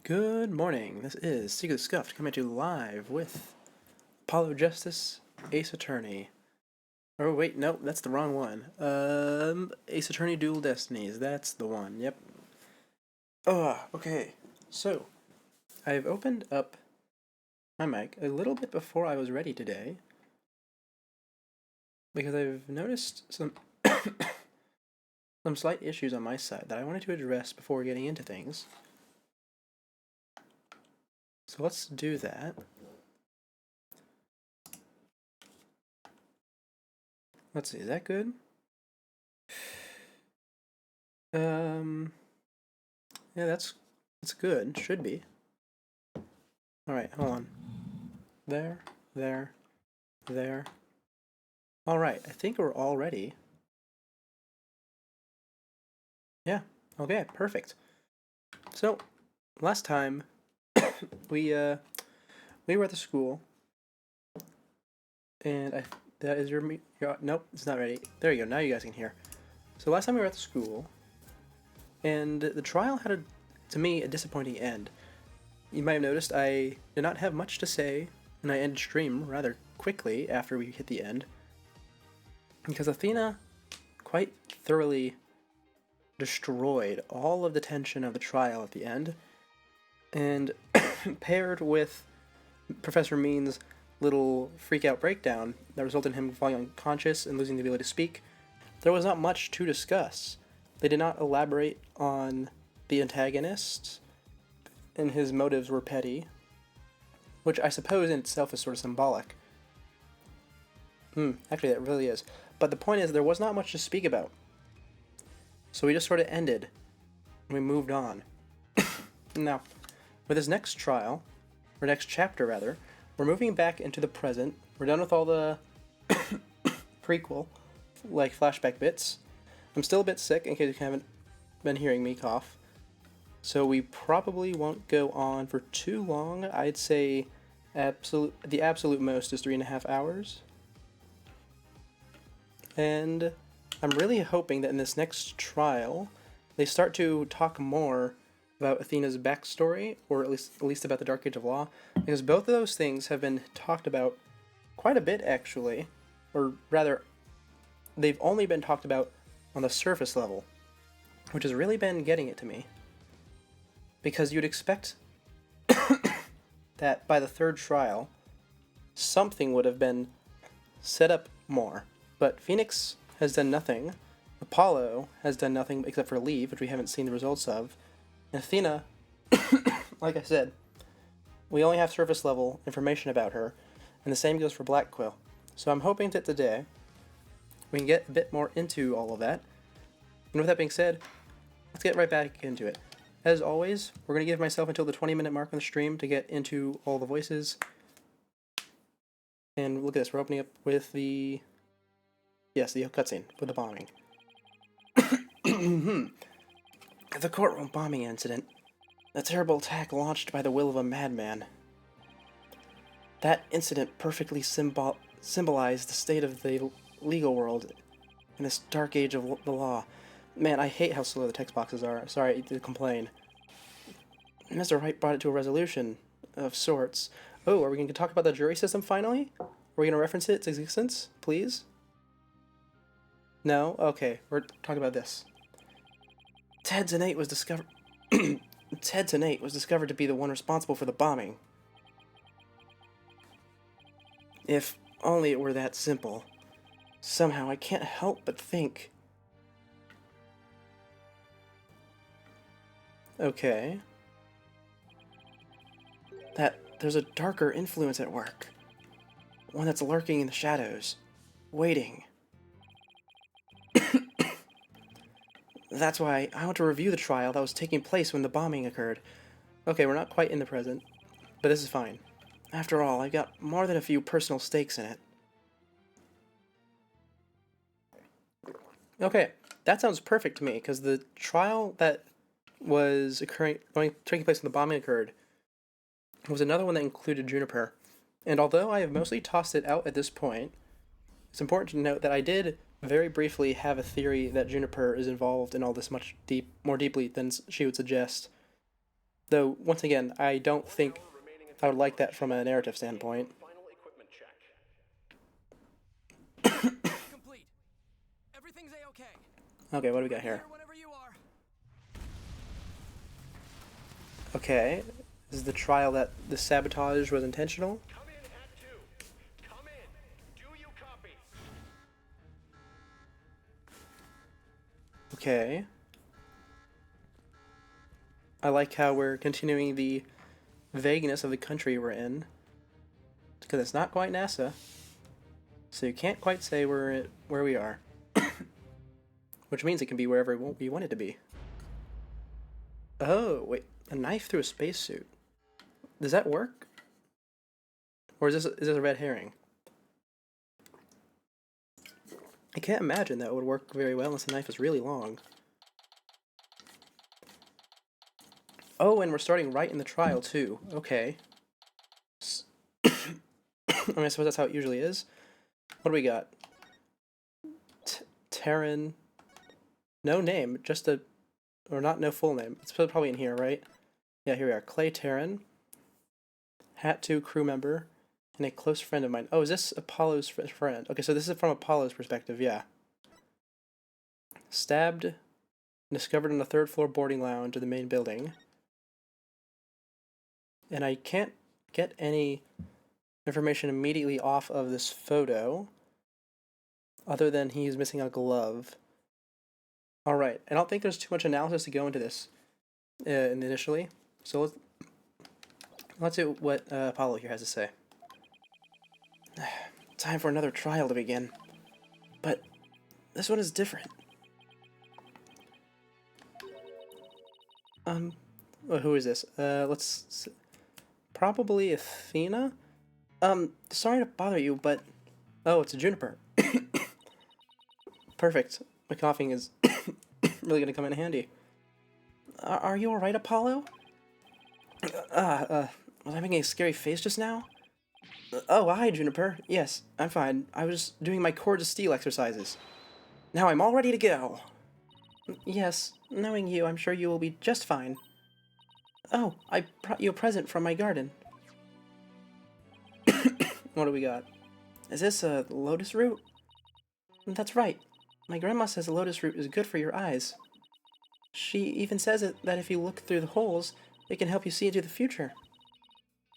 Good morning. This is Secret Scuffed coming to you live with Apollo Justice, Ace Attorney. Oh wait, nope, that's the wrong one. Ace Attorney Dual Destinies. That's the one. Yep. Okay. So, I've opened up my mic a little bit before I was ready today because I've noticed some some slight issues on my side that I wanted to address before getting into things. So let's do that. Let's see, is that good? Yeah, that's good. Should be. Alright, hold on. There. Alright, I think we're all ready. Yeah, okay, perfect. So, last time, we were at the school, and that is your nope, it's not ready. There you go, now you guys can hear. So last time we were at the school, and the trial had, to me, a disappointing end. You might have noticed I did not have much to say, and I ended stream rather quickly after we hit the end, because Athena quite thoroughly destroyed all of the tension of the trial at the end, and paired with Professor Mean's little freak-out breakdown that resulted in him falling unconscious and losing the ability to speak, there was not much to discuss. They did not elaborate on the antagonist, and his motives were petty, which I suppose in itself is sort of symbolic. Actually, that really is. But the point is, there was not much to speak about. So we just sort of ended, and we moved on. Now, with this next trial, or next chapter rather, we're moving back into the present. We're done with all the prequel, like flashback bits. I'm still a bit sick, in case you haven't been hearing me cough. So we probably won't go on for too long. I'd say the absolute most is 3.5 hours. And I'm really hoping that in this next trial, they start to talk more about Athena's backstory, or at least about the Dark Age of Law, because both of those things have been talked about quite a bit, actually. Or rather, they've only been talked about on the surface level, which has really been getting it to me. Because you'd expect that by the third trial, something would have been set up more. But Phoenix has done nothing, Apollo has done nothing except for leave, which we haven't seen the results of, and Athena, like I said, we only have surface level information about her, and the same goes for Black Quill. So I'm hoping that today we can get a bit more into all of that. And with that being said, let's get right back into it. As always, we're going to give myself until the 20-minute mark on the stream to get into all the voices. And look at this, we're opening up with the cutscene with the bombing. The courtroom bombing incident. The terrible attack launched by the will of a madman. That incident perfectly symbolized the state of the legal world in this dark age of the law. Man, I hate how slow the text boxes are. Sorry to complain. Mr. Wright brought it to a resolution of sorts. Oh, are we going to talk about the jury system finally? Are we going to reference its existence, please? No? Okay, we're talking about this. Ted Tenate was discovered to be the one responsible for the bombing. If only it were that simple. Somehow I can't help but think. Okay. That there's a darker influence at work. One that's lurking in the shadows, waiting. That's why I want to review the trial that was taking place when the bombing occurred. Okay, we're not quite in the present, but this is fine. After all, I've got more than a few personal stakes in it. Okay, that sounds perfect to me, because the trial that was taking place when the bombing occurred was another one that included Juniper. And although I have mostly tossed it out at this point, it's important to note that I did very briefly have a theory that Juniper is involved in all this more deeply than she would suggest. Though, once again, I don't think I would like that from a narrative standpoint. Final equipment check. Complete. Everything's a-okay. Okay, what do we got here? Here whenever you are. Okay, this is the trial that the sabotage was intentional. Come in at 2. Come in. Do you copy? Okay. I like how we're continuing the vagueness of the country we're in. Because it's not quite NASA. So you can't quite say where we are. Which means it can be wherever we want it to be. Oh, wait. A knife through a spacesuit. Does that work? Or is this a red herring? I can't imagine that would work very well unless the knife is really long. Oh, and we're starting right in the trial, too. Okay. I mean, I suppose that's how it usually is. What do we got? Terran. No name, just a... Or not no full name. It's probably in here, right? Yeah, here we are. Clay Terran. Hat 2 crew member. And a close friend of mine. Oh, is this Apollo's friend? Okay, so this is from Apollo's perspective, yeah. Stabbed. Discovered in the 3rd floor boarding lounge of the main building. And I can't get any information immediately off of this photo. Other than he's missing a glove. Alright, I don't think there's too much analysis to go into this initially. So let's see what Apollo here has to say. Time for another trial to begin. But this one is different. Well, who is this? Probably Athena? Sorry to bother you, but... Oh, it's a Juniper. Perfect. My coughing is really gonna come in handy. Are you alright, Apollo? Was I making a scary face just now? Oh, hi, Juniper. Yes, I'm fine. I was doing my core to steel exercises. Now I'm all ready to go. Yes, knowing you, I'm sure you will be just fine. Oh, I brought you a present from my garden. What do we got? Is this a lotus root? That's right. My grandma says the lotus root is good for your eyes. She even says that if you look through the holes, it can help you see into the future.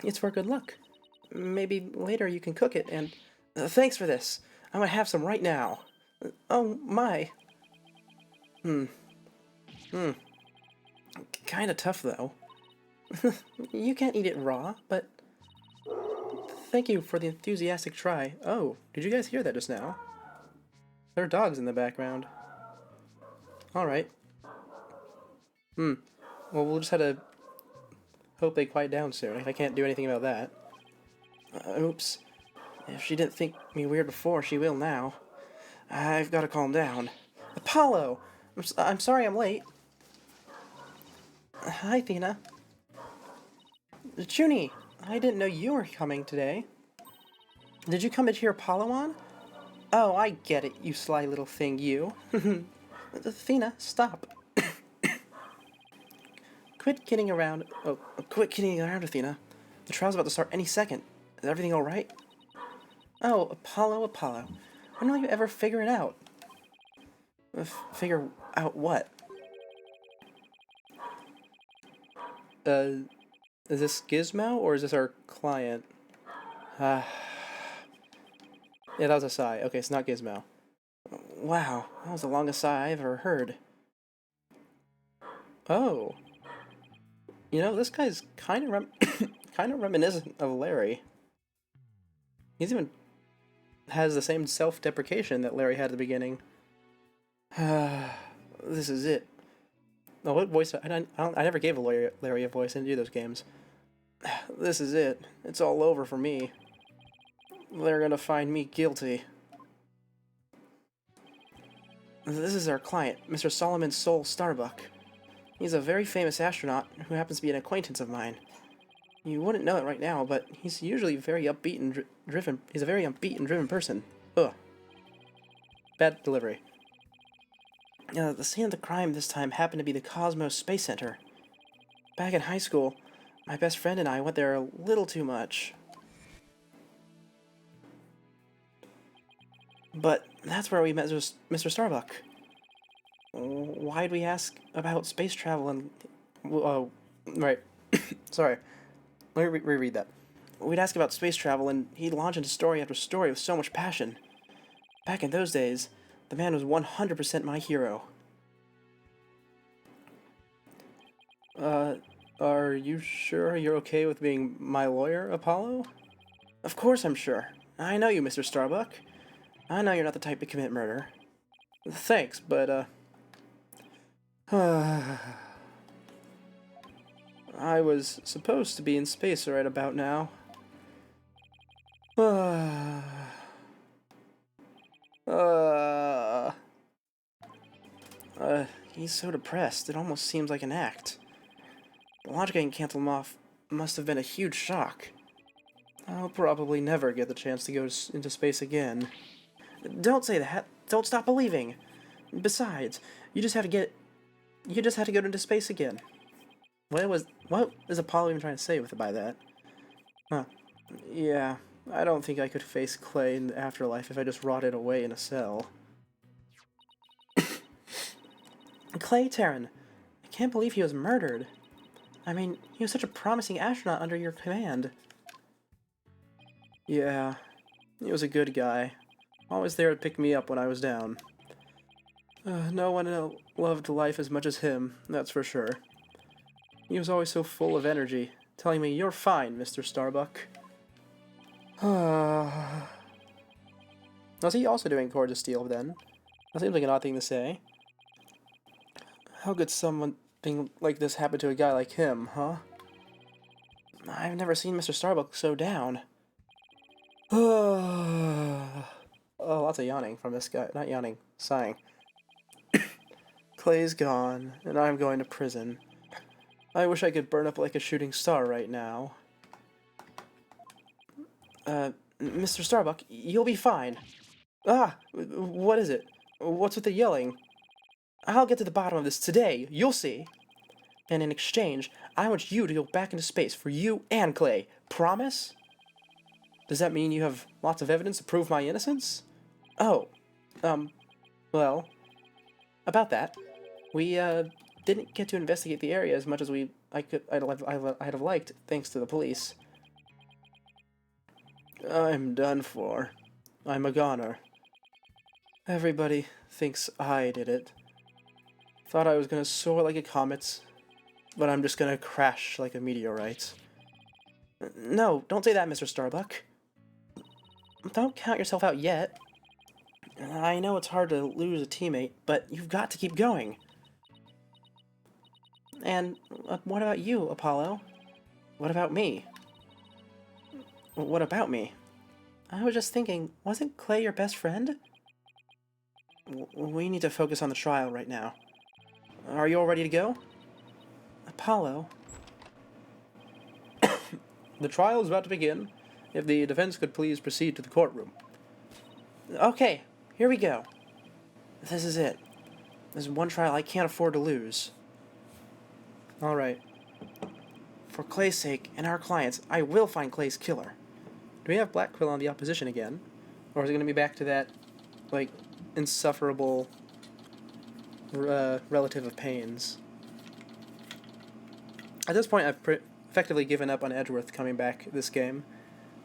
It's for good luck. Maybe later you can cook it and... thanks for this. I'm gonna have some right now. Oh, my. Kinda tough, though. You can't eat it raw, but... Thank you for the enthusiastic try. Oh, did you guys hear that just now? There are dogs in the background. Alright. Well, we'll just have to hope they quiet down soon. I can't do anything about that. Oops. If she didn't think me weird before, she will now. I've got to calm down. Apollo! I'm sorry I'm late. Hi, Athena. Junie, I didn't know you were coming today. Did you come to cheer Apollo on? Oh, I get it, you sly little thing, you. Athena, stop. Quit kidding around. Oh, quit kidding around, Athena. The trial's about to start any second. Is everything alright? Oh, Apollo. When will you ever figure it out? Figure out what? Is this Gizmo, or is this our client? Yeah, that was a sigh. Okay, it's not Gizmo. Wow, that was the longest sigh I've ever heard. Oh. You know, this guy's kind of reminiscent of Larry. He's even has the same self-deprecation that Larry had at the beginning. This is it. Oh, what voice? I never gave a Larry a voice. I didn't do those games. This is it. It's all over for me. They're gonna find me guilty. This is our client, Mr. Solomon Sol Starbuck. He's a very famous astronaut who happens to be an acquaintance of mine. You wouldn't know it right now, but he's usually very upbeat and driven. He's a very upbeat and driven person. Ugh. Bad delivery. The scene of the crime this time happened to be the Cosmos Space Center. Back in high school, my best friend and I went there a little too much. But that's where we met Mr. Starbuck. Why'd we ask about space travel and... right. Sorry. Let me reread that. We'd ask about space travel, and he'd launch into story after story with so much passion. Back in those days, the man was 100% my hero. Are you sure you're okay with being my lawyer, Apollo? Of course I'm sure. I know you, Mr. Starbuck. I know you're not the type to commit murder. Thanks, but, I was supposed to be in space right about now. He's so depressed, it almost seems like an act. The launch getting canceled off must have been a huge shock. I'll probably never get the chance to go into space again. Don't say that. Don't stop believing. Besides, you just had to go into space again. What is Apollo even trying to say by that? Huh. Yeah, I don't think I could face Clay in the afterlife if I just rotted away in a cell. Clay Terran. I can't believe he was murdered. I mean, he was such a promising astronaut under your command. Yeah, he was a good guy. Always there to pick me up when I was down. No one loved life as much as him, that's for sure. He was always so full of energy, telling me, "You're fine, Mr. Starbuck." Was he also doing Cords of Steel then? That seems like an odd thing to say. How could something like this happen to a guy like him, huh? I've never seen Mr. Starbuck so down. Oh, lots of yawning from this guy. Not yawning, sighing. Clay's gone, and I'm going to prison. I wish I could burn up like a shooting star right now. Mr. Starbuck, you'll be fine. Ah, what is it? What's with the yelling? I'll get to the bottom of this today, you'll see. And in exchange, I want you to go back into space for you and Clay. Promise? Does that mean you have lots of evidence to prove my innocence? Oh, well, about that. We, didn't get to investigate the area as much as I'd have liked, thanks to the police. I'm done for. I'm a goner. Everybody thinks I did it. Thought I was gonna soar like a comet, but I'm just gonna crash like a meteorite. No, don't say that, Mr. Starbuck. Don't count yourself out yet. I know it's hard to lose a teammate, but you've got to keep going. And what about you, Apollo? What about me? What about me? I was just thinking, wasn't Clay your best friend? We need to focus on the trial right now. Are you all ready to go? Apollo? The trial is about to begin. If the defense could please proceed to the courtroom. Okay, here we go. This is it. This is one trial I can't afford to lose. Alright. For Clay's sake and our clients, I will find Clay's killer. Do we have Black Quill on the opposition again? Or is it going to be back to that, like, insufferable relative of Pain's? At this point, I've effectively given up on Edgeworth coming back this game.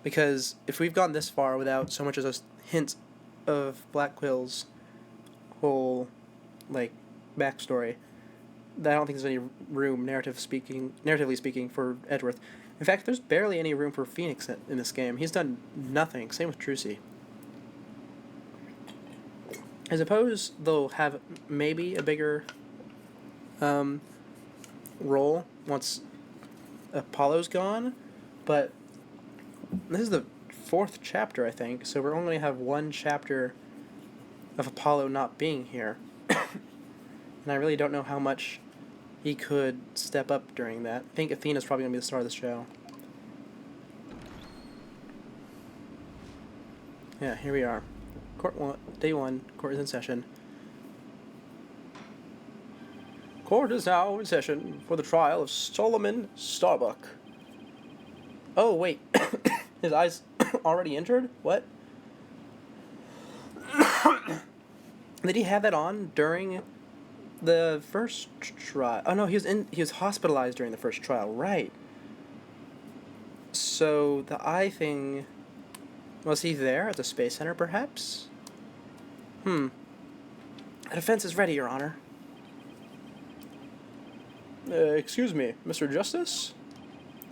Because if we've gone this far without so much as a hint of Black Quill's whole, like, backstory, I don't think there's any room, narratively speaking, for Edgeworth. In fact, there's barely any room for Phoenix in this game. He's done nothing. Same with Trucy. I suppose they'll have maybe a bigger role once Apollo's gone, but this is the 4th chapter, I think, so we're only going to have one chapter of Apollo not being here. And I really don't know how much he could step up during that. I think Athena's probably going to be the star of the show. Yeah, here we are. Day 1, court is in session. Court is now in session for the trial of Solomon Starbuck. Oh, wait. His eyes already injured? What? Did he have that on during the first trial? Oh no, he was hospitalized during the first trial, right. So the eye thing, was he there at the Space Center perhaps? The defense is ready, Your Honor. Excuse me, Mr. Justice?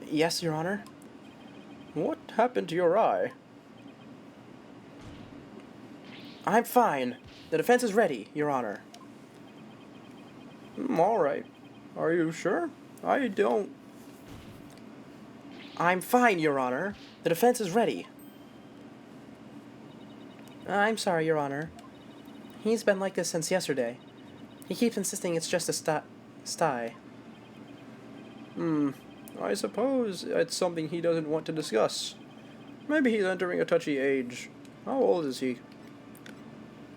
Yes, Your Honor. What happened to your eye? I'm fine. The defense is ready, Your Honor. All right. Are you sure? I don't... I'm fine, Your Honor. The defense is ready. I'm sorry, Your Honor. He's been like this since yesterday. He keeps insisting it's just a sty. I suppose it's something he doesn't want to discuss. Maybe he's entering a touchy age. How old is he?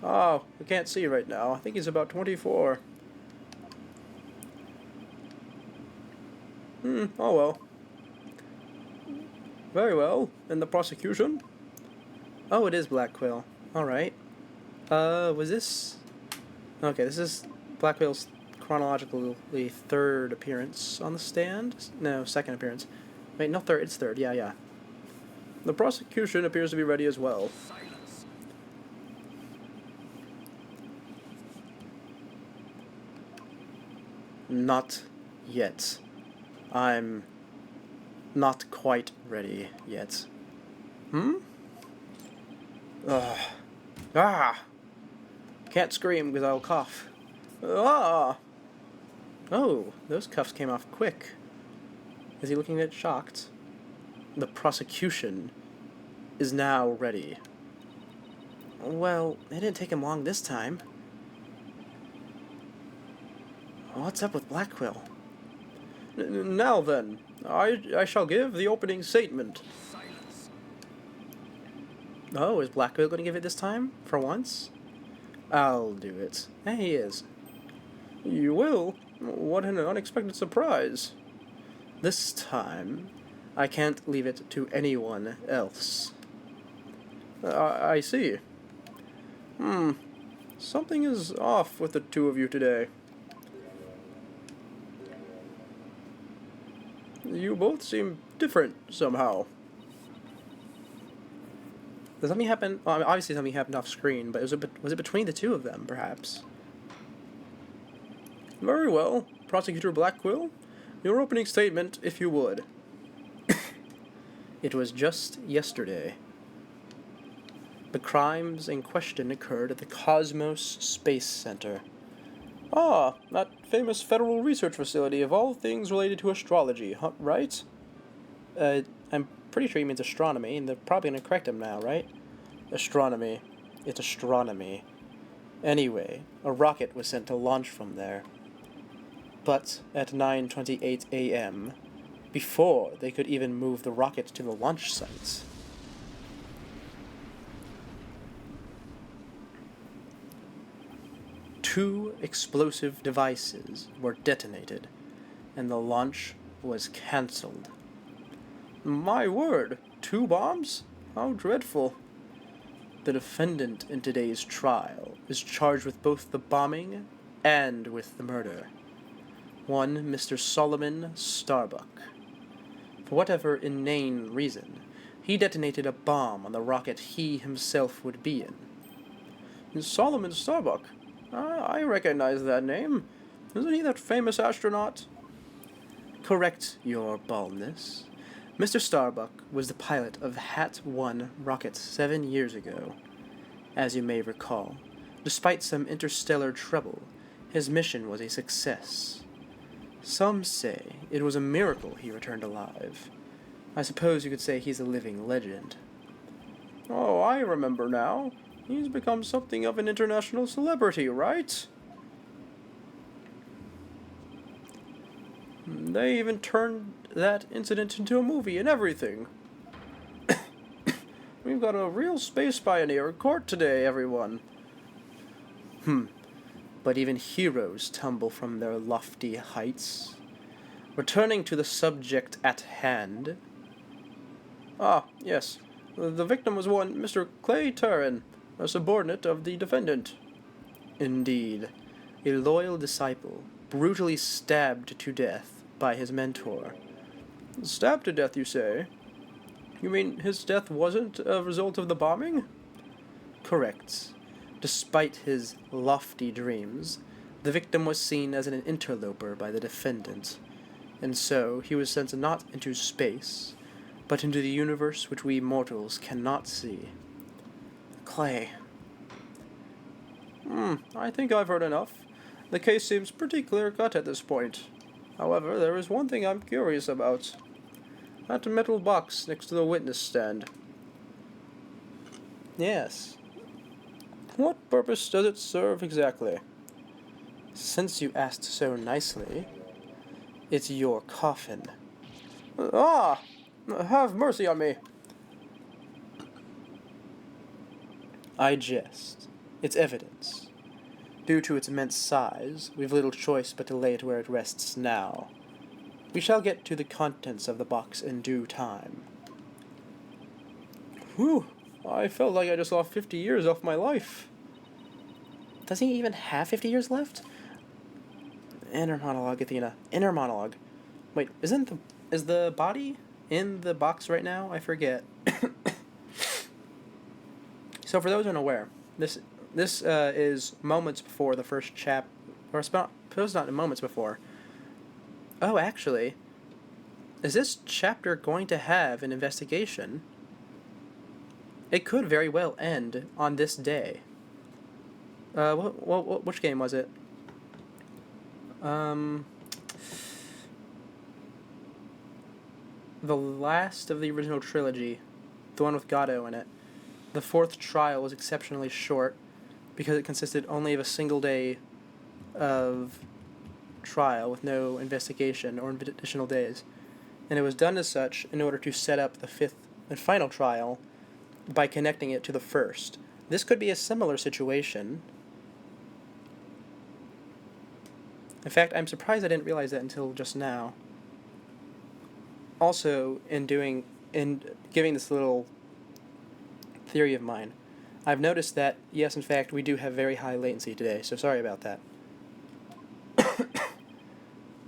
Oh, I can't see right now. I think he's about 24. Oh well. Very well. And the prosecution? Oh, it is Black Quill. Alright. Was this... Okay, this is Black Quill's chronologically third appearance on the stand? No, second appearance. Wait, no, third. It's third. Yeah. The prosecution appears to be ready as well. Silence. Not yet. I'm not quite ready yet. Can't scream because I'll cough. Oh, those cuffs came off quick. Is he looking at shocked? The prosecution is now ready. Well, it didn't take him long this time. What's up with Black Quill? Now then, I shall give the opening statement. Silence. Oh, is Black Quill going to give it this time? For once? I'll do it. There he is. You will? What an unexpected surprise. This time, I can't leave it to anyone else. I see. Something is off with the two of you today. You both seem different somehow. Does something happen? Well, I mean, obviously something happened off screen, but was it between the two of them, perhaps? Very well, Prosecutor Black Quill. Your opening statement, if you would. It was just yesterday. The crimes in question occurred at the Cosmos Space Center. Ah, that famous federal research facility of all things related to astrology, right? I'm pretty sure he means astronomy, and they're probably going to correct him now, right? Astronomy. It's astronomy. Anyway, a rocket was sent to launch from there. But at 9:28 a.m., before they could even move the rocket to the launch site, two explosive devices were detonated, and the launch was cancelled. My word, 2 bombs? How dreadful. The defendant in today's trial is charged with both the bombing and with the murder. One Mr. Solomon Starbuck. For whatever inane reason, he detonated a bomb on the rocket he himself would be in. Solomon Starbuck? I recognize that name. Isn't he that famous astronaut? Correct your baldness. Mr. Starbuck was the pilot of Hat 1 rocket 7 years ago. As you may recall, despite some interstellar trouble, his mission was a success. Some say it was a miracle he returned alive. I suppose you could say he's a living legend. Oh, I remember now. He's become something of an international celebrity, right? They even turned that incident into a movie and everything. We've got a real space pioneer in court today, everyone. but even heroes tumble from their lofty heights. Returning to the subject at hand. Ah, yes. The victim was one Mr. Clay Turin, a subordinate of the defendant. Indeed, a loyal disciple, brutally stabbed to death by his mentor. Stabbed to death, you say? You mean his death wasn't a result of the bombing? Correct. Despite his lofty dreams, the victim was seen as an interloper by the defendant, and so he was sent not into space, but into the universe which we mortals cannot see. Clay. I think I've heard enough. The case seems pretty clear-cut at this point. However, there is one thing I'm curious about. That metal box next to the witness stand. Yes. What purpose does it serve exactly? Since you asked so nicely, it's your coffin. Ah! Have mercy on me! I jest. It's evidence. Due to its immense size, we've little choice but to lay it where it rests now. We shall get to the contents of the box in due time. Whew! I felt like I just lost 50 years off my life. Does he even have 50 years left? Inner monologue, Athena. Inner monologue. Wait, is the body in the box right now? I forget. So for those unaware, this is moments before the first or suppose not moments before. Oh, actually, is this chapter going to have an investigation? It could very well end on this day. Which game was it? The last of the original trilogy, the one with Gatto in it. The fourth trial was exceptionally short because it consisted only of a single day of trial with no investigation or additional days. And it was done as such in order to set up the fifth and final trial by connecting it to the first. This could be a similar situation. In fact, I'm surprised I didn't realize that until just now. Also, in giving this little theory of mine, I've noticed that, yes, in fact, we do have very high latency today, so sorry about that.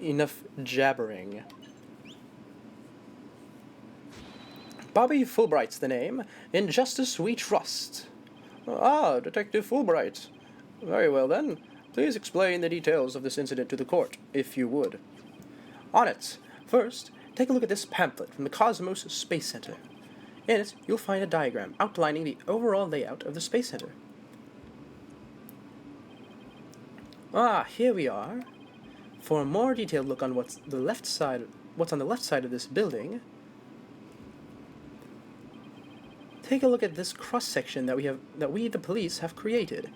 Enough jabbering. Bobby Fulbright's the name. In justice we trust. Ah, Detective Fulbright. Very well then. Please explain the details of this incident to the court, if you would. On it. First, take a look at this pamphlet from the Cosmos Space Center. In it, you'll find a diagram outlining the overall layout of the Space Center. Ah, here we are. For a more detailed look on what's on the left side of this building, take a look at this cross-section that we, the police, have created.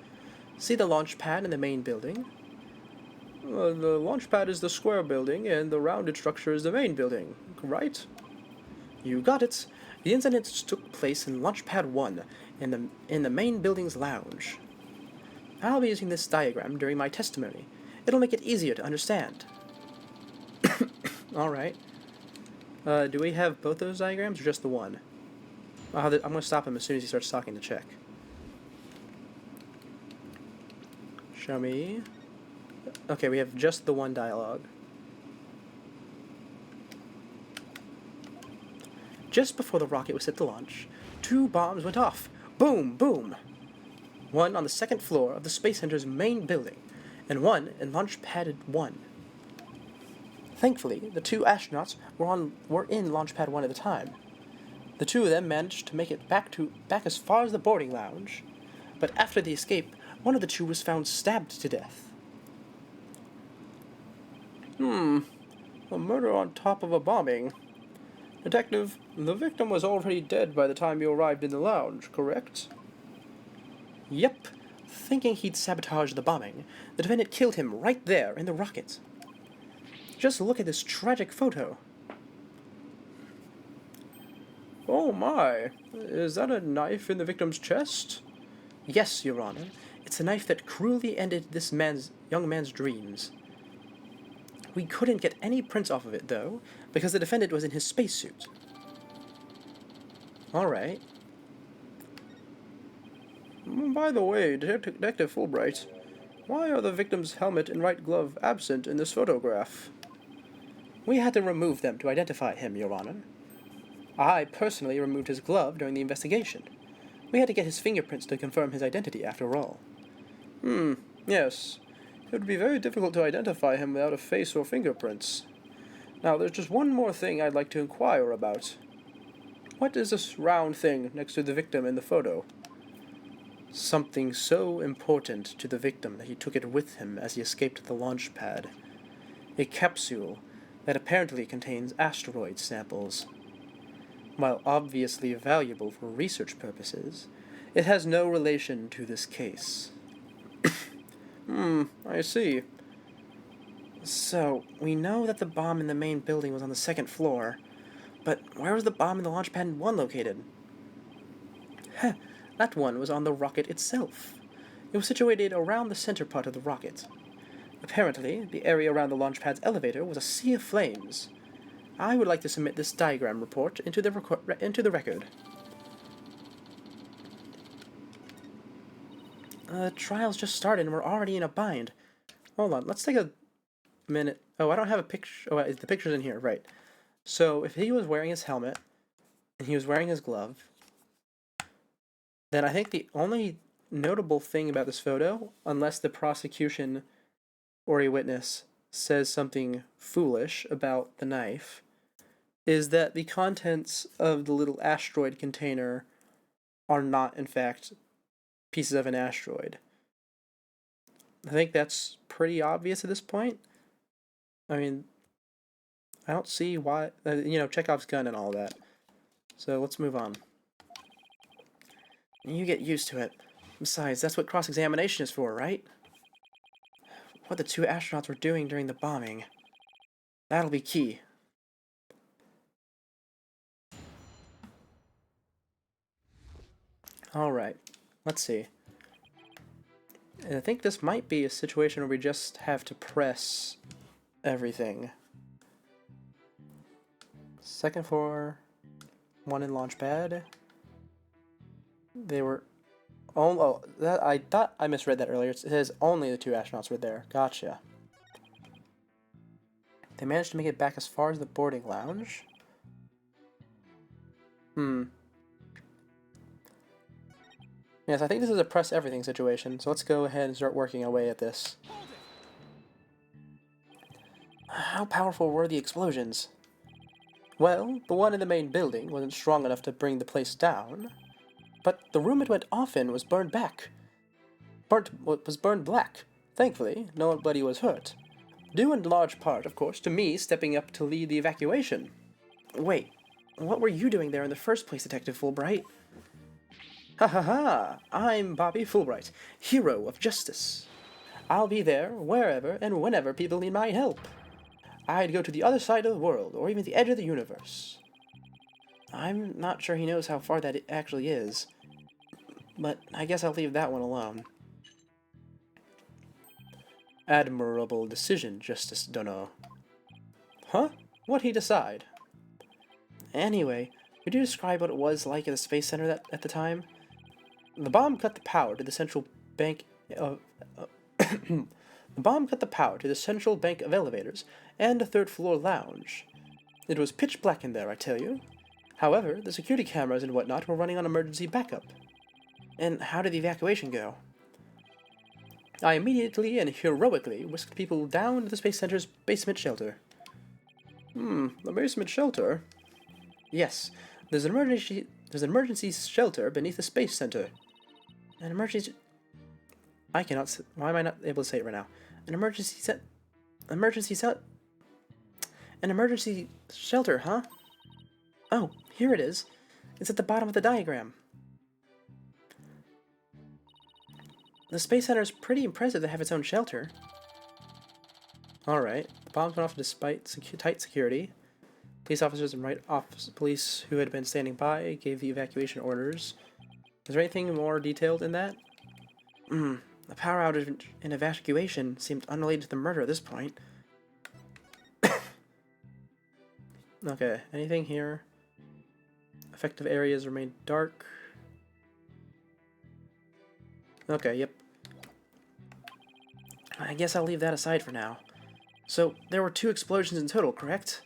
See the launch pad in the main building? The launch pad is the square building, and the rounded structure is the main building, right? You got it. The incident took place in Launch Pad 1, in the main building's lounge. I'll be using this diagram during my testimony. It'll make it easier to understand. Alright. Do we have both those diagrams, or just the one? I'm going to stop him as soon as he starts talking to check. Show me. Okay, we have just the one dialogue. Just before the rocket was set to launch, 2 bombs went off. Boom, boom. One on the second floor of the Space Center's main building, and one in Launch Pad 1. Thankfully, the 2 astronauts were in Launch Pad 1 at the time. The 2 of them managed to make it back as far as the boarding lounge, but after the escape, one of the 2 was found stabbed to death. A murder on top of a bombing. Detective, the victim was already dead by the time you arrived in the lounge, correct? Yep. Thinking he'd sabotage the bombing, the defendant killed him right there in the rocket. Just look at this tragic photo. Oh my, is that a knife in the victim's chest? Yes, Your Honor. It's a knife that cruelly ended this young man's dreams. We couldn't get any prints off of it, though, because the defendant was in his spacesuit. Alright. By the way, Detective Fulbright, why are the victim's helmet and right glove absent in this photograph? We had to remove them to identify him, Your Honor. I personally removed his glove during the investigation. We had to get his fingerprints to confirm his identity, after all. Yes. It would be very difficult to identify him without a face or fingerprints. Now, there's just one more thing I'd like to inquire about. What is this round thing next to the victim in the photo? Something so important to the victim that he took it with him as he escaped the launch pad. A capsule that apparently contains asteroid samples. While obviously valuable for research purposes, it has no relation to this case. I see. So, we know that the bomb in the main building was on the second floor, but where was the bomb in the launch pad 1 located? Heh, that one was on the rocket itself. It was situated around the center part of the rocket. Apparently, the area around the launch pad's elevator was a sea of flames. I would like to submit this diagram report into the record. The trial's just started and we're already in a bind. Hold on, let's take a minute. Oh, I don't have a picture. Oh, the picture's in here, right. So, if he was wearing his helmet, and he was wearing his glove, then I think the only notable thing about this photo, unless the prosecution or a witness says something foolish about the knife, is that the contents of the little asteroid container are not, in fact, pieces of an asteroid. I think that's pretty obvious at this point. I mean, I don't see why, Chekhov's gun and all that. So let's move on. You get used to it. Besides, that's what cross-examination is for, right? What the two astronauts were doing during the bombing. That'll be key. Alright, let's see. And I think this might be a situation where we just have to press everything. Second floor, one in launch pad. They were... I thought I misread that earlier. It says only the two astronauts were there. Gotcha. They managed to make it back as far as the boarding lounge. Yes, I think this is a press everything situation, so let's go ahead and start working away at this. How powerful were the explosions? Well, the one in the main building wasn't strong enough to bring the place down, but the room it went off in was burned black. Thankfully, nobody was hurt. Due in large part, of course, to me stepping up to lead the evacuation. Wait, what were you doing there in the first place, Detective Fulbright? Ha ha ha! I'm Bobby Fulbright, hero of justice. I'll be there wherever and whenever people need my help. I'd go to the other side of the world, or even the edge of the universe. I'm not sure he knows how far that it actually is, but I guess I'll leave that one alone. Admirable decision, Justice Dunno. Huh? What'd he decide? Anyway, could you describe what it was like at the Space Center at the time? The bomb cut the power to the central bank of... the bomb cut the power to the central bank of elevators and a third-floor lounge. It was pitch black in there, I tell you. However, the security cameras and whatnot were running on emergency backup. And how did the evacuation go? I immediately and heroically whisked people down to the Space Center's basement shelter. The basement shelter? Yes, there's an emergency shelter beneath the Space Center. An emergency... Why am I not able to say it right now? An emergency shelter, huh? Oh, here it is. It's at the bottom of the diagram. The Space Center is pretty impressive to have its own shelter. Alright, the bombs went off despite tight security. Police officers and police who had been standing by gave the evacuation orders. Is there anything more detailed in that? The power outage and evacuation seemed unrelated to the murder at this point. Okay, anything here? Affected areas remain dark. Okay, yep. I guess I'll leave that aside for now. So, there were 2 explosions in total, correct?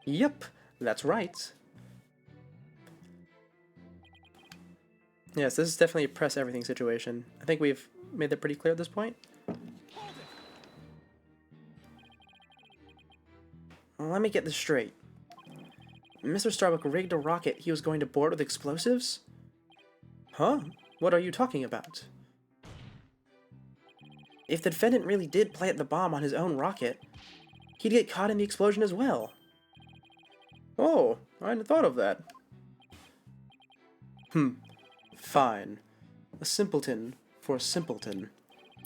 Yep, that's right. Yes, this is definitely a press everything situation. I think we've made that pretty clear at this point. Well, let me get this straight. Mr. Starbuck rigged a rocket he was going to board with explosives? Huh? What are you talking about? If the defendant really did plant the bomb on his own rocket, he'd get caught in the explosion as well. Oh, I hadn't thought of that. Fine. A simpleton for a simpleton.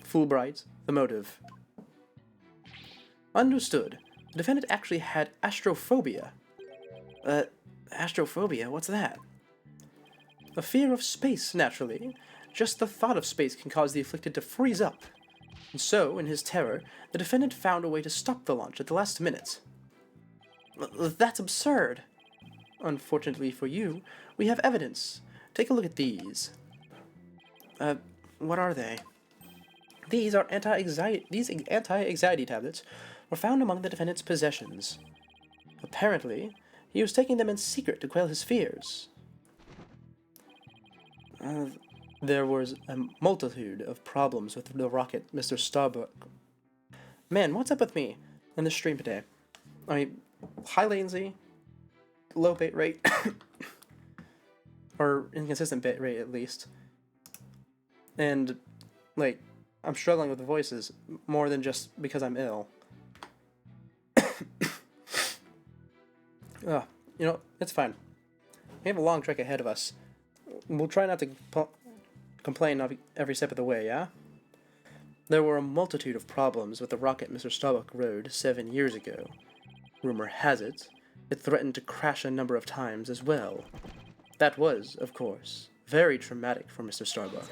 Fulbright, the motive. Understood. The defendant actually had astrophobia. Astrophobia? What's that? A fear of space, naturally. Just the thought of space can cause the afflicted to freeze up. And so, in his terror, the defendant found a way to stop the launch at the last minute. That's absurd. Unfortunately for you, we have evidence. Take a look at these. What are they? These are anti-anxiety tablets were found among the defendant's possessions. Apparently, he was taking them in secret to quell his fears. There was a multitude of problems with the rocket, Mr. Starbuck. Man, what's up with me in this stream today? I mean, high latency, low bit rate, or inconsistent bit rate at least. And, like, I'm struggling with the voices more than just because I'm ill. You know, it's fine. We have a long trek ahead of us. We'll try not to complain every step of the way, yeah? There were a multitude of problems with the rocket Mr. Starbuck rode 7 years ago. Rumor has it, it threatened to crash a number of times as well. That was, of course, very traumatic for Mr. Starbuck.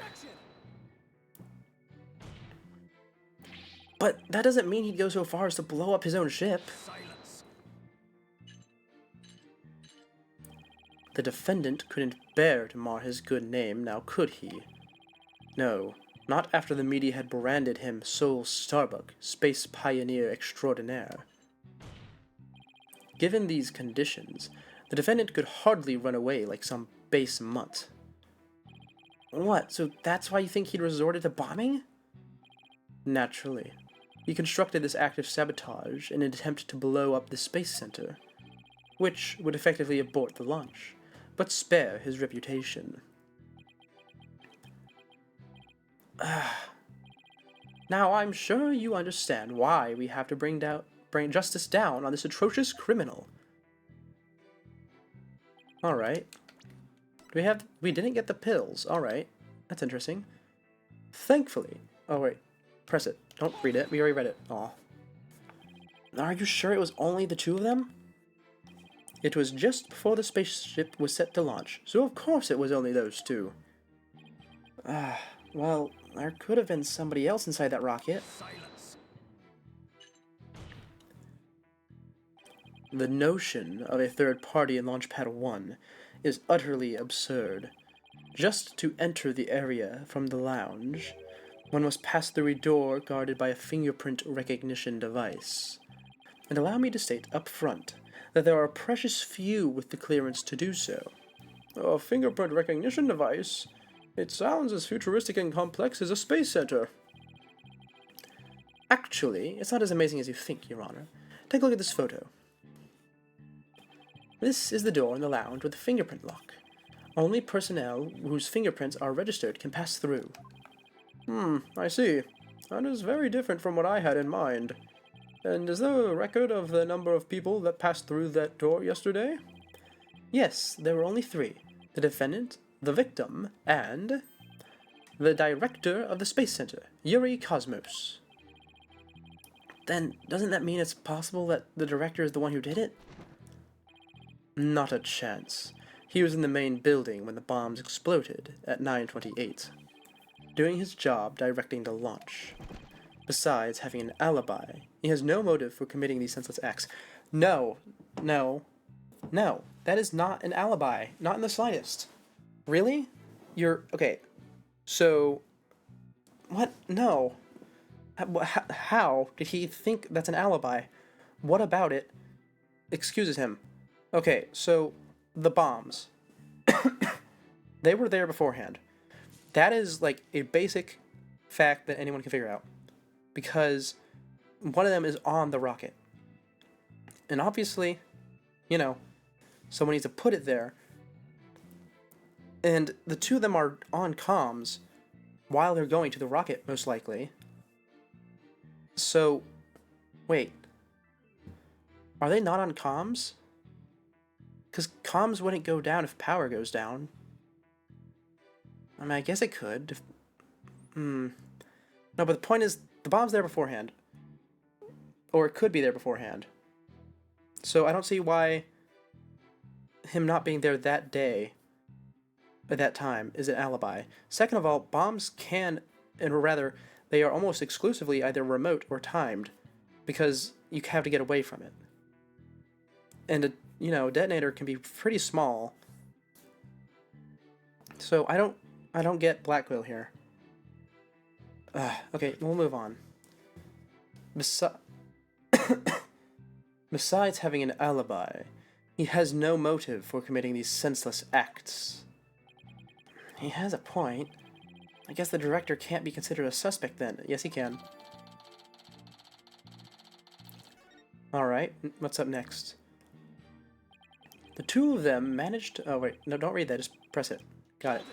But that doesn't mean he'd go so far as to blow up his own ship. Silence. The defendant couldn't bear to mar his good name, now could he? No, not after the media had branded him Sol Starbuck, space pioneer extraordinaire. Given these conditions, the defendant could hardly run away like some base mutt. What, so that's why you think he'd resorted to bombing? Naturally. He constructed this act of sabotage in an attempt to blow up the Space Center, which would effectively abort the launch, but spare his reputation. Now I'm sure you understand why we have to bring justice down on this atrocious criminal. Alright. We didn't get the pills. Alright. That's interesting. Thankfully. Oh wait. Press it. Don't read it. We already read it. Aw. Are you sure it was only the 2 of them? It was just before the spaceship was set to launch, so of course it was only those 2. Well, there could have been somebody else inside that rocket. Silence. The notion of a third party in Launchpad 1 is utterly absurd. Just to enter the area from the lounge, one must pass through a door guarded by a fingerprint recognition device. And allow me to state up front that there are precious few with the clearance to do so. A fingerprint recognition device? It sounds as futuristic and complex as a space center. Actually, it's not as amazing as you think, Your Honor. Take a look at this photo. This is the door in the lounge with the fingerprint lock. Only personnel whose fingerprints are registered can pass through. I see. That is very different from what I had in mind. And is there a record of the number of people that passed through that door yesterday? Yes, there were only 3. The defendant, the victim, and the director of the Space Center, Yuri Cosmos. Then, doesn't that mean it's possible that the director is the one who did it? Not a chance. He was in the main building when the bombs exploded at 9:28. doing his job directing the launch. Besides having an alibi, he has no motive for committing these senseless acts. No, no, no. That is not an alibi. Not in the slightest. Really? Okay. So, what? No. How did he think that's an alibi? What about it excuses him? Okay, so the bombs. They were there beforehand. That is like a basic fact that anyone can figure out. Because one of them is on the rocket. And obviously, someone needs to put it there. And the two of them are on comms while they're going to the rocket, most likely. So, wait. Are they not on comms? Because comms wouldn't go down if power goes down. I mean, I guess it could. No, but the point is, the bomb's there beforehand. Or it could be there beforehand. So I don't see why him not being there that day, at that time, is an alibi. Second of all, bombs can, or rather, they are almost exclusively either remote or timed, because you have to get away from it. And a detonator can be pretty small. So I don't get Blackquill here. Okay, we'll move on. Besides having an alibi, he has no motive for committing these senseless acts. He has a point. I guess the director can't be considered a suspect then. Yes, he can. Alright, what's up next? The two of them managed to... Oh, wait. No, don't read that. Just press it. Got it.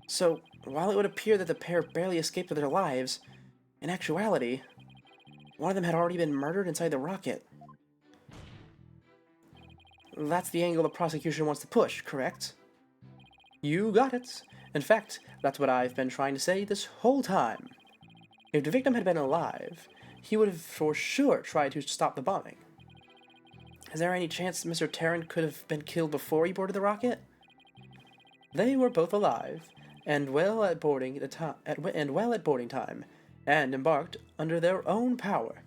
So, while it would appear that the pair barely escaped with their lives, in actuality, one of them had already been murdered inside the rocket. That's the angle the prosecution wants to push, correct? You got it. In fact, that's what I've been trying to say this whole time. If the victim had been alive, he would have for sure tried to stop the bombing. Is there any chance Mr. Tarrant could have been killed before he boarded the rocket? They were both alive, and well at boarding time, and embarked under their own power.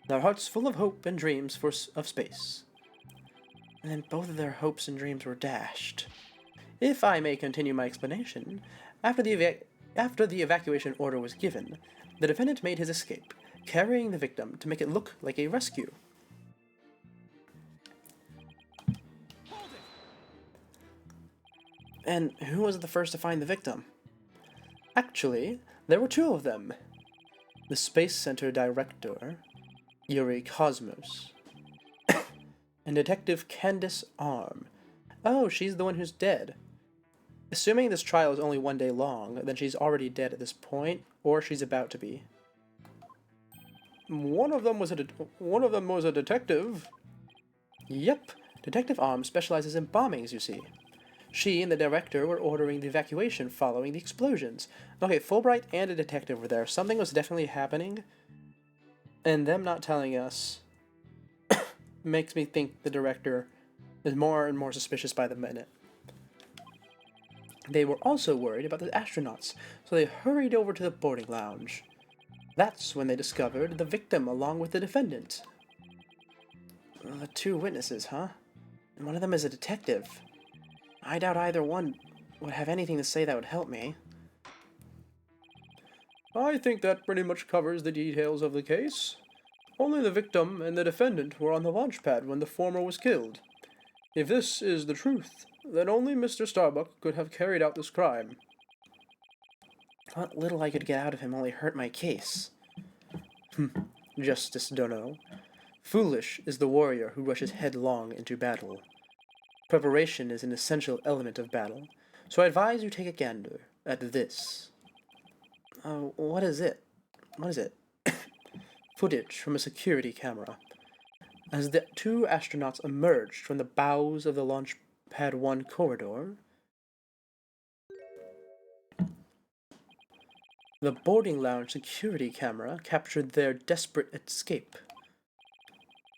Their hearts full of hope and dreams of space. And then both of their hopes and dreams were dashed. If I may continue my explanation, after the evacuation order was given, the defendant made his escape, carrying the victim to make it look like a rescue. And who was the first to find the victim? Actually, there were two of them. The Space Center director, Yuri Cosmos, and Detective Candace Arm. Oh, she's the one who's dead. Assuming this trial is only 1 day long, then she's already dead at this point, or she's about to be. One of them was a detective. Yep, Detective Arm specializes in bombings, you see. She and the director were ordering the evacuation following the explosions. Okay, Fulbright and a detective were there. Something was definitely happening, and them not telling us makes me think the director is more and more suspicious by the minute. They were also worried about the astronauts, so they hurried over to the boarding lounge. That's when they discovered the victim along with the defendant. The two witnesses, huh? And one of them is a detective. I doubt either one would have anything to say that would help me. I think that pretty much covers the details of the case. Only the victim and the defendant were on the launch pad when the former was killed. If this is the truth, then only Mr. Starbuck could have carried out this crime. What little I could get out of him only hurt my case. Justice Dono. Foolish is the warrior who rushes headlong into battle. Preparation is an essential element of battle, so I advise you take a gander at this. What is it? What is it? Footage from a security camera. As the two astronauts emerged from the bows of the Launch Pad 1 corridor, the boarding lounge security camera captured their desperate escape.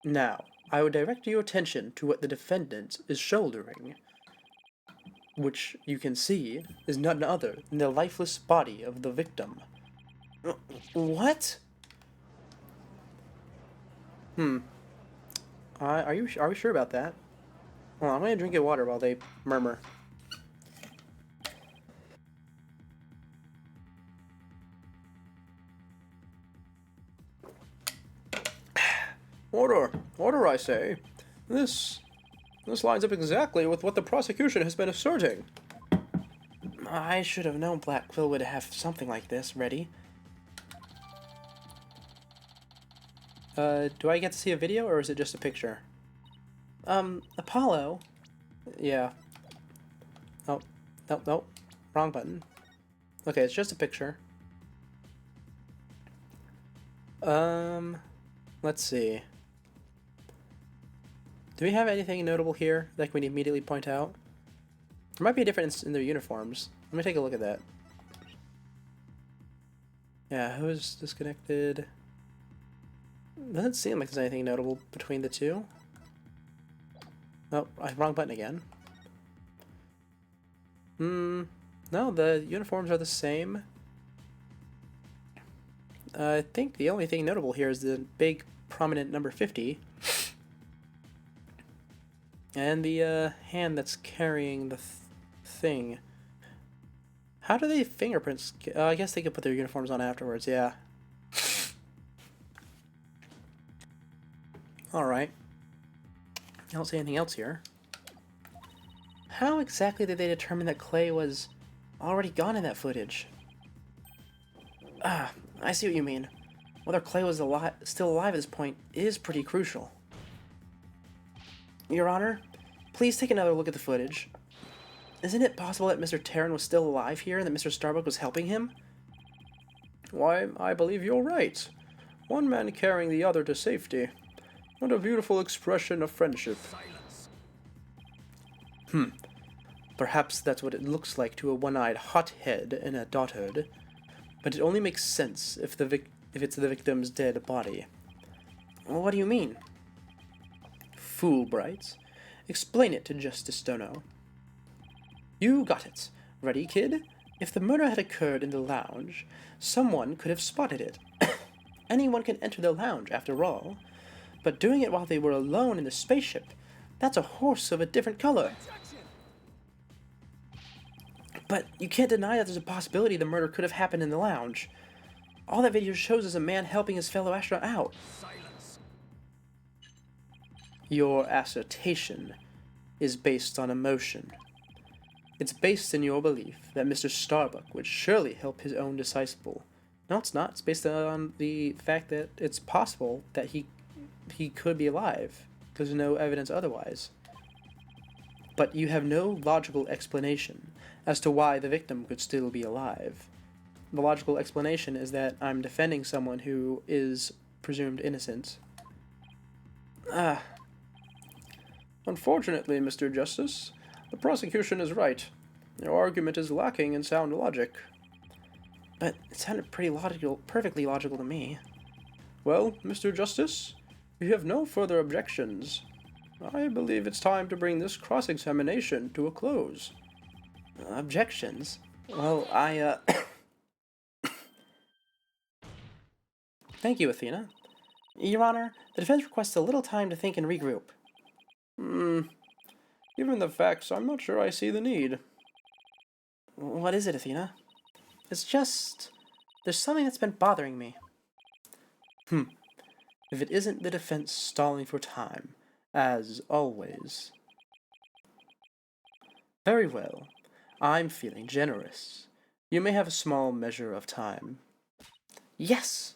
Now, I would direct your attention to what the defendant is shouldering. which you can see is none other than the lifeless body of the victim. What? Are we sure about that? Well, I'm gonna drink your water while they murmur. Order! Order, I say! This lines up exactly with what the prosecution has been asserting. I should have known Black Quill would have something like this ready. Do I get to see a video, or is it just a picture? Apollo? Yeah. Oh, nope. Wrong button. Okay, it's just a picture. Let's see. Do we have anything notable here that we can immediately point out? There might be a difference in their uniforms. Let me take a look at that. Yeah, who's disconnected? Doesn't seem like there's anything notable between the two. Oh, wrong button again. No, the uniforms are the same. I think the only thing notable here is the big, prominent number 50. And the hand that's carrying the thing. How do they fingerprints? I guess they could put their uniforms on afterwards, yeah. Alright. I don't see anything else here. How exactly did they determine that Clay was already gone in that footage? Ah, I see what you mean. Whether Clay was still alive at this point is pretty crucial. Your Honor, please take another look at the footage. Isn't it possible that Mr. Terran was still alive here and that Mr. Starbuck was helping him? Why, I believe you're right. One man carrying the other to safety. What a beautiful expression of friendship. Perhaps that's what it looks like to a one-eyed hothead in a dothood. But it only makes sense if it's the victim's dead body. What do you mean? Fulbright. Explain it to Justice Stono. You got it. Ready, kid? If the murder had occurred in the lounge, someone could have spotted it. Anyone can enter the lounge, after all. But doing it while they were alone in the spaceship, that's a horse of a different color. But you can't deny that there's a possibility the murder could have happened in the lounge. All that video shows is a man helping his fellow astronaut out. Silence. Your assertion is based on emotion. It's based in your belief that Mr. Starbuck would surely help his own disciple. No, it's not. It's based on the fact that it's possible that he could be alive. There's no evidence otherwise. But you have no logical explanation as to why the victim could still be alive. The logical explanation is that I'm defending someone who is presumed innocent. Unfortunately, Mr. Justice, the prosecution is right. Your argument is lacking in sound logic. But it sounded pretty logical, perfectly logical to me. Well, Mr. Justice, we have no further objections. I believe it's time to bring this cross-examination to a close. Objections? Well, Thank you, Athena. Your Honor, the defense requests a little time to think and regroup. Given the facts, I'm not sure I see the need. What is it, Athena? It's just... there's something that's been bothering me. If it isn't the defense stalling for time, as always. Very well. I'm feeling generous. You may have a small measure of time. Yes!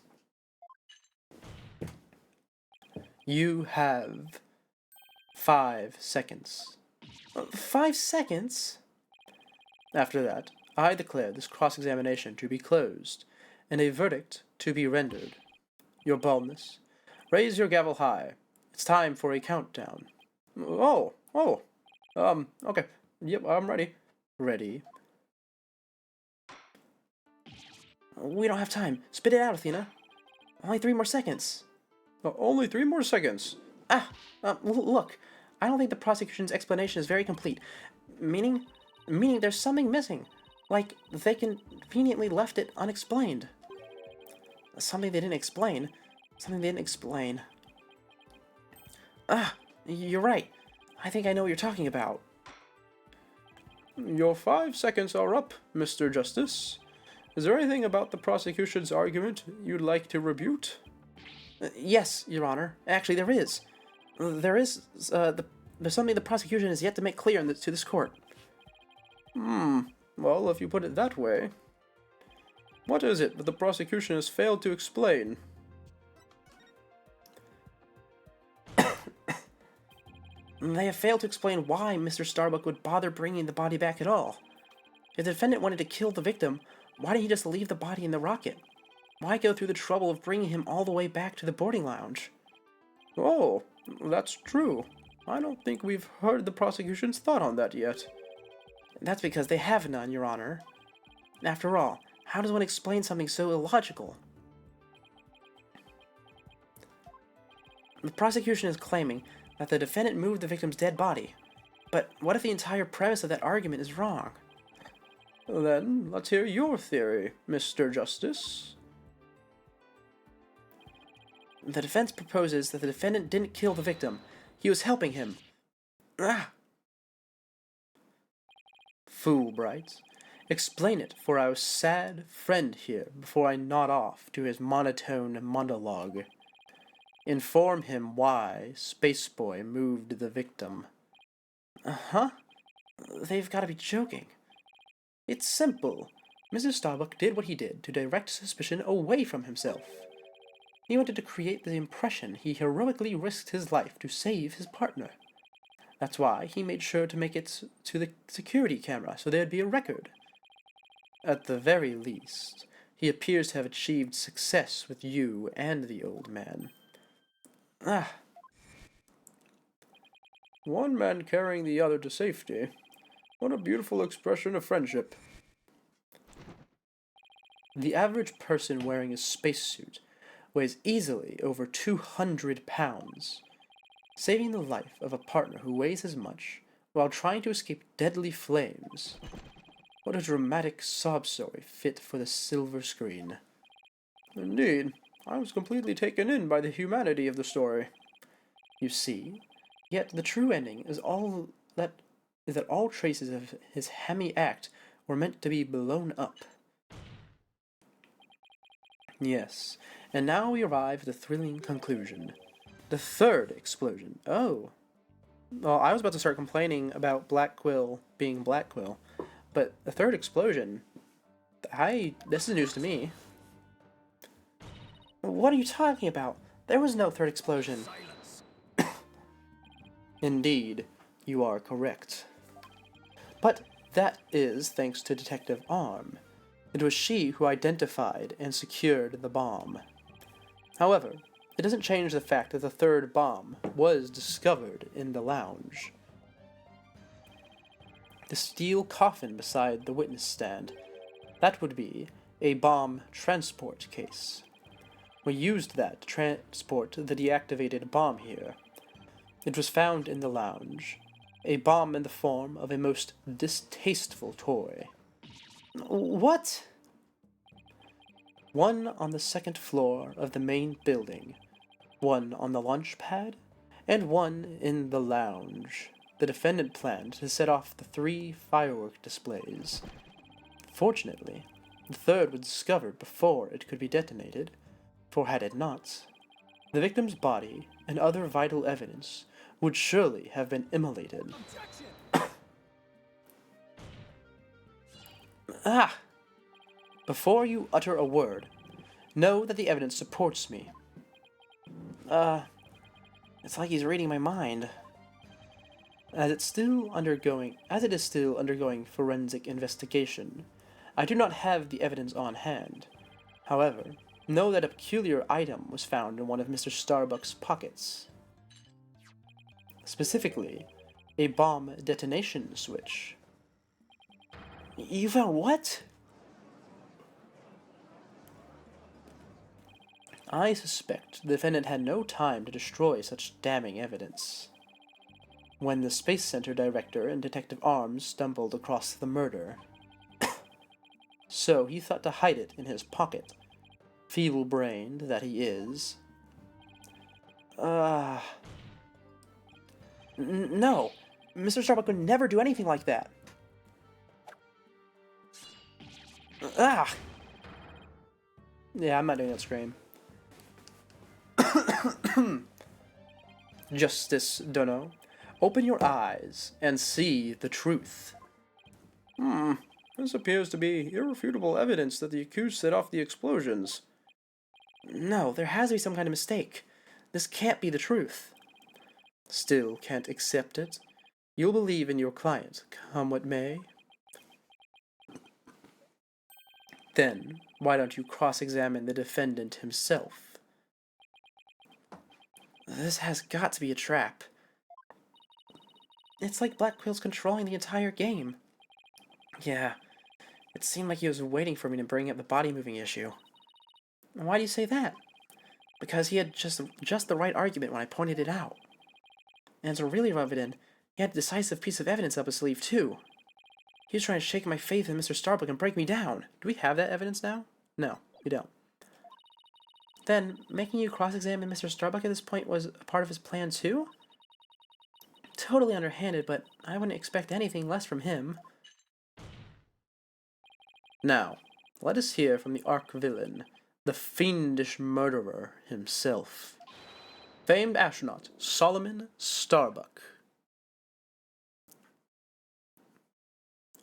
You have 5 seconds. 5 seconds? After that, I declare this cross-examination to be closed, and a verdict to be rendered. Your baldness, raise your gavel high. It's time for a countdown. Okay. Yep, I'm ready. Ready. We don't have time. Spit it out, Athena. Only 3 more seconds. Only 3 more seconds. Look. I don't think the prosecution's explanation is very complete. Meaning, Meaning there's something missing. Like, they conveniently left it unexplained. Something they didn't explain. Something they didn't explain. Ah, you're right. I think I know what you're talking about. Your 5 seconds are up, Mr. Justice. Is there anything about the prosecution's argument you'd like to rebut? Yes, Your Honor. Actually, there is. There's something the prosecution has yet to make clear to this court. Well, if you put it that way. What is it that the prosecution has failed to explain? They have failed to explain why Mr. Starbuck would bother bringing the body back at all. If the defendant wanted to kill the victim, why didn't he just leave the body in the rocket? Why go through the trouble of bringing him all the way back to the boarding lounge? Oh, that's true. I don't think we've heard the prosecution's thought on that yet. That's because they have none, Your Honor. After all, how does one explain something so illogical? The prosecution is claiming that the defendant moved the victim's dead body. But what if the entire premise of that argument is wrong? Then, let's hear your theory, Mr. Justice. The defense proposes that the defendant didn't kill the victim. He was helping him. Ah! Fulbright, explain it for our sad friend here before I nod off to his monotone monologue. Inform him why Spaceboy moved the victim. Huh? They've got to be joking. It's simple. Mrs. Starbuck did what he did to direct suspicion away from himself. He wanted to create the impression he heroically risked his life to save his partner. That's why he made sure to make it to the security camera so there'd be a record. At the very least, he appears to have achieved success with you and the old man. Ah. One man carrying the other to safety. What a beautiful expression of friendship. The average person wearing a spacesuit weighs easily over 200 pounds. Saving the life of a partner who weighs as much while trying to escape deadly flames. What a dramatic sob story fit for the silver screen. Indeed, I was completely taken in by the humanity of the story. You see, yet the true ending is that all traces of his hammy act were meant to be blown up. Yes, and now we arrive at the thrilling conclusion. The third explosion. Oh. Well, I was about to start complaining about Black Quill being Black Quill, but the third explosion, this is news to me. What are you talking about? There was no third explosion. Indeed, you are correct. But that is thanks to Detective Arm. It was she who identified and secured the bomb. However, it doesn't change the fact that the third bomb was discovered in the lounge. The steel coffin beside the witness stand. That would be a bomb transport case. We used that to transport the deactivated bomb here. It was found in the lounge. A bomb in the form of a most distasteful toy. What? One on the second floor of the main building, one on the launch pad, and one in the lounge. The defendant planned to set off the 3 firework displays. Fortunately, the third was discovered before it could be detonated, for had it not, the victim's body and other vital evidence would surely have been immolated. Ah! Before you utter a word, know that the evidence supports me. It's like he's reading my mind. As it is still undergoing forensic investigation, I do not have the evidence on hand. However, know that a peculiar item was found in one of Mr. Starbuck's pockets. Specifically, a bomb detonation switch. You found what? I suspect the defendant had no time to destroy such damning evidence. when the Space Center director and Detective Arms stumbled across the murder. So he thought to hide it in his pocket. Feeble-brained that he is. No! Mr. Starbuck would never do anything like that! Ah! Yeah, I'm not doing that scream. Justice Dono, open your eyes and see the truth. This appears to be irrefutable evidence that the accused set off the explosions. No, there has to be some kind of mistake. This can't be the truth. Still can't accept it? You'll believe in your client, come what may? Then, why don't you cross-examine the defendant himself? This has got to be a trap. It's like Black Quill's controlling the entire game. Yeah, it seemed like he was waiting for me to bring up the body-moving issue. Why do you say that? Because he had just the right argument when I pointed it out. And to really rub it in, he had a decisive piece of evidence up his sleeve, too. He was trying to shake my faith in Mr. Starbuck and break me down. Do we have that evidence now? No, we don't. Then, making you cross-examine Mr. Starbuck at this point was a part of his plan, too? Totally underhanded, but I wouldn't expect anything less from him. Now, let us hear from the arch-villain, the fiendish murderer himself. Famed astronaut, Solomon Starbuck.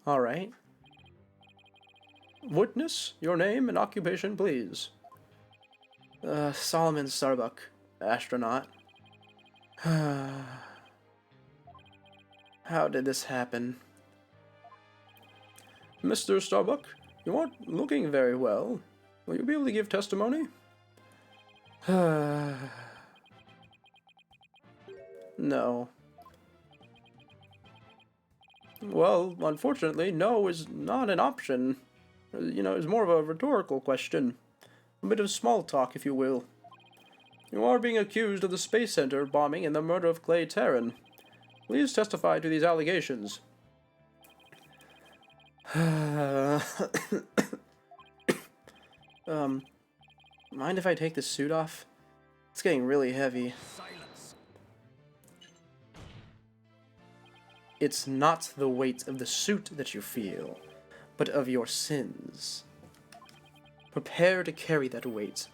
Alright. Witness, your name and occupation, please. Solomon Starbuck, astronaut. How did this happen? Mr. Starbuck, you aren't looking very well. Will you be able to give testimony? No. Well, unfortunately, no is not an option. You know, it's more of a rhetorical question. A bit of small talk, if you will. You are being accused of the Space Center bombing and the murder of Clay Terran. Please testify to these allegations. Mind if I take this suit off? It's getting really heavy. Silence. It's not the weight of the suit that you feel, but of your sins. Prepare to carry that weight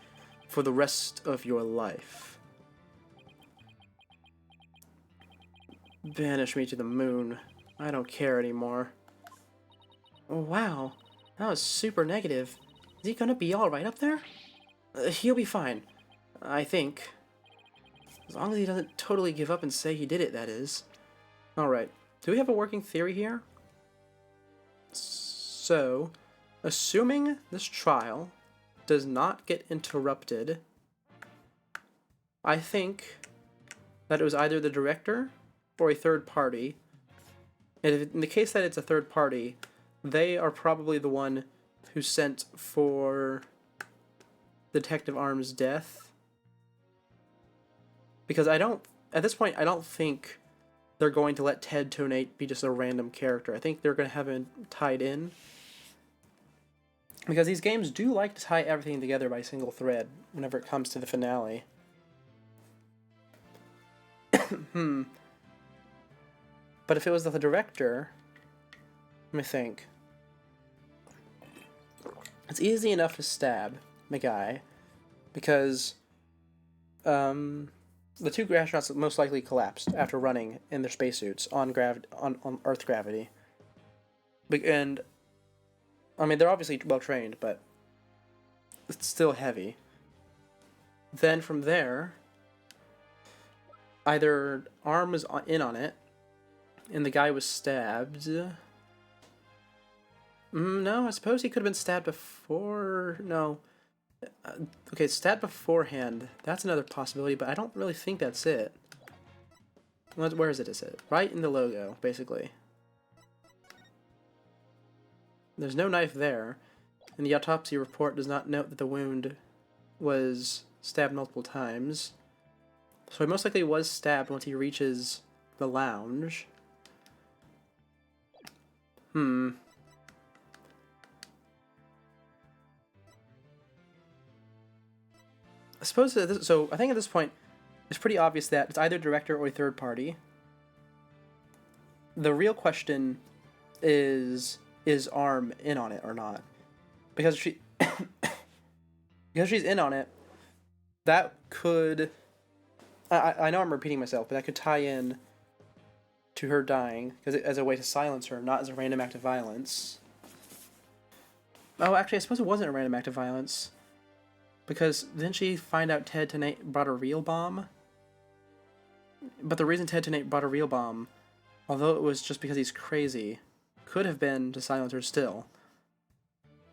for the rest of your life. Banish me to the moon. I don't care anymore. Oh, wow, that was super negative. Is he gonna be alright up there? He'll be fine, I think. As long as he doesn't totally give up and say he did it, that is. Alright, do we have a working theory here? So, assuming this trial does not get interrupted, I think that it was either the director or a third party. And if, in the case that it's a third party, they are probably the one who sent for Detective Arm's death. Because at this point, I don't think they're going to let Ted Tonate be just a random character. I think they're going to have him tied in. Because these games do like to tie everything together by single thread whenever it comes to the finale. But if it was the director, let me think. It's easy enough to stab the guy because the two astronauts most likely collapsed after running in their spacesuits on Earth gravity. And I mean, they're obviously well trained, but it's still heavy. Then from there, either Arm was in on it, and the guy was stabbed. No, I suppose he could have been stabbed before. No. Okay, stabbed beforehand. That's another possibility, but I don't really think that's it. Where is it? Is it right in the logo, basically? There's no knife there, and the autopsy report does not note that the wound was stabbed multiple times. So he most likely was stabbed once he reaches the lounge. I suppose so. I think at this point, it's pretty obvious that it's either director or a third party. The real question is Arm in on it or not? Because because she's in on it, that could. I know I'm repeating myself, but that could tie in to her dying as a way to silence her, not as a random act of violence. Oh, actually, I suppose it wasn't a random act of violence. Because didn't she find out Ted Tenate brought a real bomb? But the reason Ted Tenate brought a real bomb, although it was just because he's crazy, could have been to silence her still.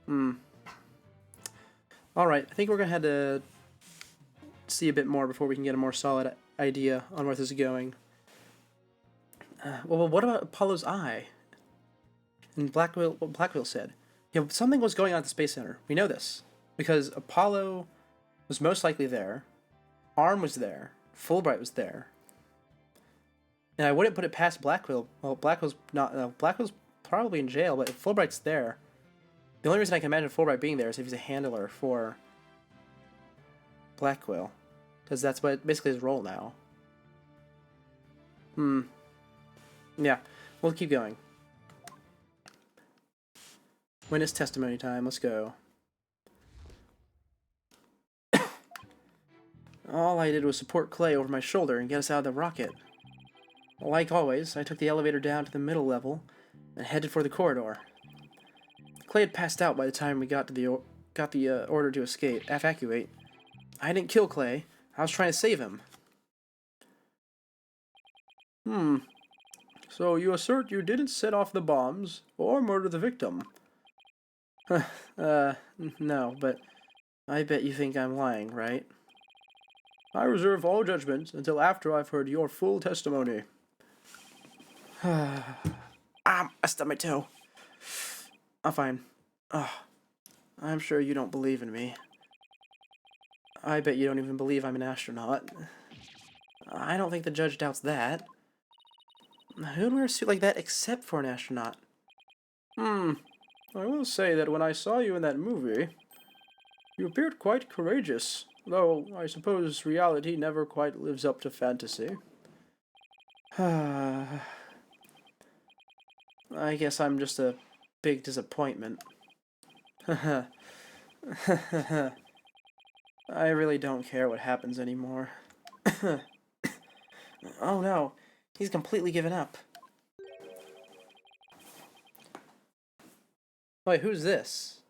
Alright, I think we're going to have to see a bit more before we can get a more solid idea on where this is going. Well, what about Apollo's eye? And what Blackwell said. Yeah, something was going on at the Space Center. We know this. Because Apollo was most likely there. Arm was there. Fulbright was there. And I wouldn't put it past Blackwell. Well, Blackwell's probably in jail, but if Fulbright's there, the only reason I can imagine Fulbright being there is if he's a handler for Blackwell. Because that's basically his role now. Yeah, we'll keep going. Witness testimony time, let's go. All I did was support Clay over my shoulder and get us out of the rocket. Like always, I took the elevator down to the middle level and headed for the corridor. Clay had passed out by the time we got the order to evacuate. I didn't kill Clay. I was trying to save him. So you assert you didn't set off the bombs or murder the victim? No, but I bet you think I'm lying, right? I reserve all judgment until after I've heard your full testimony. I stubbed my toe. I'm fine. I'm sure you don't believe in me. I bet you don't even believe I'm an astronaut. I don't think the judge doubts that. Who'd wear a suit like that except for an astronaut? I will say that when I saw you in that movie, you appeared quite courageous, though I suppose reality never quite lives up to fantasy. I guess I'm just a big disappointment. I really don't care what happens anymore. Oh no, he's completely given up. Wait, who's this?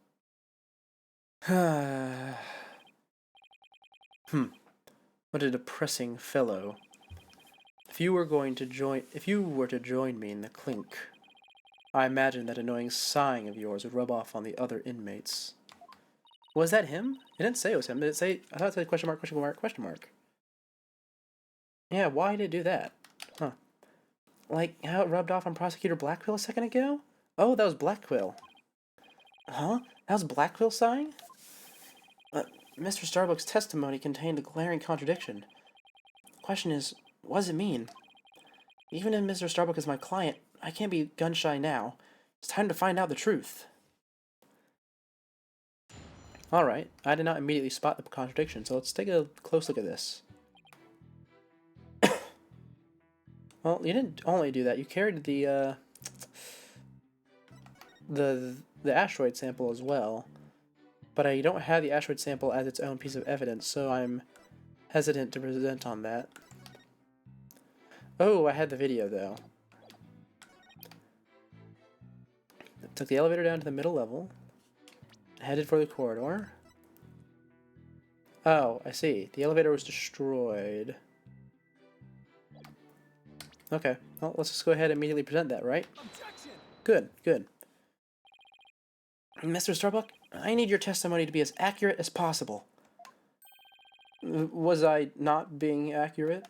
What a depressing fellow. If you were to join me in the clink, I imagine that annoying sighing of yours would rub off on the other inmates. Was that him? It didn't say it was him. Did it say? I thought it said question mark, question mark, question mark. Yeah, why did it do that? Huh. Like how it rubbed off on Prosecutor Blackquill a second ago? Oh, that was Blackquill. Huh? That was Blackquill sighing? Mr. Starbuck's testimony contained a glaring contradiction. The question is, what does it mean? Even if Mr. Starbuck is my client, I can't be gun-shy now. It's time to find out the truth. Alright, I did not immediately spot the contradiction, so let's take a close look at this. Well, you didn't only do that, you carried the asteroid sample as well. But I don't have the asteroid sample as its own piece of evidence, so I'm hesitant to present on that. Oh, I had the video, though. Took the elevator down to the middle level. Headed for the corridor. Oh, I see. The elevator was destroyed. Okay, well, let's just go ahead and immediately present that, right? Objection! Good, good. Mr. Starbuck, I need your testimony to be as accurate as possible. Was I not being accurate?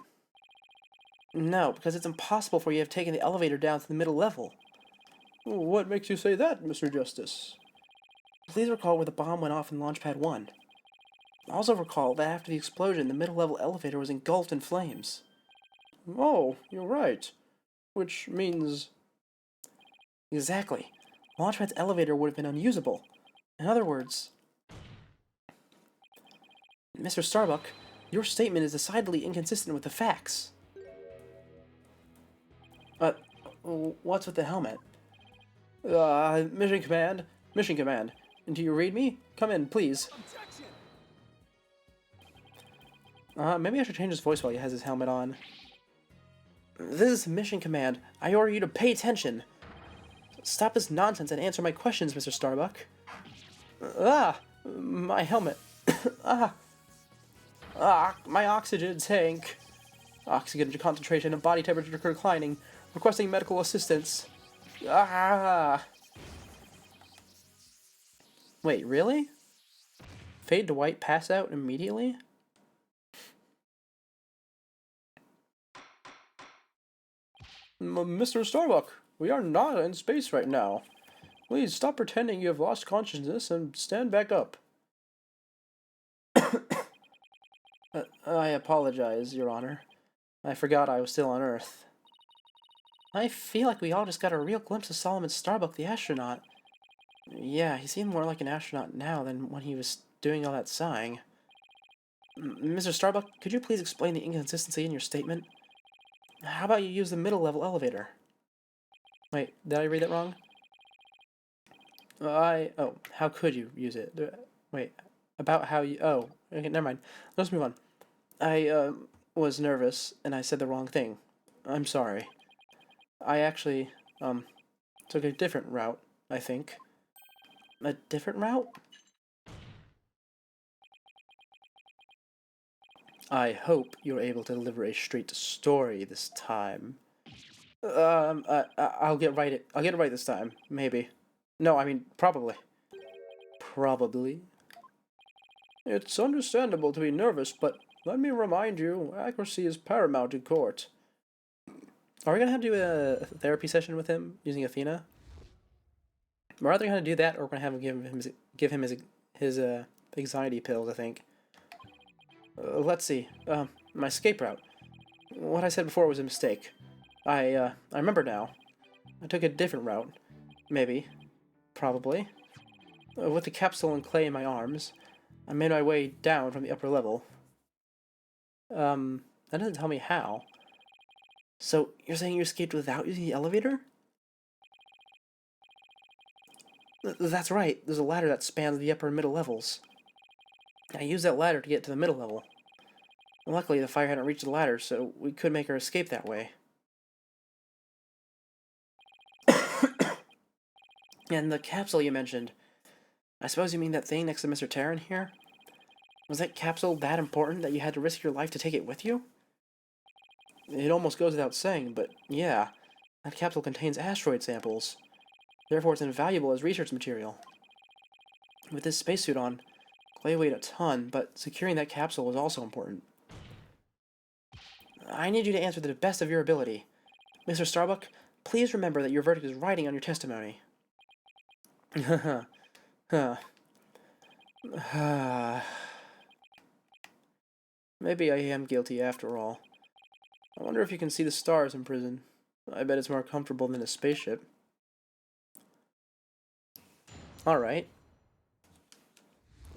No, because it's impossible for you to have taken the elevator down to the middle level. What makes you say that, Mr. Justice? Please recall where the bomb went off in Launchpad 1. Also recall that after the explosion, the middle level elevator was engulfed in flames. Oh, you're right. Which means... Exactly. Launchpad's elevator would have been unusable. In other words... Mr. Starbuck, your statement is decidedly inconsistent with the facts. Uh, what's with the helmet? Mission Command. Mission Command. Do you read me? Come in, please. Maybe I should change his voice while he has his helmet on. This is Mission Command. I order you to pay attention. Stop this nonsense and answer my questions, Mr. Starbuck. My helmet. My oxygen tank. Oxygen concentration and body temperature declining. Requesting medical assistance. Wait, really? Fade to white, pass out immediately? Mr. Starbuck, we are not in space right now. Please stop pretending you have lost consciousness and stand back up. I apologize, Your Honor. I forgot I was still on Earth. I feel like we all just got a real glimpse of Solomon Starbuck, the astronaut. Yeah, he seemed more like an astronaut now than when he was doing all that sighing. Mr. Starbuck, could you please explain the inconsistency in your statement? How about you use the middle level elevator? Wait, did I read that wrong? Oh, how could you use it? Wait, about how you... Oh, okay, never mind. Let's move on. I was nervous, and I said the wrong thing. I'm sorry. I actually, took a different route, I think. A different route? I hope you're able to deliver a straight story this time. I'll get it right this time. Maybe. No, I mean, probably. Probably. It's understandable to be nervous, but let me remind you, accuracy is paramount in court. Are we gonna have to do a therapy session with him using Athena? We're either gonna do that, or we're gonna have him give him his anxiety pills, I think. Let's see. My escape route. What I said before was a mistake. I remember now. I took a different route. Maybe. Probably. With the capsule and clay in my arms, I made my way down from the upper level. That doesn't tell me how. So, you're saying you escaped without using the elevator? That's right. There's a ladder that spans the upper and middle levels. I used that ladder to get to the middle level. Luckily, the fire hadn't reached the ladder, so we could make our escape that way. And the capsule you mentioned. I suppose you mean that thing next to Mr. Terran here? Was that capsule that important that you had to risk your life to take it with you? It almost goes without saying, but yeah, that capsule contains asteroid samples. Therefore, it's invaluable as research material. With this spacesuit on, Clay weighed a ton, but securing that capsule was also important. I need you to answer to the best of your ability. Mr. Starbuck, please remember that your verdict is writing on your testimony. Maybe I am guilty after all. I wonder if you can see the stars in prison. I bet it's more comfortable than a spaceship. Alright.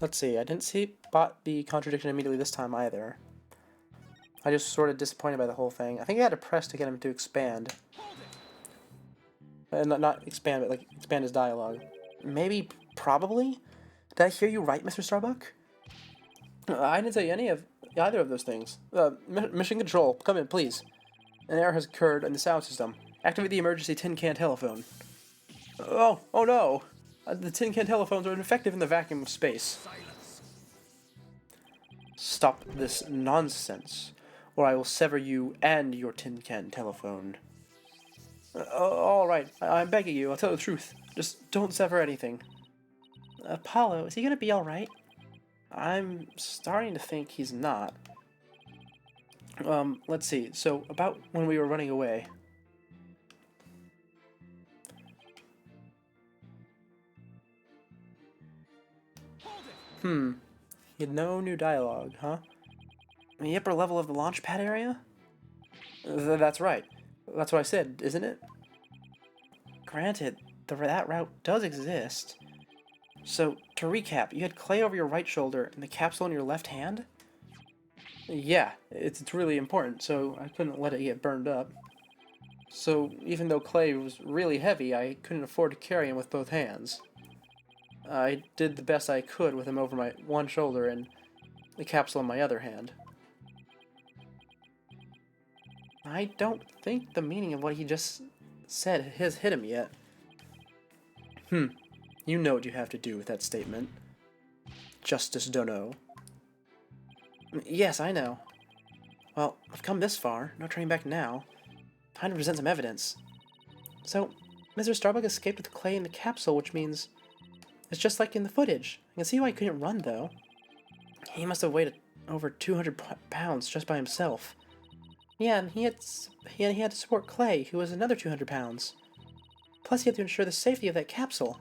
Let's see, I didn't spot the contradiction immediately this time either. I just sort of disappointed by the whole thing. I think I had to press to get him to expand. Not expand, but like expand his dialogue. Maybe, probably? Did I hear you right, Mr. Starbuck? I didn't say either of those things. Mission Control, come in, please. An error has occurred in the sound system. Activate the emergency tin can telephone. Oh no! The tin can telephones are ineffective in the vacuum of space. Silence. Stop this nonsense, or I will sever you and your tin can telephone. Alright, I'm begging you, I'll tell the truth. Just don't sever anything. Apollo, is he gonna be alright? I'm starting to think he's not. Let's see. So, about when we were running away. He had no new dialogue, huh? In the upper level of the launch pad area? That's right. That's what I said, isn't it? Granted, that route does exist. So, to recap, you had clay over your right shoulder and the capsule in your left hand? Yeah, it's really important, so I couldn't let it get burned up. So, even though clay was really heavy, I couldn't afford to carry him with both hands. I did the best I could with him over my one shoulder and the capsule in my other hand. I don't think the meaning of what he just said has hit him yet. You know what you have to do with that statement. Justice Dono. Yes, I know. Well, I've come this far, no turning back now. Time to present some evidence. So, Mr. Starbuck escaped with the clay in the capsule, which means it's just like in the footage. I can see why he couldn't run, though. He must have weighed over 200 pounds just by himself. Yeah, and he had to support Clay, who was another 200 pounds. Plus, he had to ensure the safety of that capsule.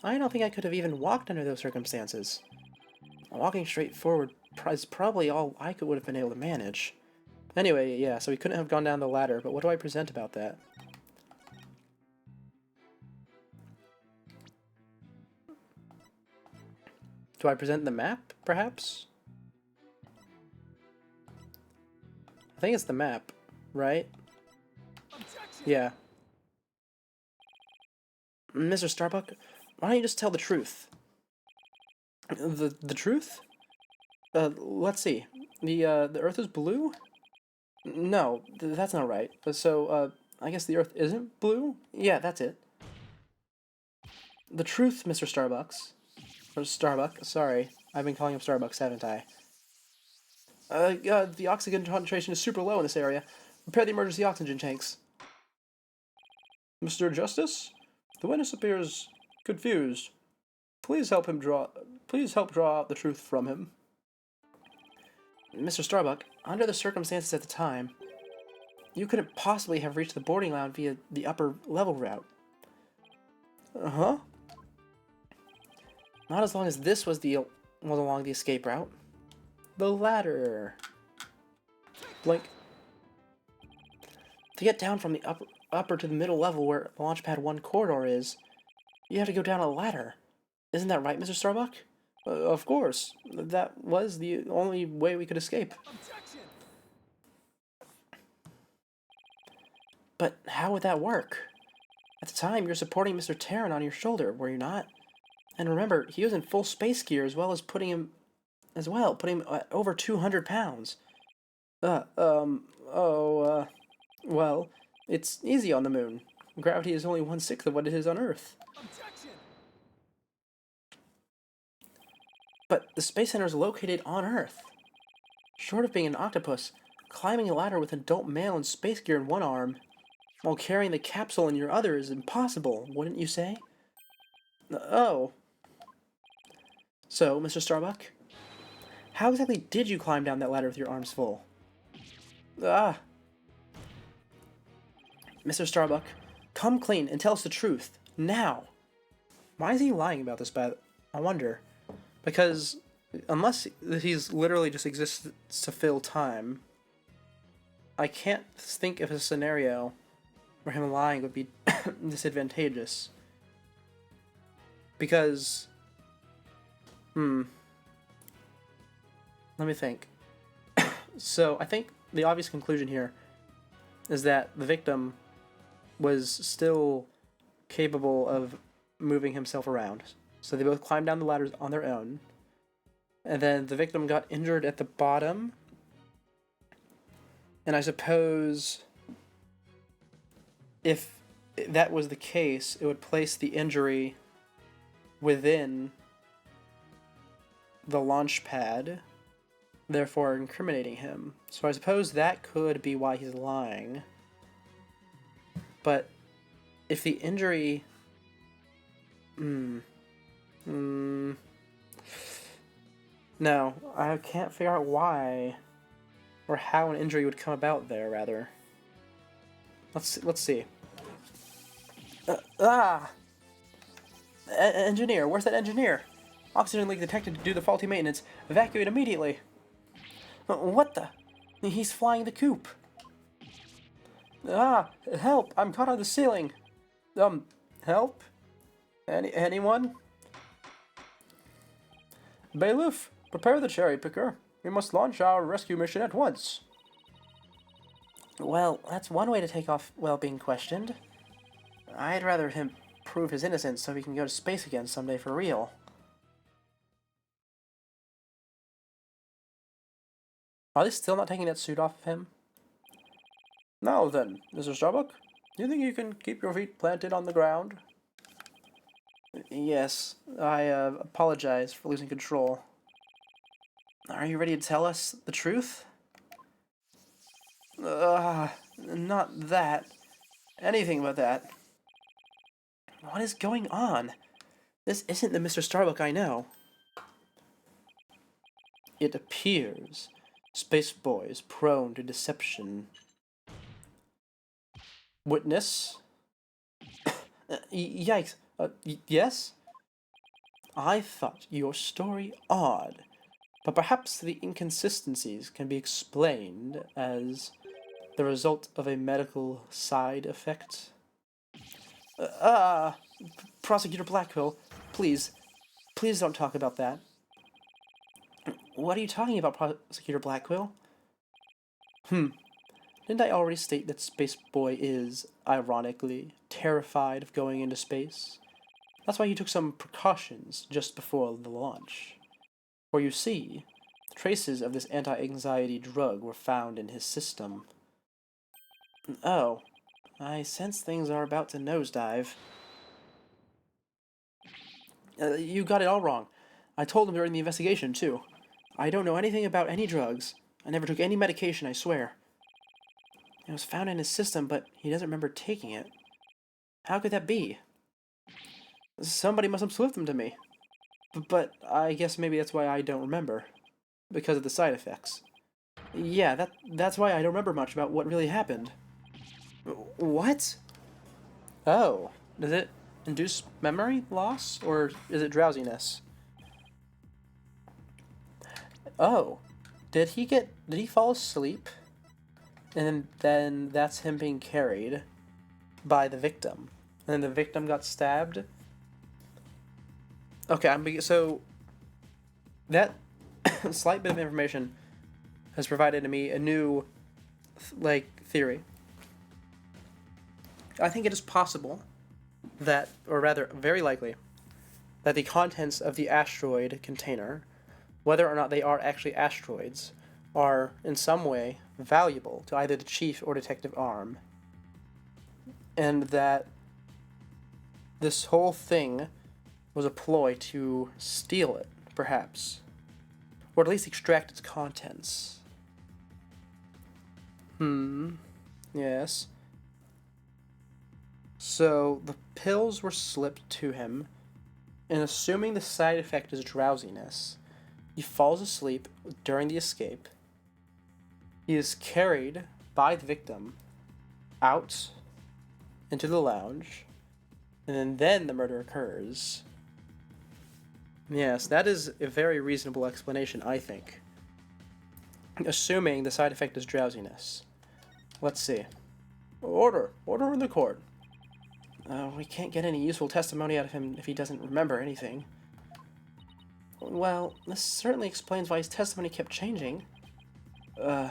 I don't think I could have even walked under those circumstances. Walking straight forward is probably all I would have been able to manage. Anyway, yeah, so he couldn't have gone down the ladder, but what do I present about that? Do I present the map, perhaps? I think it's the map, right? Yeah. Mr. Starbuck, why don't you just tell the truth? The truth? Let's see. The Earth is blue? No, that's not right. So, I guess the Earth isn't blue? Yeah, that's it. The truth, Mr. Starbucks. Or Starbuck, sorry. I've been calling him Starbucks, haven't I? The oxygen concentration is super low in this area. Repair the emergency oxygen tanks. Mr. Justice? The witness appears confused. Please help draw out the truth from him. Mr. Starbuck, under the circumstances at the time, you couldn't possibly have reached the boarding lounge via the upper level route. Uh-huh. Not as long as this was along the escape route. The ladder. Blink. To get down from the upper to the middle level where Launchpad 1 corridor is, you have to go down a ladder. Isn't that right, Mr. Starbuck? Of course. That was the only way we could escape. Objection! But how would that work? At the time, you're supporting Mr. Terran on your shoulder, were you not? And remember, he was in full space gear as well as putting him at over 200 pounds. Well, it's easy on the moon. Gravity is only 1/6 of what it is on Earth. Objection! But the Space Center is located on Earth. Short of being an octopus, climbing a ladder with an adult male in space gear in one arm, while carrying the capsule in your other is impossible, wouldn't you say? Oh. So, Mr. Starbuck, how exactly did you climb down that ladder with your arms full? Ah. Mr. Starbuck, come clean and tell us the truth, now. Why is he lying about this, I wonder. Because, unless he's literally just exists to fill time, I can't think of a scenario where him lying would be disadvantageous. Because, let me think. So, I think the obvious conclusion here is that the victim was still capable of moving himself around. So they both climbed down the ladders on their own. And then the victim got injured at the bottom. And I suppose if that was the case, it would place the injury within the launch pad, therefore incriminating him. So I suppose that could be why he's lying. But if the injury... No, I can't figure out why or how an injury would come about there, rather. Let's see. Engineer, where's that engineer? Oxygen leak detected to do the faulty maintenance. Evacuate immediately. What the? He's flying the coop. Ah, help! I'm caught on the ceiling. Help? Anyone? Bailiff, prepare the cherry picker. We must launch our rescue mission at once. Well, that's one way to take off while being questioned. I'd rather him prove his innocence so he can go to space again someday for real. Are they still not taking that suit off of him? Now then, Mr. Starbuck, do you think you can keep your feet planted on the ground? Yes, I apologize for losing control. Are you ready to tell us the truth? Not that. Anything but that. What is going on? This isn't the Mr. Starbuck I know. It appears Space Boy is prone to deception. Witness? Yikes. Yes? I thought your story odd, but perhaps the inconsistencies can be explained as the result of a medical side effect. Prosecutor Blackwell, please don't talk about that. What are you talking about, Prosecutor Blackwell? Didn't I already state that Space Boy is, ironically, terrified of going into space? That's why he took some precautions just before the launch. For you see, traces of this anti-anxiety drug were found in his system. Oh, I sense things are about to nosedive. You got it all wrong. I told him during the investigation, too. I don't know anything about any drugs. I never took any medication, I swear. It was found in his system, but he doesn't remember taking it. How could that be? Somebody must have slipped them to me. But I guess maybe that's why I don't remember. Because of the side effects. Yeah, that's why I don't remember much about what really happened. What? Oh, does it induce memory loss, or is it drowsiness? Oh, did he fall asleep? And then that's him being carried by the victim. And then the victim got stabbed? Okay, so that slight bit of information has provided to me a new, theory. I think it is possible that, or rather, very likely, that the contents of the asteroid container, whether or not they are actually asteroids, are in some way valuable to either the Chief or Detective Arm. And that this whole thing was a ploy to steal it, perhaps. Or at least extract its contents. Yes. So, the pills were slipped to him, and assuming the side effect is drowsiness, he falls asleep during the escape. He is carried by the victim out into the lounge, and then the murder occurs. Yes, that is a very reasonable explanation, I think. Assuming the side effect is drowsiness. Let's see. Order in the court. We can't get any useful testimony out of him if he doesn't remember anything. Well, this certainly explains why his testimony kept changing. Why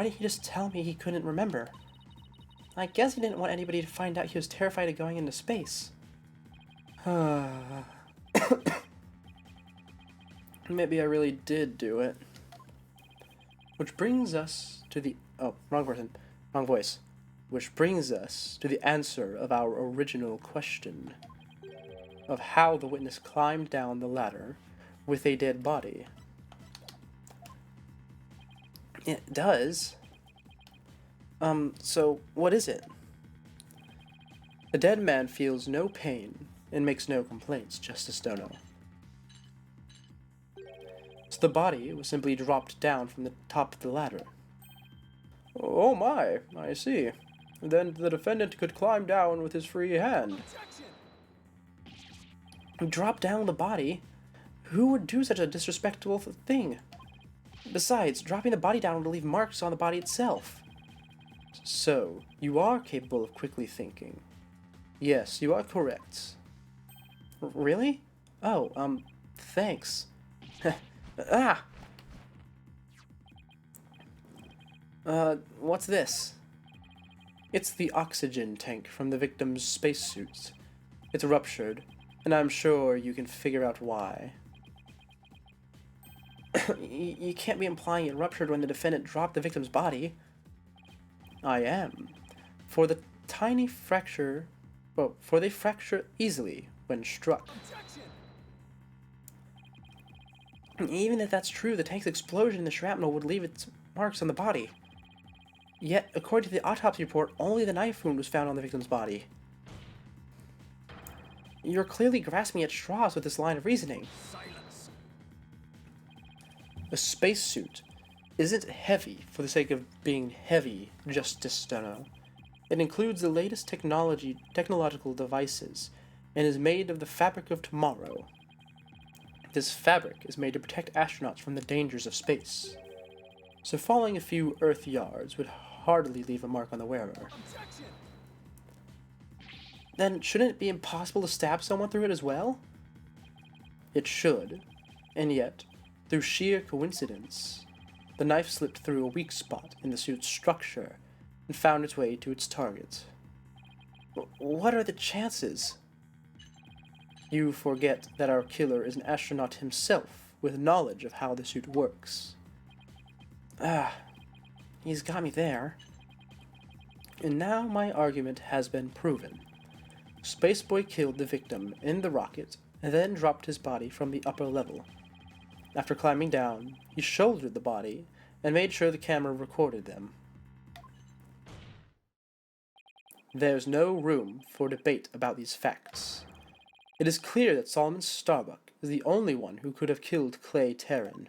didn't he just tell me he couldn't remember? I guess he didn't want anybody to find out he was terrified of going into space. Maybe I really did do it. Which brings us to the... Oh, wrong person. Wrong voice. Which brings us to the answer of our original question. Of how the witness climbed down the ladder with a dead body. It does. So what is it? A dead man feels no pain and makes no complaints, Justice Dono. So the body was simply dropped down from the top of the ladder. Oh my, I see. Then the defendant could climb down with his free hand. Drop down the body? Who would do such a disrespectful thing? Besides, dropping the body down would leave marks on the body itself. So, you are capable of quickly thinking. Yes, you are correct. Really? Oh, thanks. Ah! What's this? It's the oxygen tank from the victim's spacesuit. It's ruptured, and I'm sure you can figure out why. You can't be implying it ruptured when the defendant dropped the victim's body. I am. For the tiny fracture... Well, for they fracture easily when struck. Even if that's true, the tank's explosion in the shrapnel would leave its marks on the body. Yet, according to the autopsy report, only the knife wound was found on the victim's body. You're clearly grasping at straws with this line of reasoning. Silence. A spacesuit isn't heavy for the sake of being heavy, Justice Steno. It includes the latest technological devices, and is made of the fabric of tomorrow. This fabric is made to protect astronauts from the dangers of space. So falling a few Earth yards would hardly leave a mark on the wearer. Objection. Then shouldn't it be impossible to stab someone through it as well? It should, and yet, through sheer coincidence, the knife slipped through a weak spot in the suit's structure and found its way to its target. What are the chances? You forget that our killer is an astronaut himself, with knowledge of how the suit works. He's got me there. And now my argument has been proven. Spaceboy killed the victim in the rocket, and then dropped his body from the upper level. After climbing down, he shouldered the body, and made sure the camera recorded them. There's no room for debate about these facts. It is clear that Solomon Starbuck is the only one who could have killed Clay Terran.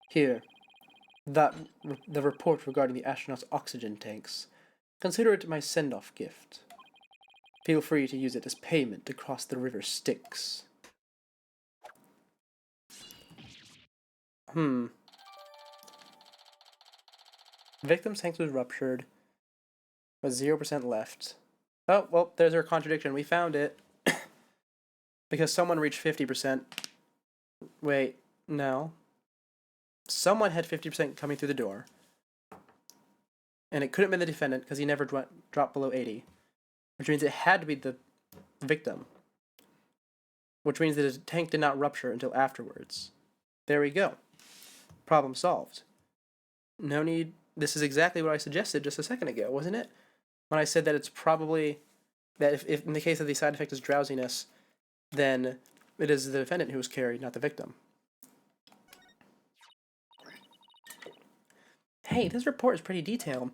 Here, the report regarding the astronaut's oxygen tanks. Consider it my send-off gift. Feel free to use it as payment to cross the river Styx. Victim's tank was ruptured, with 0% left. Oh, well, there's our contradiction. We found it. Because someone reached 50%. Wait, no. Someone had 50% coming through the door. And it couldn't have been the defendant because he never dropped below 80. Which means it had to be the victim. Which means that his tank did not rupture until afterwards. There we go. Problem solved. No need... This is exactly what I suggested just a second ago, wasn't it? When I said that it's probably... That if in the case of the side effect is drowsiness, then it is the defendant who was carried, not the victim. Hey, this report is pretty detailed.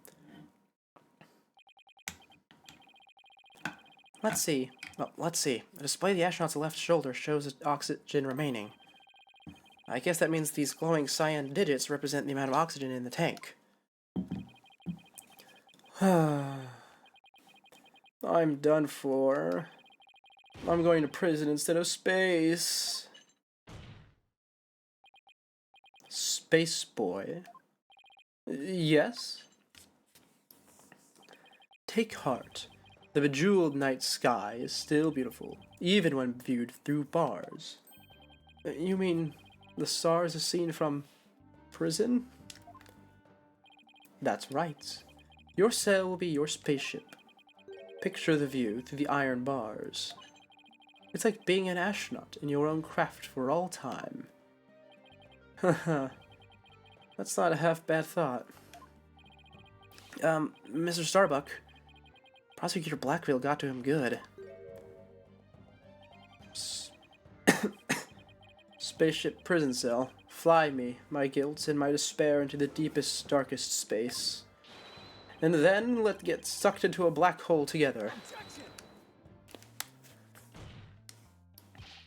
Let's see. Well, let's see. The display of the astronaut's left shoulder shows oxygen remaining. I guess that means these glowing cyan digits represent the amount of oxygen in the tank. I'm done for. I'm going to prison instead of space. Space boy. Yes? Take heart. The bejeweled night sky is still beautiful, even when viewed through bars. You mean the stars are seen from prison? That's right. Your cell will be your spaceship. Picture the view through the iron bars. It's like being an astronaut in your own craft for all time. Haha. That's not a half-bad thought. Mr. Starbuck, Prosecutor Blackville got to him good. Spaceship prison cell. Fly me, my guilt and my despair into the deepest, darkest space. And then let's get sucked into a black hole together.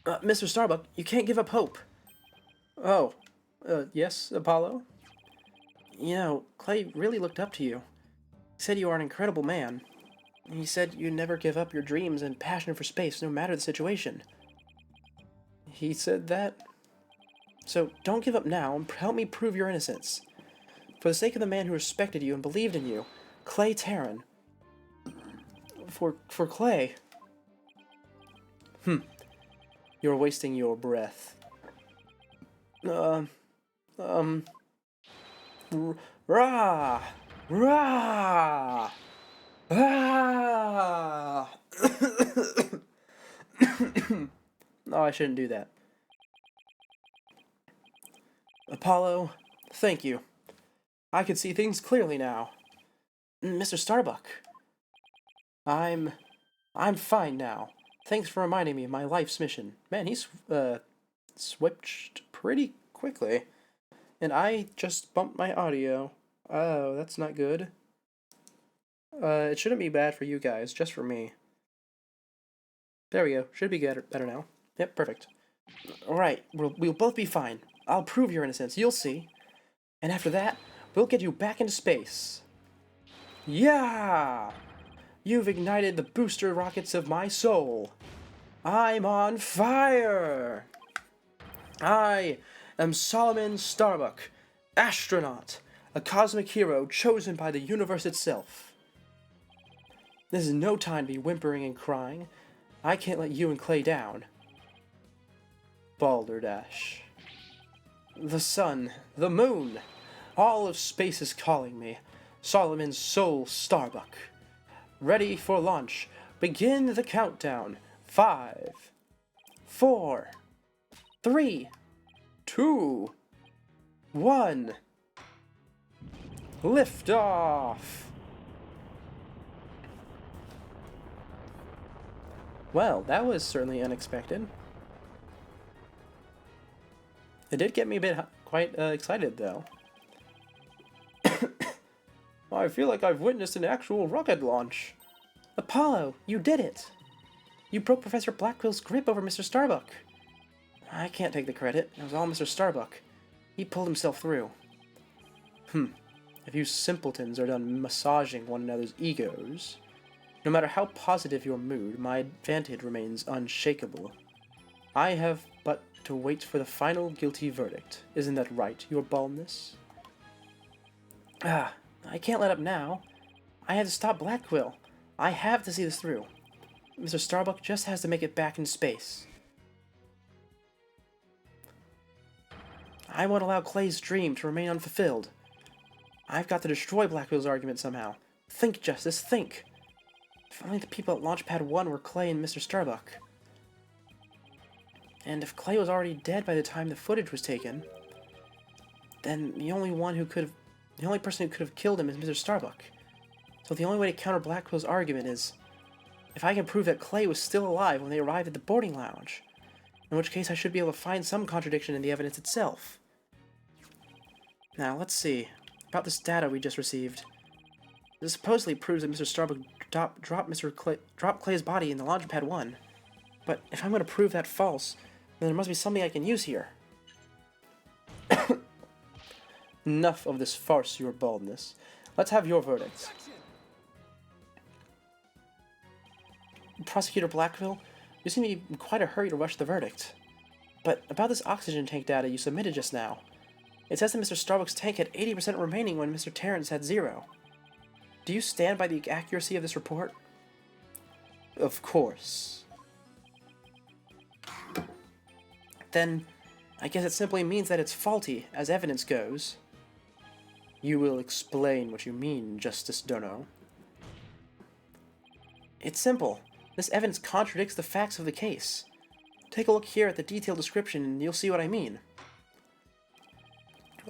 Mr. Starbuck, you can't give up hope. Oh, yes, Apollo? You know, Clay really looked up to you. He said you are an incredible man. He said you never give up your dreams and passion for space, no matter the situation. He said that? So don't give up now and help me prove your innocence. For the sake of the man who respected you and believed in you, Clay Taryn. For Clay. You're wasting your breath. Rah! Rah! Ah! No, I shouldn't do that. Apollo, thank you. I can see things clearly now. Mr. Starbuck. I'm fine now. Thanks for reminding me of my life's mission. Man, he's switched pretty quickly. And I just bumped my audio. Oh, that's not good. It shouldn't be bad for you guys, just for me. There we go. Should be better now. Yep, perfect. Alright, we'll both be fine. I'll prove your innocence, you'll see. And after that, we'll get you back into space. Yeah! You've ignited the booster rockets of my soul. I'm on fire! I am Solomon Starbuck, astronaut, a cosmic hero chosen by the universe itself. This is no time to be whimpering and crying. I can't let you and Clay down. Balderdash. The sun, the moon, all of space is calling me. Solomon's Soul Starbuck. Ready for launch. Begin the countdown. 5, 4, 3, 2, 1. Lift off. Well, that was certainly unexpected. It did get me a bit quite excited, though. I feel like I've witnessed an actual rocket launch. Apollo, you did it! You broke Professor Blackwell's grip over Mr. Starbuck. I can't take the credit. It was all Mr. Starbuck. He pulled himself through. If you simpletons are done massaging one another's egos, no matter how positive your mood, my advantage remains unshakable. I have but to wait for the final guilty verdict. Isn't that right, your baldness? I can't let up now. I had to stop Blackwell. I have to see this through. Mr. Starbuck just has to make it back in space. I won't allow Clay's dream to remain unfulfilled. I've got to destroy Blackwell's argument somehow. Think, Justice, think! If only the people at Launchpad 1 were Clay and Mr. Starbuck. And if Clay was already dead by the time the footage was taken, then the only person who could have killed him is Mr. Starbuck. So the only way to counter Blackwell's argument is if I can prove that Clay was still alive when they arrived at the boarding lounge, in which case I should be able to find some contradiction in the evidence itself. Now, let's see. About this data we just received. This supposedly proves that Mr. Starbuck dropped Clay's body in the Launchpad 1. But if I'm going to prove that false, then there must be something I can use here. Enough of this farce, your baldness. Let's have your verdicts. Prosecutor Blackwell, you seem to be in quite a hurry to rush the verdict. But about this oxygen tank data you submitted just now, it says that Mr. Starbuck's tank had 80% remaining when Mr. Terrence had 0. Do you stand by the accuracy of this report? Of course. Then, I guess it simply means that it's faulty, as evidence goes. You will explain what you mean, Justice Dono. It's simple. This evidence contradicts the facts of the case. Take a look here at the detailed description and you'll see what I mean.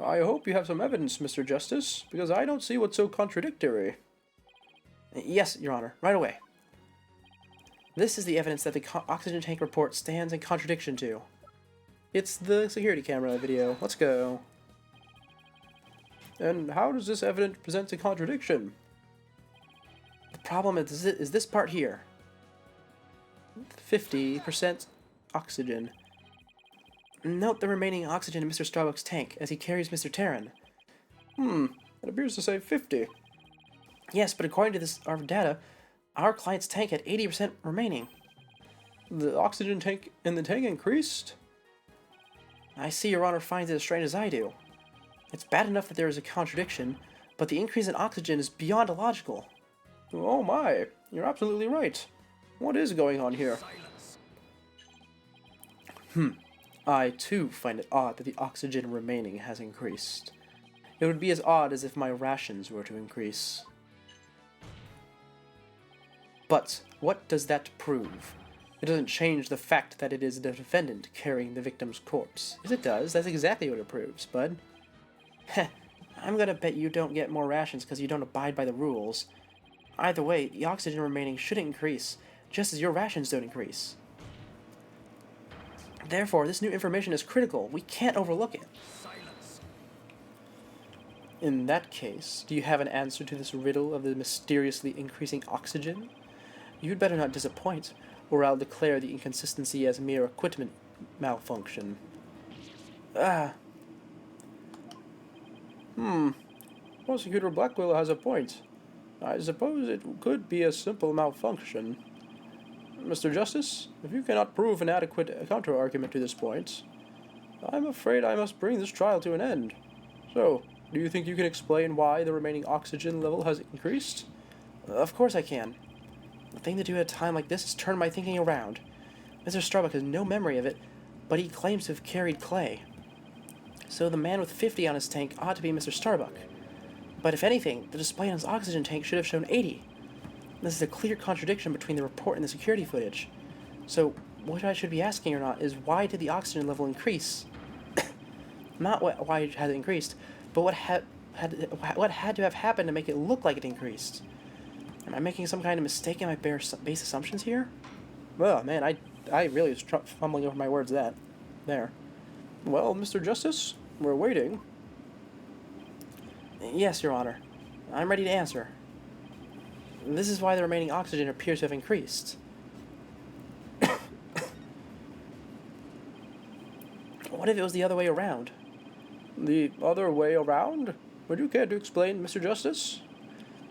I hope you have some evidence, Mr. Justice, because I don't see what's so contradictory. Yes, Your Honor, right away. This is the evidence that the oxygen tank report stands in contradiction to. It's the security camera video. Let's go. And how does this evidence present a contradiction? The problem is this part here. 50% oxygen. Note the remaining oxygen in Mr. Starbuck's tank as he carries Mr. Terran. It appears to say 50. Yes, but according to our data, our client's tank had 80% remaining. The oxygen tank in the tank increased? I see Your Honor finds it as strange as I do. It's bad enough that there is a contradiction, but the increase in oxygen is beyond illogical. Oh my, you're absolutely right. What is going on here? I, too, find it odd that the oxygen remaining has increased. It would be as odd as if my rations were to increase. But what does that prove? It doesn't change the fact that it is the defendant carrying the victim's corpse. Yes, it does. That's exactly what it proves, bud. Heh, I'm gonna bet you don't get more rations because you don't abide by the rules. Either way, the oxygen remaining shouldn't increase, just as your rations don't increase. Therefore, this new information is critical. We can't overlook it. In that case, do you have an answer to this riddle of the mysteriously increasing oxygen? You'd better not disappoint, or I'll declare the inconsistency as mere equipment malfunction. Prosecutor Blackwell has a point. I suppose it could be a simple malfunction. Mr. Justice, if you cannot prove an adequate counter-argument to this point, I'm afraid I must bring this trial to an end. So, do you think you can explain why the remaining oxygen level has increased? Of course I can. The thing to do at a time like this is turn my thinking around. Mr. Starbuck has no memory of it, but he claims to have carried clay. So the man with 50 on his tank ought to be Mr. Starbuck. But if anything, the display on his oxygen tank should have shown 80. This is a clear contradiction between the report and the security footage. So, what I should be asking or not is why did the oxygen level increase? Not why it has increased, but what had to have happened to make it look like it increased? Am I making some kind of mistake in my base assumptions here? Well, man, I really was fumbling over my words there. Well, Mr. Justice, we're waiting. Yes, Your Honor. I'm ready to answer. This is why the remaining oxygen appears to have increased. What if it was the other way around? The other way around? Would you care to explain, Mr. Justice?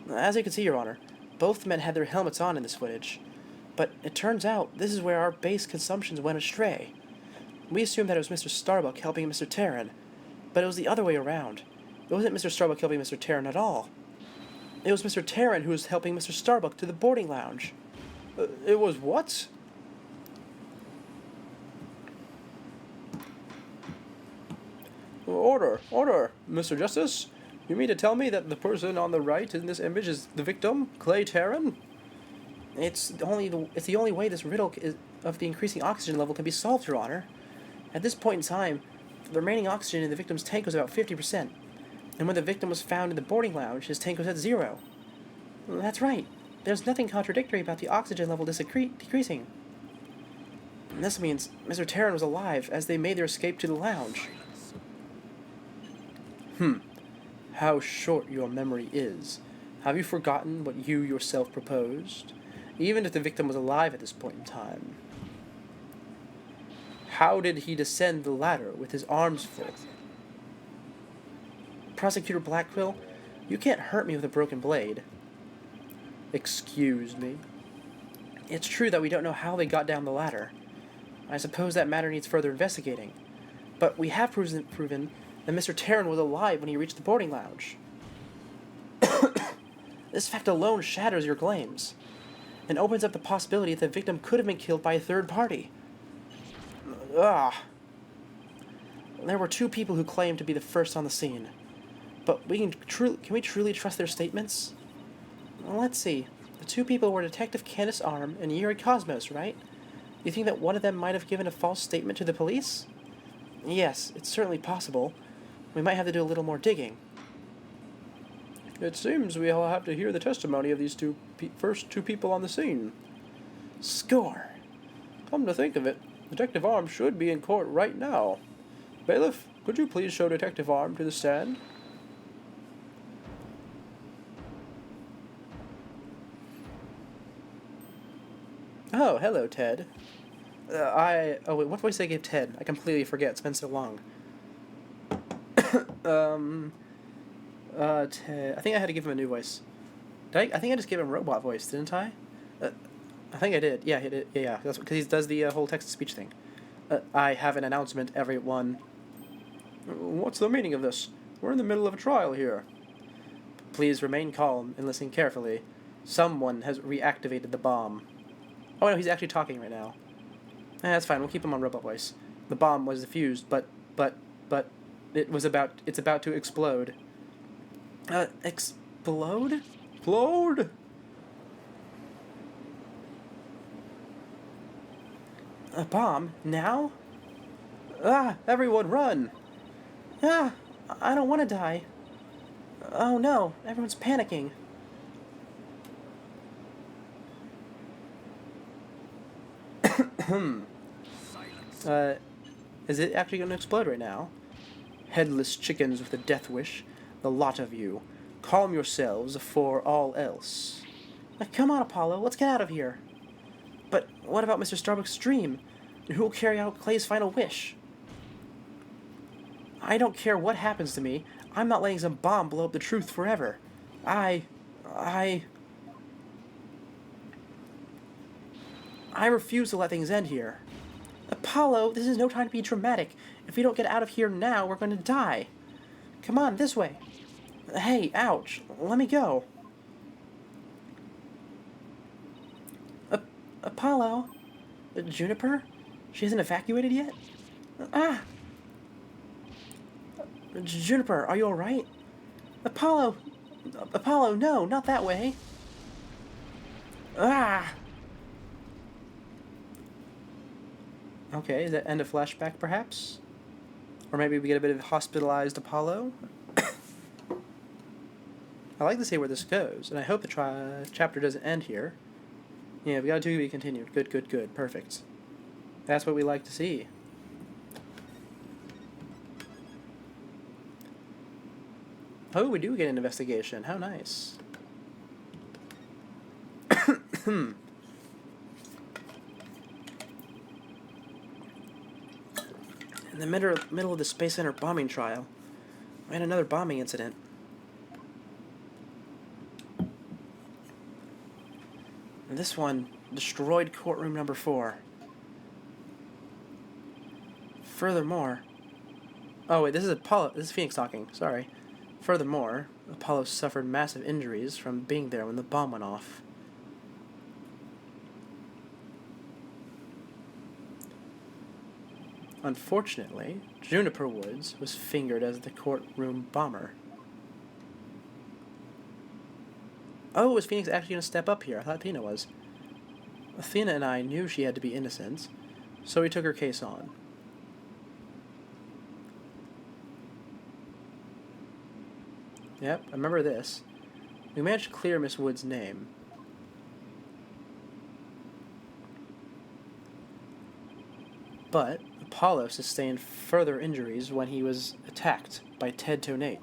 As you can see, Your Honor, both men had their helmets on in this footage. But it turns out this is where our base consumptions went astray. We assumed that it was Mr. Starbuck helping Mr. Terran, but it was the other way around. It wasn't Mr. Starbuck helping Mr. Terran at all. It was Mr. Terran who was helping Mr. Starbuck to the boarding lounge. It was what? Order, Mr. Justice. You mean to tell me that the person on the right in this image is the victim, Clay Terran? It's the only way this riddle of the increasing oxygen level can be solved, Your Honor. At this point in time, the remaining oxygen in the victim's tank was about 50%. And when the victim was found in the boarding lounge, his tank was at 0. That's right. There's nothing contradictory about the oxygen level decreasing. And this means Mr. Terran was alive as they made their escape to the lounge. How short your memory is. Have you forgotten what you yourself proposed? Even if the victim was alive at this point in time. How did he descend the ladder with his arms full? Prosecutor Blackwell, you can't hurt me with a broken blade. Excuse me? It's true that we don't know how they got down the ladder. I suppose that matter needs further investigating. But we have proven that Mr. Terran was alive when he reached the boarding lounge. This fact alone shatters your claims, and opens up the possibility that the victim could have been killed by a third party. There were 2 people who claimed to be the first on the scene. But can we truly trust their statements? Well, let's see. The 2 people were Detective Candace Arm and Yuri Cosmos, right? You think that one of them might have given a false statement to the police? Yes, it's certainly possible. We might have to do a little more digging. It seems we'll have to hear the testimony of these first two people on the scene. Score! Come to think of it, Detective Arm should be in court right now. Bailiff, could you please show Detective Arm to the stand? Oh, hello, Ted. Oh wait, what voice did I give Ted? I completely forget, it's been so long. Ted, I think I had to give him a new voice. I think I just gave him robot voice, didn't I? I think I did. Yeah, he did. Yeah, that's because he does the whole text-to-speech thing. I have an announcement, everyone. What's the meaning of this? We're in the middle of a trial here. Please remain calm and listen carefully. Someone has reactivated the bomb. Oh no, he's actually talking right now. That's fine, we'll keep him on robot voice. The bomb was defused, but it's about to explode. Explode? Explode? A bomb? Now? Ah, everyone run! Ah, I don't want to die. Oh no, everyone's panicking. Is it actually going to explode right now? Headless chickens with a death wish, the lot of you. Calm yourselves for all else. Come on, Apollo, let's get out of here. But what about Mr. Starbuck's dream? Who will carry out Clay's final wish? I don't care what happens to me. I'm not letting some bomb blow up the truth forever. I refuse to let things end here. Apollo, this is no time to be dramatic. If we don't get out of here now, we're going to die. Come on, this way. Hey, ouch. Let me go. Apollo? Juniper? She isn't evacuated yet? Ah! Juniper, are you alright? Apollo! Apollo, no, not that way. Ah! Okay, is that end a flashback, perhaps? Or maybe we get a bit of hospitalized Apollo? I like to see where this goes, and I hope the chapter doesn't end here. Yeah, we got a to be continued. Good, good, good. Perfect. That's what we like to see. Oh, we do get an investigation. How nice. In the middle of the Space Center bombing trial, we had another bombing incident. And this one destroyed courtroom number 4. Furthermore... Oh, wait, this is Apollo. This is Phoenix talking. Sorry. Furthermore, Apollo suffered massive injuries from being there when the bomb went off. Unfortunately, Juniper Woods was fingered as the courtroom bomber. Oh, was Phoenix actually going to step up here? I thought Athena was. Athena and I knew she had to be innocent, so we took her case on. Yep, I remember this. We managed to clear Miss Wood's name. But Apollo sustained further injuries when he was attacked by Ted Tonate.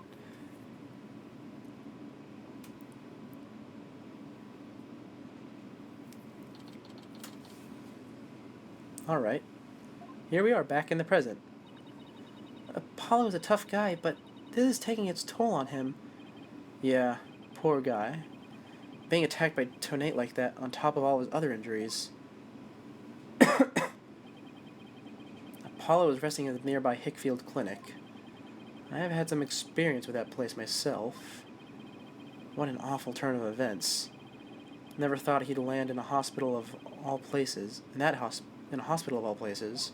Alright, here we are back in the present. Apollo is a tough guy, but this is taking its toll on him. Yeah, poor guy. Being attacked by Tonate like that on top of all his other injuries. Apollo was resting at the nearby Hickfield Clinic. I have had some experience with that place myself. What an awful turn of events. Never thought he'd land in a hospital of all places. In a hospital of all places.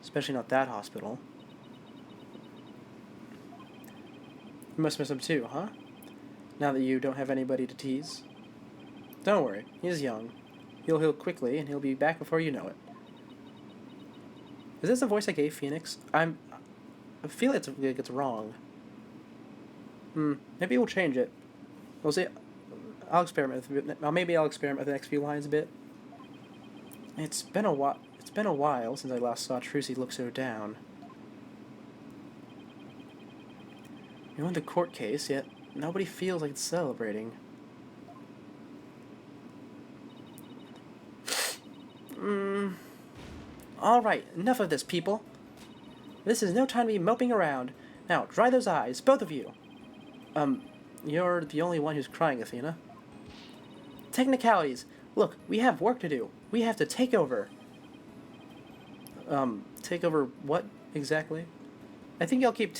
Especially not that hospital. You must miss him too, huh? Now that you don't have anybody to tease. Don't worry, he's young. He'll heal quickly, and he'll be back before you know it. Is this the voice I gave Phoenix? I feel like it's wrong. Maybe we'll change it. We'll see. I'll experiment with it. Maybe I'll experiment with the next few lines a bit. It's been a while since I last saw Trucy look so down. We won the court case, yet nobody feels like it's celebrating. Alright, enough of this, people. This is no time to be moping around. Now, dry those eyes, both of you. You're the only one who's crying, Athena. Technicalities. Look, we have work to do. We have to take over. Take over what, exactly? I think I'll keep,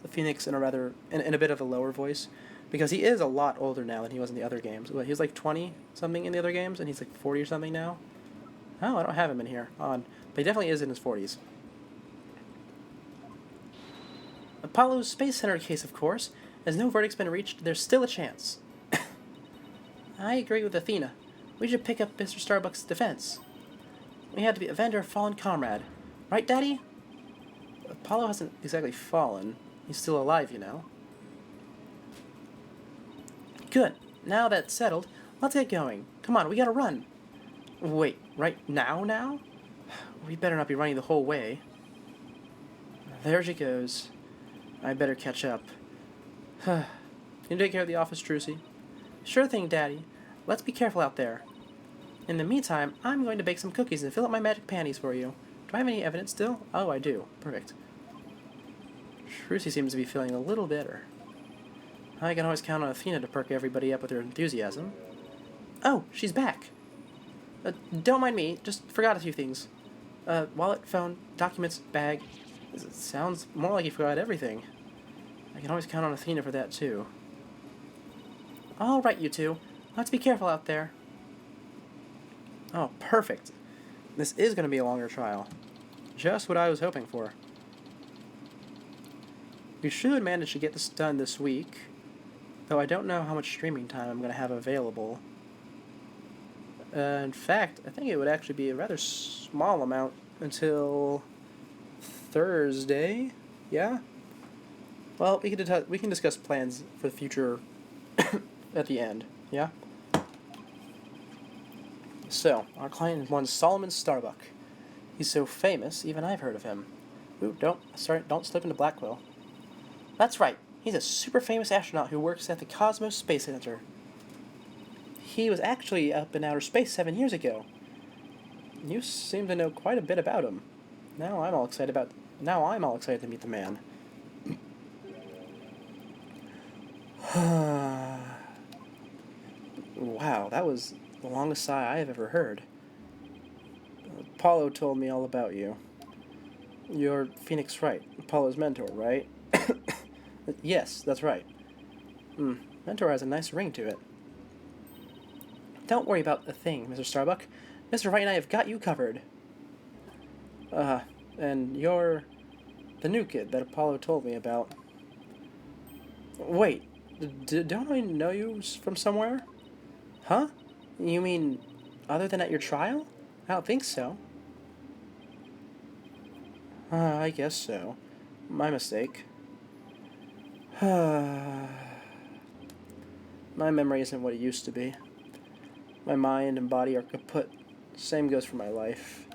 Phoenix in in a bit of a lower voice, because he is a lot older now than he was in the other games. He was like 20 something in the other games, and he's like 40 or something now. Oh, I don't have him in here. Odd. But he definitely is in his 40s. Apollo's Space Center case, of course. As no verdict's been reached, there's still a chance. I agree with Athena. We should pick up Mr. Starbuck's defense. We had to avenge our fallen comrade. Right, Daddy? Apollo hasn't exactly fallen. He's still alive, you know. Good. Now that's settled, let's get going. Come on, we gotta run. Wait, right now? We better not be running the whole way. There she goes. I better catch up. Can you take care of the office, Trucy? Sure thing, Daddy. Let's be careful out there. In the meantime, I'm going to bake some cookies and fill up my magic panties for you. Do I have any evidence still? Oh, I do. Perfect. Trucy seems to be feeling a little bitter. I can always count on Athena to perk everybody up with her enthusiasm. Oh, she's back. Don't mind me, just forgot a few things. Wallet, phone, documents, bag. It sounds more like you forgot everything. I can always count on Athena for that, too. All right, you two. Let's be careful out there. Oh, perfect. This is going to be a longer trial. Just what I was hoping for. We should manage to get this done this week, though I don't know how much streaming time I'm going to have available. In fact, I think it would actually be a rather small amount until Thursday. Yeah? Well, we can discuss plans for the future at the end. Yeah? So, our client is one Solomon Starbuck. He's so famous, even I've heard of him. Ooh, don't slip into Blackwell. That's right. He's a super famous astronaut who works at the Cosmos Space Center. He was actually up in outer space 7 years ago. You seem to know quite a bit about him. Now I'm all excited to meet the man. Wow, that was the longest sigh I have ever heard. Apollo told me all about you. You're Phoenix Wright, Apollo's mentor, right? Yes, that's right. Mentor has a nice ring to it. Don't worry about a thing, Mr. Starbuck. Mr. Wright and I have got you covered. And you're the new kid that Apollo told me about. Wait, don't I know you from somewhere? Huh? You mean other than at your trial? I don't think so. I guess so. My mistake. My memory isn't what it used to be. My mind and body are kaput. Same goes for my life.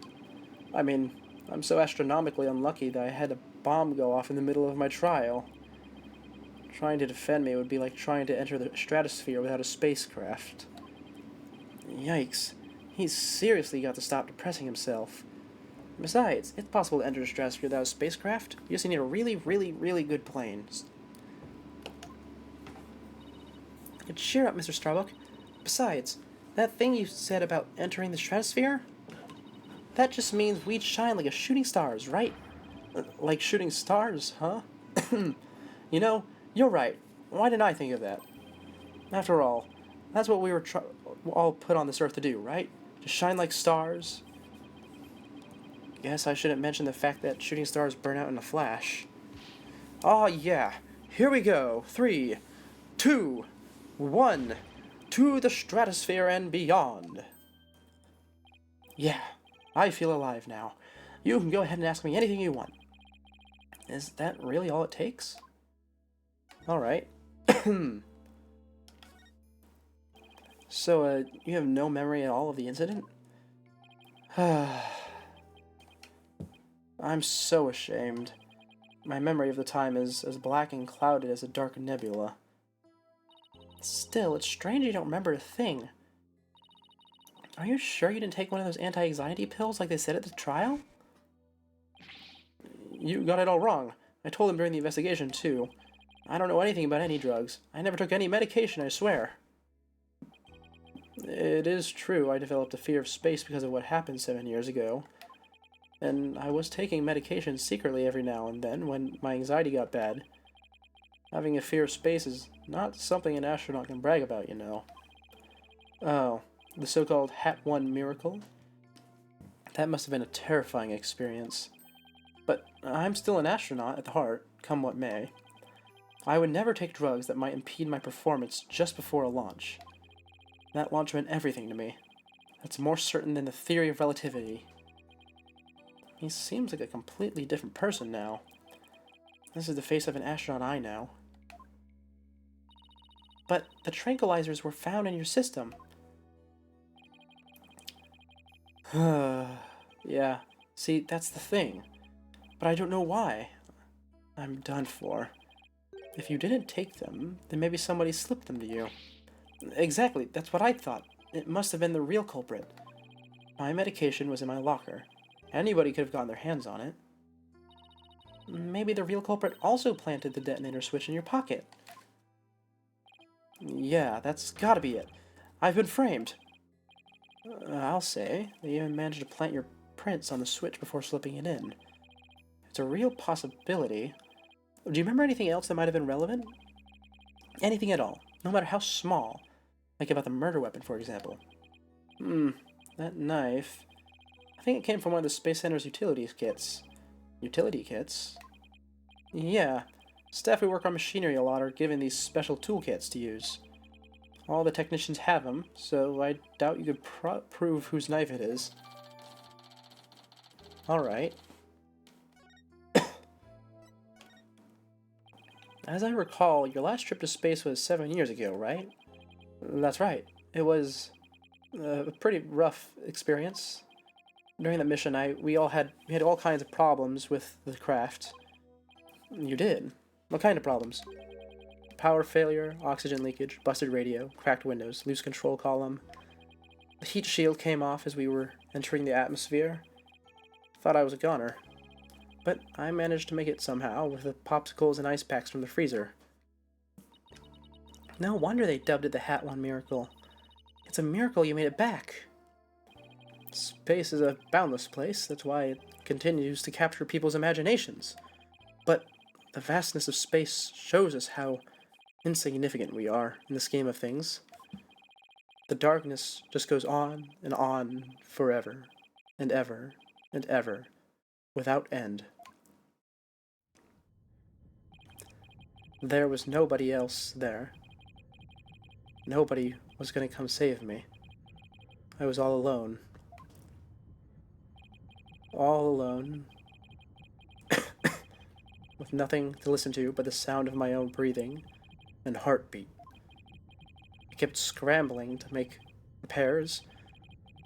I mean, I'm so astronomically unlucky that I had a bomb go off in the middle of my trial. Trying to defend me would be like trying to enter the stratosphere without a spacecraft. Yikes. He's seriously got to stop depressing himself. Besides, it's possible to enter the stratosphere without a spacecraft. You just need a really, really, really good plane. Cheer up, Mr. Starbuck. Besides, that thing you said about entering the stratosphere? That just means we'd shine like a shooting stars, right? Like shooting stars, huh? You know, you're right. Why didn't I think of that? After all, that's what we were all put on this earth to do, right? To shine like stars. Guess I shouldn't mention the fact that shooting stars burn out in a flash. Oh yeah, here we go. 3, 2, 1. To the stratosphere and beyond. Yeah, I feel alive now. You can go ahead and ask me anything you want. Is that really all it takes? Alright. So, you have no memory at all of the incident? I'm so ashamed. My memory of the time is as black and clouded as a dark nebula. Still, it's strange you don't remember a thing. Are you sure you didn't take one of those anti-anxiety pills like they said at the trial? You got it all wrong. I told them during the investigation, too. I don't know anything about any drugs. I never took any medication, I swear. It is true I developed a fear of space because of what happened 7 years ago. And I was taking medication secretly every now and then when my anxiety got bad. Having a fear of space is not something an astronaut can brag about, you know. Oh, the so-called Hat 1 miracle? That must have been a terrifying experience. But I'm still an astronaut at the heart, come what may. I would never take drugs that might impede my performance just before a launch. That launch meant everything to me. That's more certain than the theory of relativity. He seems like a completely different person now. This is the face of an astronaut I know. But the tranquilizers were found in your system. Yeah, see, that's the thing. But I don't know why. I'm done for. If you didn't take them, then maybe somebody slipped them to you. Exactly, that's what I thought. It must have been the real culprit. My medication was in my locker. Anybody could have gotten their hands on it. Maybe the real culprit also planted the detonator switch in your pocket. Yeah, that's gotta be it. I've been framed. I'll say. They even managed to plant your prints on the switch before slipping it in. It's a real possibility. Do you remember anything else that might have been relevant? Anything at all, no matter how small. Like about the murder weapon, for example. That knife. I think it came from one of the Space Center's utilities kits. Utility kits? Yeah. Staff who work on machinery a lot are given these special toolkits to use. All the technicians have them, so I doubt you could prove whose knife it is. Alright. As I recall, your last trip to space was 7 years ago, right? That's right. It was a pretty rough experience. During that mission, we had all kinds of problems with the craft. You did? What kind of problems? Power failure, oxygen leakage, busted radio, cracked windows, loose control column. The heat shield came off as we were entering the atmosphere. Thought I was a goner. But I managed to make it somehow with the popsicles and ice packs from the freezer. No wonder they dubbed it the Hat 1 miracle. It's a miracle you made it back. Space is a boundless place, that's why it continues to capture people's imaginations. But the vastness of space shows us how insignificant we are in the scheme of things. The darkness just goes on and on forever, and ever, and ever, without end. There was nobody else there. Nobody was going to come save me. I was all alone. All alone. With nothing to listen to but the sound of my own breathing and heartbeat. I kept scrambling to make repairs,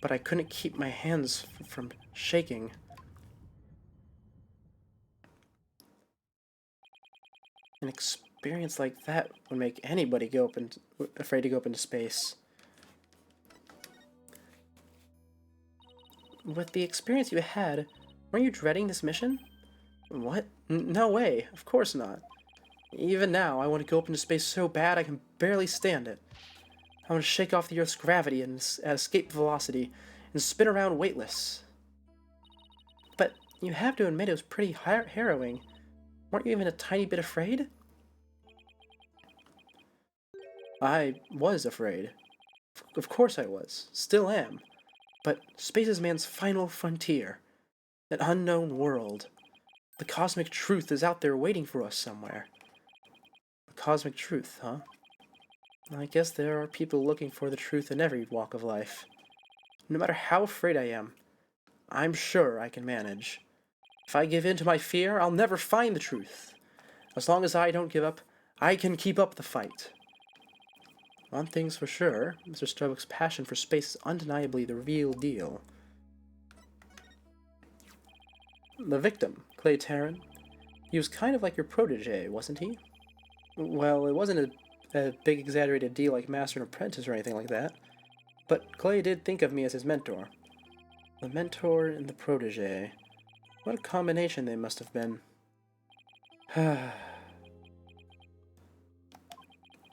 but I couldn't keep my hands from shaking. An experience like that would make anybody afraid to go up into space. With the experience you had, weren't you dreading this mission? What? No way. Of course not. Even now, I want to go up into space so bad I can barely stand it. I want to shake off the Earth's gravity and at escape velocity and spin around weightless. But you have to admit it was pretty harrowing. Weren't you even a tiny bit afraid? I was afraid. Of course I was. Still am. But space is man's final frontier. An unknown world. The cosmic truth is out there waiting for us somewhere. The cosmic truth, huh? I guess there are people looking for the truth in every walk of life. No matter how afraid I am, I'm sure I can manage. If I give in to my fear, I'll never find the truth. As long as I don't give up, I can keep up the fight. One thing's for sure, Mr. Starbuck's passion for space is undeniably the real deal. The victim, Clay Tarrant, he was kind of like your protege, wasn't he? Well, it wasn't a big exaggerated deal like Master and Apprentice or anything like that, but Clay did think of me as his mentor. The mentor and the protege. What a combination they must have been.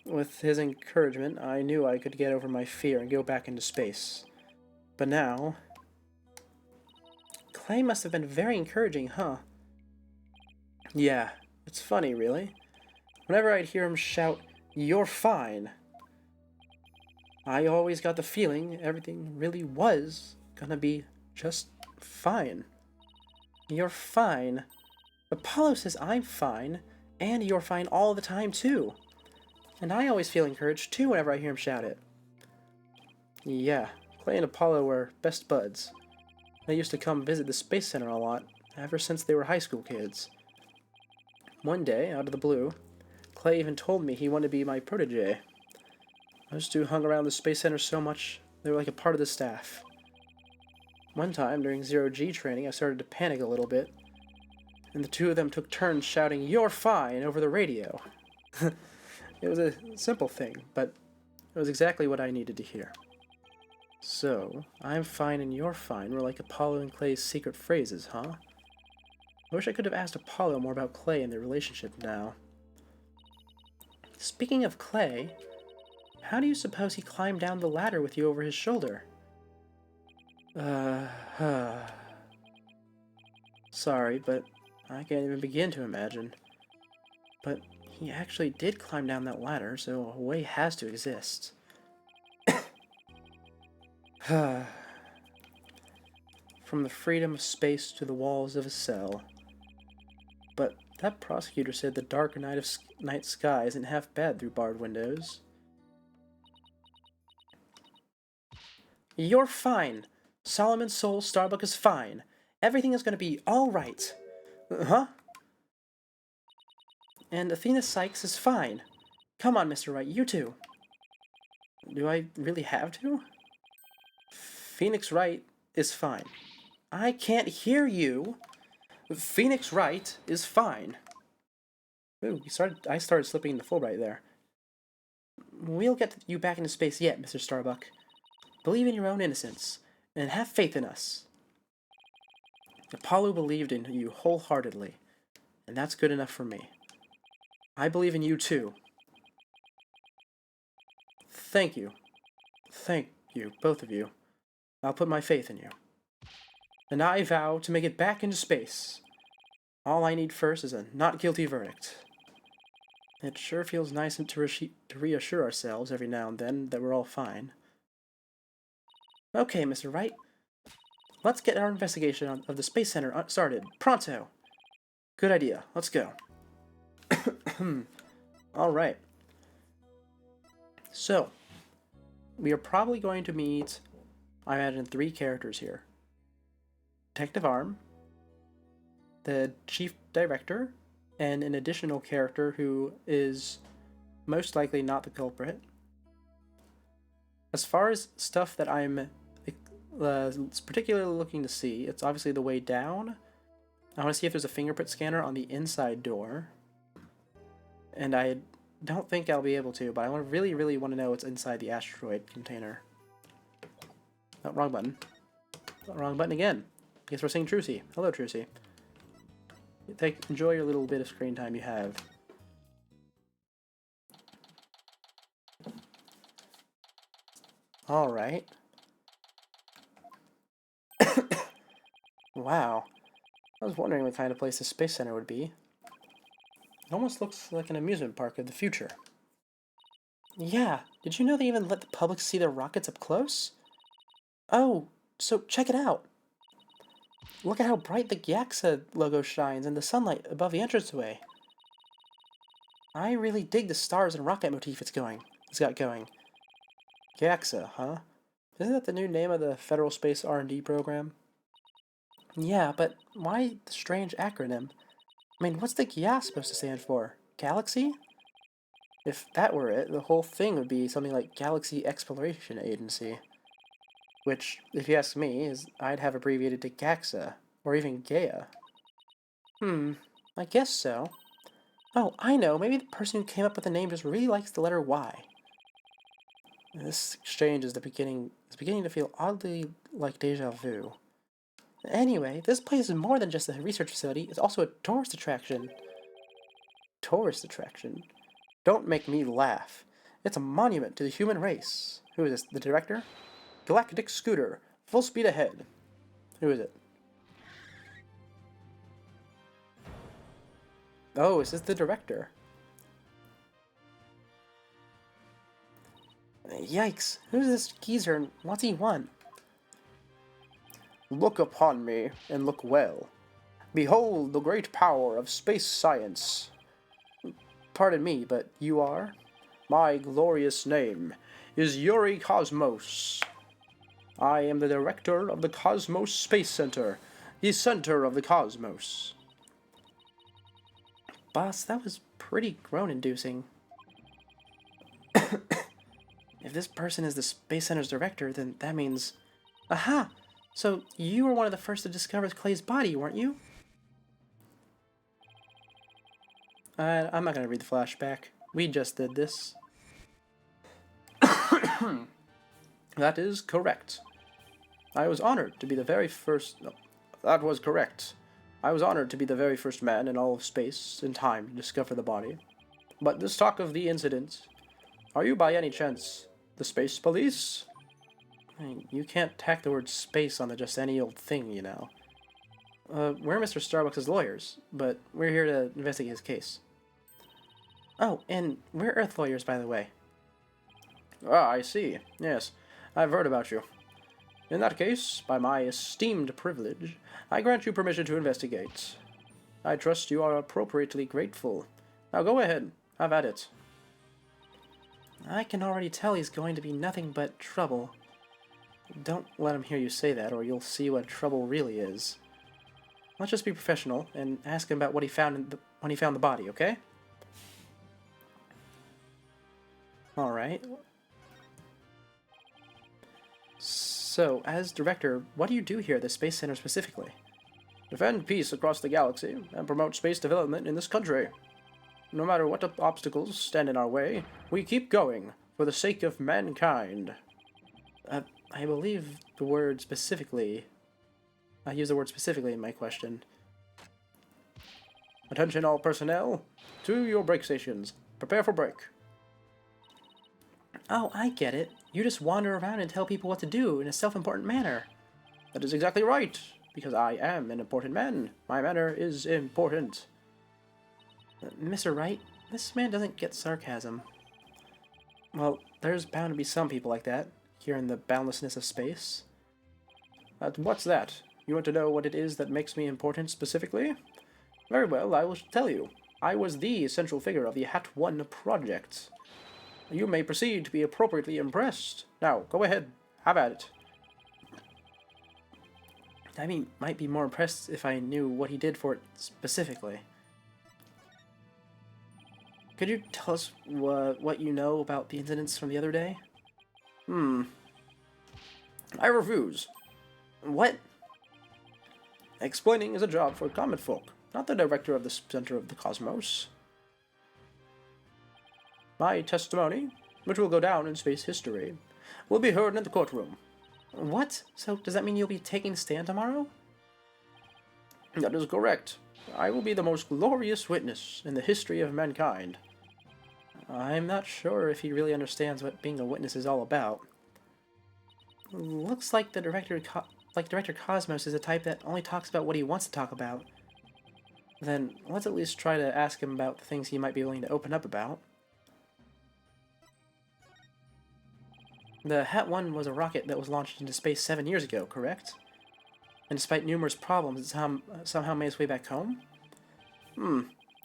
With his encouragement, I knew I could get over my fear and go back into space. But now... Clay must have been very encouraging, huh? Yeah, it's funny, really. Whenever I'd hear him shout, "You're fine," I always got the feeling everything really was gonna be just fine. You're fine. Apollo says I'm fine, and you're fine all the time too. And I always feel encouraged too whenever I hear him shout it. Yeah, Clay and Apollo were best buds. They used to come visit the Space Center a lot, ever since they were high school kids. One day, out of the blue, Clay even told me he wanted to be my protege. Those two hung around the Space Center so much, they were like a part of the staff. One time, during Zero-G training, I started to panic a little bit, and the two of them took turns shouting, "You're fine," over the radio. It was a simple thing, but it was exactly what I needed to hear. So, "I'm fine and you're fine" were like Apollo and Clay's secret phrases, huh? I wish I could have asked Apollo more about Clay and their relationship now. Speaking of Clay, how do you suppose he climbed down the ladder with you over his shoulder? Sorry, but I can't even begin to imagine. But he actually did climb down that ladder, so a way has to exist. From the freedom of space to the walls of a cell. But that prosecutor said the dark night sky isn't half bad through barred windows. You're fine. Solomon Soul Starbuck is fine. Everything is going to be all right. Huh? And Athena Sykes is fine. Come on, Mr. Wright, you too. Do I really have to? Phoenix Wright is fine. I can't hear you. Phoenix Wright is fine. Ooh, I started slipping into Fulbright there. We'll get you back into space yet, Mr. Starbuck. Believe in your own innocence, and have faith in us. Apollo believed in you wholeheartedly, and that's good enough for me. I believe in you too. Thank you. Thank you, both of you. I'll put my faith in you. And I vow to make it back into space. All I need first is a not guilty verdict. It sure feels nice to reassure ourselves every now and then that we're all fine. Okay, Mr. Wright. Let's get our investigation of the Space Center started. Pronto! Good idea. Let's go. Alright. So, we are probably going to meet, I imagine, 3 characters here. Detective Arm, the Chief Director, and an additional character who is most likely not the culprit. As far as stuff that I'm particularly looking to see, it's obviously the way down. I want to see if there's a fingerprint scanner on the inside door. And I don't think I'll be able to, but I really want to know what's inside the asteroid container. Oh, wrong button. Oh, wrong button again. Guess we're seeing Trucy. Hello, Trucy. Enjoy your little bit of screen time you have. Alright. Wow. I was wondering what kind of place the Space Center would be. It almost looks like an amusement park of the future. Yeah, did you know they even let the public see their rockets up close? Oh, so check it out. Look at how bright the JAXA logo shines in the sunlight above the entranceway. I really dig the stars and rocket motif it's got going. JAXA, huh? Isn't that the new name of the Federal Space R&D program? Yeah, but why the strange acronym? I mean, what's the GIA supposed to stand for? Galaxy? If that were it, the whole thing would be something like Galaxy Exploration Agency. Which, if you ask me, I'd have abbreviated to GAXA, or even Gaia. I guess so. Oh, I know, maybe the person who came up with the name just really likes the letter Y. This exchange is beginning to feel oddly like deja vu. Anyway, this place is more than just a research facility, it's also a tourist attraction. Tourist attraction? Don't make me laugh. It's a monument to the human race. Who is this? The director? Galactic Scooter. Full speed ahead. Who is it? Oh, is this the director? Yikes, who's this geezer and what's he want? Look upon me, and look well. Behold the great power of space science. Pardon me, but you are? My glorious name is Yuri Cosmos. I am the director of the Cosmos Space Center, the center of the cosmos. Boss, that was pretty groan-inducing. If this person is the Space Center's director, then that means... Aha! So you were one of the first to discover Clay's body, weren't you? I'm not going to read the flashback. We just did this. That is correct. I was honored to be the very first... No, that was correct. I was honored to be the very first man in all of space and time to discover the body. But this talk of the incident... Are you by any chance the space police? I mean, you can't tack the word space onto just any old thing, you know. We're Mr. Starbucks' lawyers, but we're here to investigate his case. Oh, and we're Earth lawyers, by the way. Ah, I see. Yes, I've heard about you. In that case, by my esteemed privilege, I grant you permission to investigate. I trust you are appropriately grateful. Now go ahead, have at it. I can already tell he's going to be nothing but trouble. Don't let him hear you say that, or you'll see what trouble really is. Let's just be professional and ask him about what he found when he found the body, okay? Alright. So, as director, what do you do here at the Space Center specifically? Defend peace across the galaxy and promote space development in this country. No matter what obstacles stand in our way, we keep going for the sake of mankind. I believe the word specifically... I use the word specifically in my question. Attention all personnel, to your break stations. Prepare for break. Oh, I get it. You just wander around and tell people what to do in a self-important manner. That is exactly right, because I am an important man. My manner is important. Mr. Wright, this man doesn't get sarcasm. Well, there's bound to be some people like that, here in the boundlessness of space. What's that? You want to know what it is that makes me important specifically? Very well, I will tell you. I was the central figure of the Hat 1 project. You may proceed to be appropriately impressed. Now, go ahead, have at it. I mean, might be more impressed if I knew what he did for it specifically. Could you tell us what you know about the incidents from the other day? I refuse. What? Explaining is a job for common folk, not the director of the Center of the Cosmos. My testimony, which will go down in space history, will be heard in the courtroom. What? So does that mean you'll be taking a stand tomorrow? That is correct. I will be the most glorious witness in the history of mankind. I'm not sure if he really understands what being a witness is all about. Looks like Director Cosmos is the type that only talks about what he wants to talk about. Then let's at least try to ask him about the things he might be willing to open up about. The Hat 1 was a rocket that was launched into space 7 years ago, correct? And despite numerous problems, it somehow made its way back home?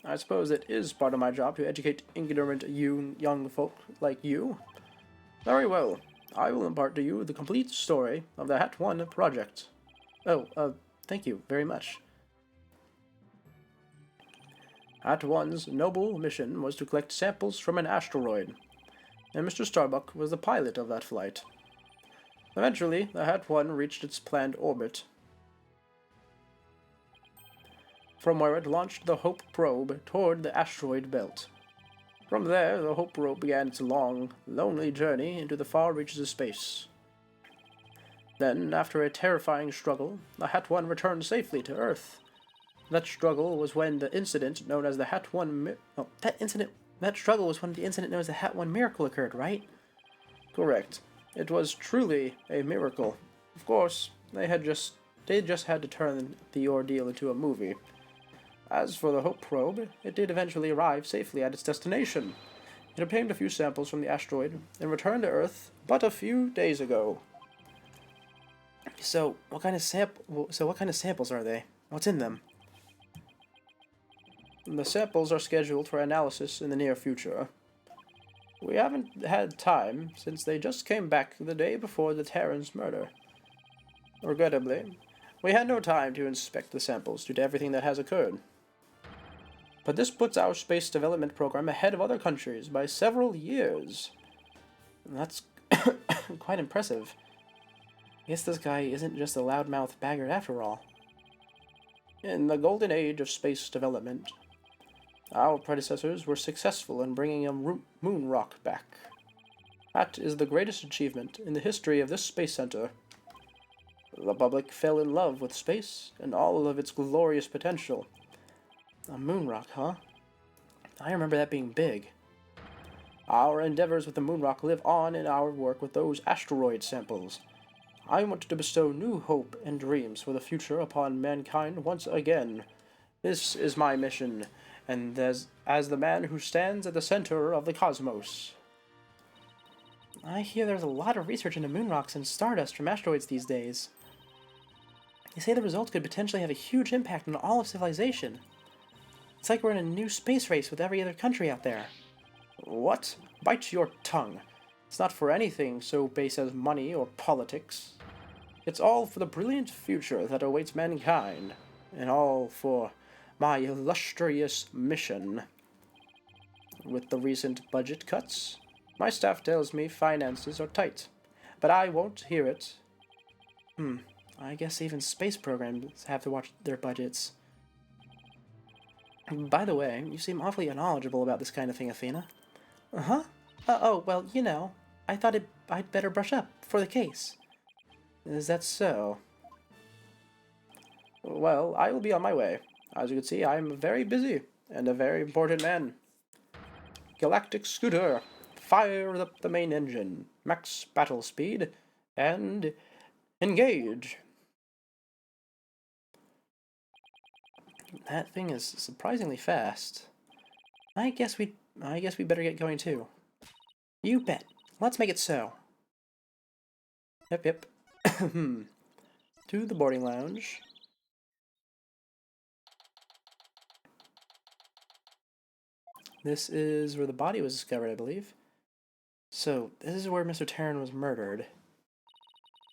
I suppose it is part of my job to educate ignorant young folk like you. Very well. I will impart to you the complete story of the Hat 1 project. Oh, thank you very much. Hat 1's noble mission was to collect samples from an asteroid, and Mr. Starbuck was the pilot of that flight. Eventually, the Hat 1 reached its planned orbit, from where it launched the Hope probe toward the asteroid belt. From there, the Hope probe began its long, lonely journey into the far reaches of space. Then, after a terrifying struggle, the Hat 1 returned safely to Earth. That struggle was when the incident known as the Hat 1 That struggle was when the incident known as the Hat 1 miracle occurred, right? Correct. It was truly a miracle. Of course, they just had to turn the ordeal into a movie. As for the Hope probe, it did eventually arrive safely at its destination. It obtained a few samples from the asteroid and returned to Earth but a few days ago. So, what kind of samples are they? What's in them? The samples are scheduled for analysis in the near future. We haven't had time since they just came back the day before the Terran's murder. Regrettably, we had no time to inspect the samples due to everything that has occurred. But this puts our space development program ahead of other countries by several years. That's quite impressive. I guess this guy isn't just a loudmouth baggard after all. In the golden age of space development, our predecessors were successful in bringing a moon rock back. That is the greatest achievement in the history of this space center. The public fell in love with space and all of its glorious potential. A moon rock, huh? I remember that being big. Our endeavors with the moon rock live on in our work with those asteroid samples. I want to bestow new hope and dreams for the future upon mankind once again. This is my mission, and as the man who stands at the center of the cosmos. I hear there's a lot of research into moon rocks and stardust from asteroids these days. They say the results could potentially have a huge impact on all of civilization. It's like we're in a new space race with every other country out there. What? Bite your tongue. It's not for anything so base as money or politics. It's all for the brilliant future that awaits mankind, and all for my illustrious mission. With the recent budget cuts, my staff tells me finances are tight, but I won't hear it. I guess even space programs have to watch their budgets. By the way, you seem awfully knowledgeable about this kind of thing, Athena. Uh-huh. Oh, well, you know, I thought I'd better brush up for the case. Is that so? Well, I will be on my way. As you can see, I am very busy and a very important man. Galactic Scooter, fire up the main engine, max battle speed, and engage. That thing is surprisingly fast. I guess we better get going too. You bet. Let's make it so. Yep. To the boarding lounge. This is where the body was discovered, I believe. So, this is where Mr. Terran was murdered.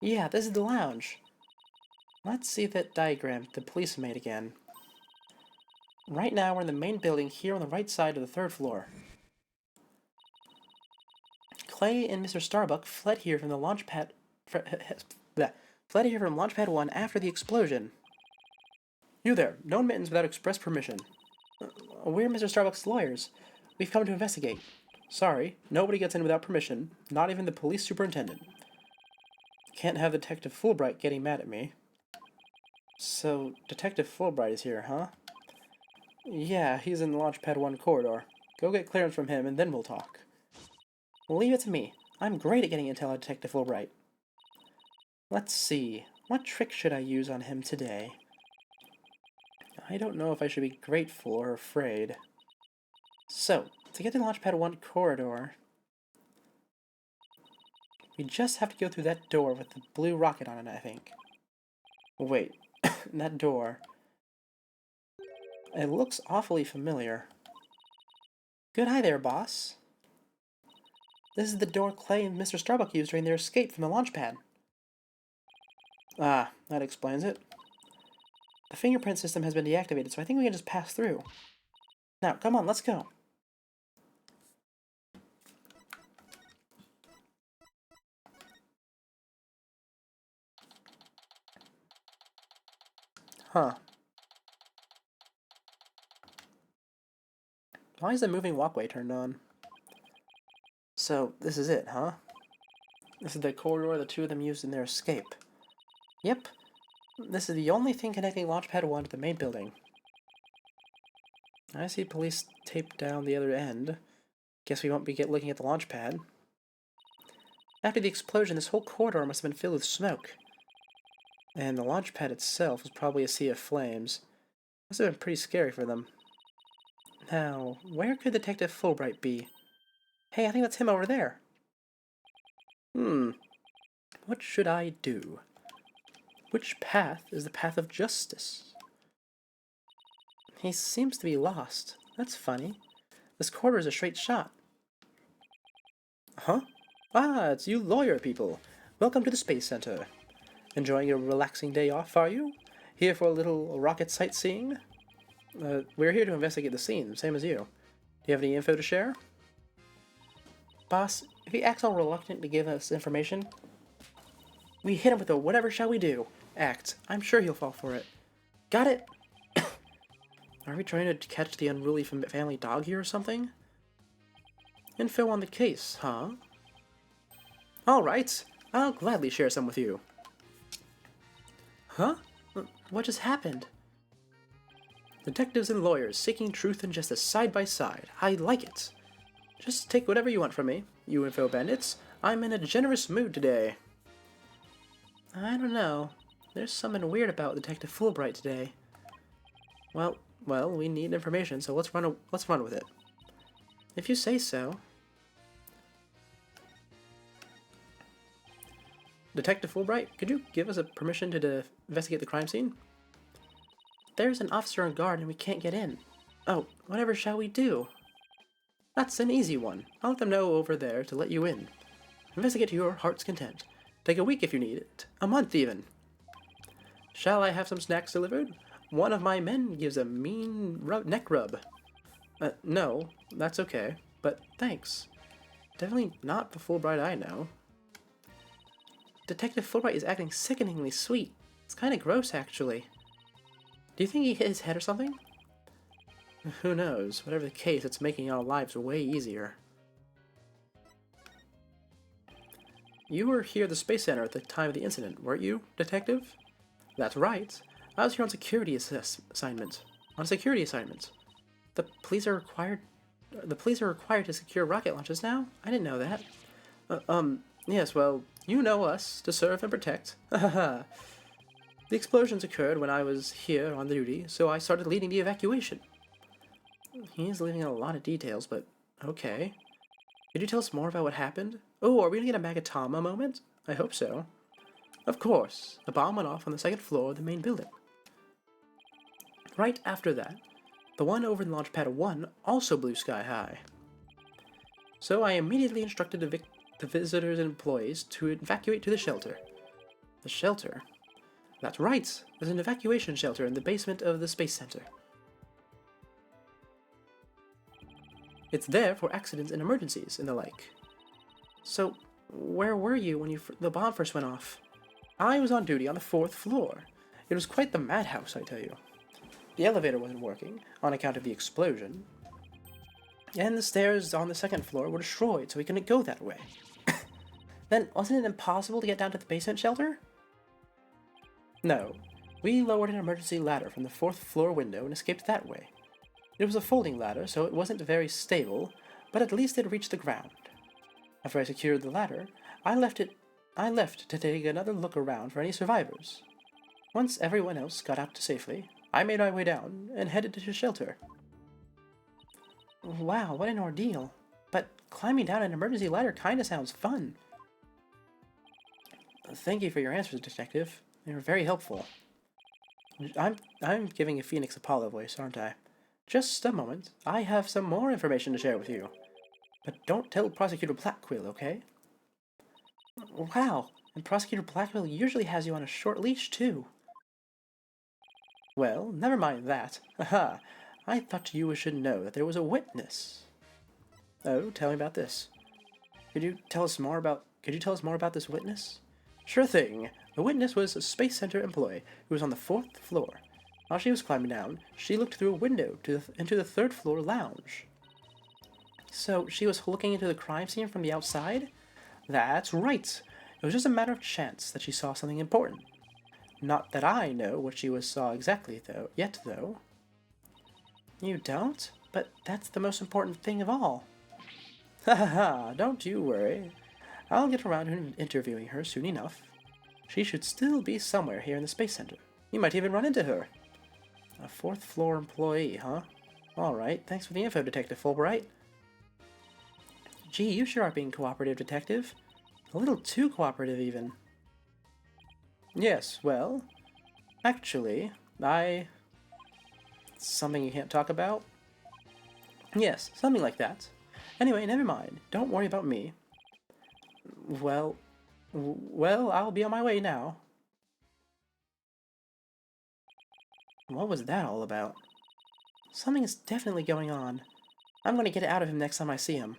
Yeah, this is the lounge. Let's see that diagram the police made again. Right now, we're in the main building here on the right side of the third floor. Clay and Mr. Starbuck fled here from the launch pad... fled here from Launchpad 1 after the explosion. You there, no admittance without express permission. We're Mr. Starbuck's lawyers. We've come to investigate. Sorry, nobody gets in without permission, not even the police superintendent. Can't have Detective Fulbright getting mad at me. So, Detective Fulbright is here, huh? Yeah, he's in the Launchpad 1 corridor. Go get clearance from him and then we'll talk. Leave it to me. I'm great at getting intel on Detective Fulbright. Let's see. What trick should I use on him today? I don't know if I should be grateful or afraid. So, to get to the Launchpad 1 corridor, we just have to go through that door with the blue rocket on it, I think. Wait, that door. It looks awfully familiar. Good hi there, boss. This is the door Clay and Mr. Starbuck used during their escape from the launch pad. Ah, that explains it. The fingerprint system has been deactivated, so I think we can just pass through. Now, come on, let's go. Huh. Why is the moving walkway turned on? So, this is it, huh? This is the corridor the two of them used in their escape. Yep. This is the only thing connecting Launchpad 1 to the main building. I see police taped down the other end. Guess we won't be looking at the launch pad. After the explosion, this whole corridor must have been filled with smoke. And the launch pad itself was probably a sea of flames. Must have been pretty scary for them. Now, where could Detective Fulbright be? Hey, I think that's him over there. What should I do? Which path is the path of justice? He seems to be lost. That's funny. This corridor is a straight shot. Huh? Ah, it's you lawyer people. Welcome to the Space Center. Enjoying your relaxing day off, are you? Here for a little rocket sightseeing? We're here to investigate the scene, same as you. Do you have any info to share? Boss, if he acts all reluctant to give us information, we hit him with a whatever shall we do act. I'm sure he'll fall for it. Got it? Are we trying to catch the unruly family dog here or something? Info on the case, huh? Alright, I'll gladly share some with you. Huh? What just happened? Detectives and lawyers seeking truth and justice side by side. I like it. Just take whatever you want from me, you info bandits. I'm in a generous mood today. I don't know. There's something weird about Detective Fulbright today. Well, we need information, so let's run with it. If you say so. Detective Fulbright, could you give us a permission to investigate the crime scene? There's an officer on guard and we can't get in. Oh, whatever shall we do? That's an easy one. I'll let them know over there to let you in. Investigate to your heart's content. Take a week if you need it. A month even. Shall I have some snacks delivered? One of my men gives a mean neck rub. No, that's okay, but thanks. Definitely not the Fulbright I know. Detective Fulbright is acting sickeningly sweet. It's kind of gross, actually. Do you think he hit his head or something? Who knows? Whatever the case, it's making our lives way easier. You were here at the Space Center at the time of the incident, weren't you, Detective? That's right. I was here on security assignment. The police are required to secure rocket launches now? I didn't know that. Yes, well, you know us, to serve and protect. The explosions occurred when I was here on duty, so I started leading the evacuation. He's leaving out a lot of details, but okay. Could you tell us more about what happened? Oh, are we gonna get a Magatama moment? I hope so. Of course. The bomb went off on the second floor of the main building. Right after that, the one over in Launch Pad 1 also blew sky high. So I immediately instructed the visitors and employees to evacuate to the shelter. The shelter? That's right! There's an evacuation shelter in the basement of the Space Center. It's there for accidents and emergencies and the like. So, where were you when the bomb first went off? I was on duty on the 4th floor. It was quite the madhouse, I tell you. The elevator wasn't working, on account of the explosion. And the stairs on the 2nd floor were destroyed, so we couldn't go that way. Then, wasn't it impossible to get down to the basement shelter? No. We lowered an emergency ladder from the 4th floor window and escaped that way. It was a folding ladder, so it wasn't very stable, but at least it reached the ground. After I secured the ladder, I left to take another look around for any survivors. Once everyone else got out safely, I made my way down and headed to the shelter. Wow, what an ordeal. But climbing down an emergency ladder kinda sounds fun. Thank you for your answers, Detective. They were very helpful. I'm giving a Phoenix Apollo voice, aren't I? Just a moment. I have some more information to share with you. But don't tell Prosecutor Blackquill, okay? Wow, and Prosecutor Blackquill usually has you on a short leash, too. Well, never mind that. Haha, I thought you should know that there was a witness. Oh, tell me about this. Could you tell us more about this witness? Sure thing. The witness was a Space Center employee who was on the 4th floor. While she was climbing down, she looked through a window into the 3rd floor lounge. So she was looking into the crime scene from the outside? That's right. It was just a matter of chance that she saw something important. Not that I know what she saw exactly, though. You don't? But that's the most important thing of all. Ha ha ha, don't you worry. I'll get around to interviewing her soon enough. She should still be somewhere here in the Space Center. You might even run into her. A 4th floor employee, huh? Alright, thanks for the info, Detective Fulbright. Gee, you sure are being cooperative, Detective. A little too cooperative, even. Yes, well, actually, something you can't talk about? Yes, something like that. Anyway, never mind. Don't worry about me. Well, I'll be on my way now. What was that all about? Something is definitely going on. I'm gonna get it out of him next time I see him.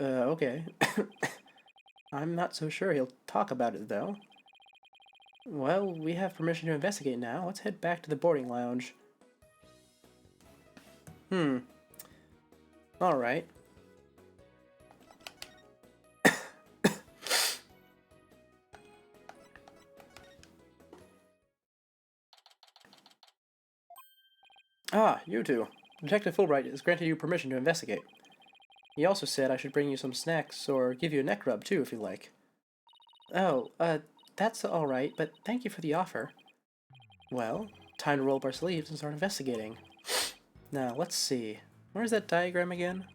Okay. I'm not so sure he'll talk about it, though. Well, we have permission to investigate now. Let's head back to the boarding lounge. Alright. Ah, you two. Detective Fulbright has granted you permission to investigate. He also said I should bring you some snacks or give you a neck rub too if you like. Oh, that's alright, but thank you for the offer. Well, time to roll up our sleeves and start investigating. Now, let's see. Where's that diagram again?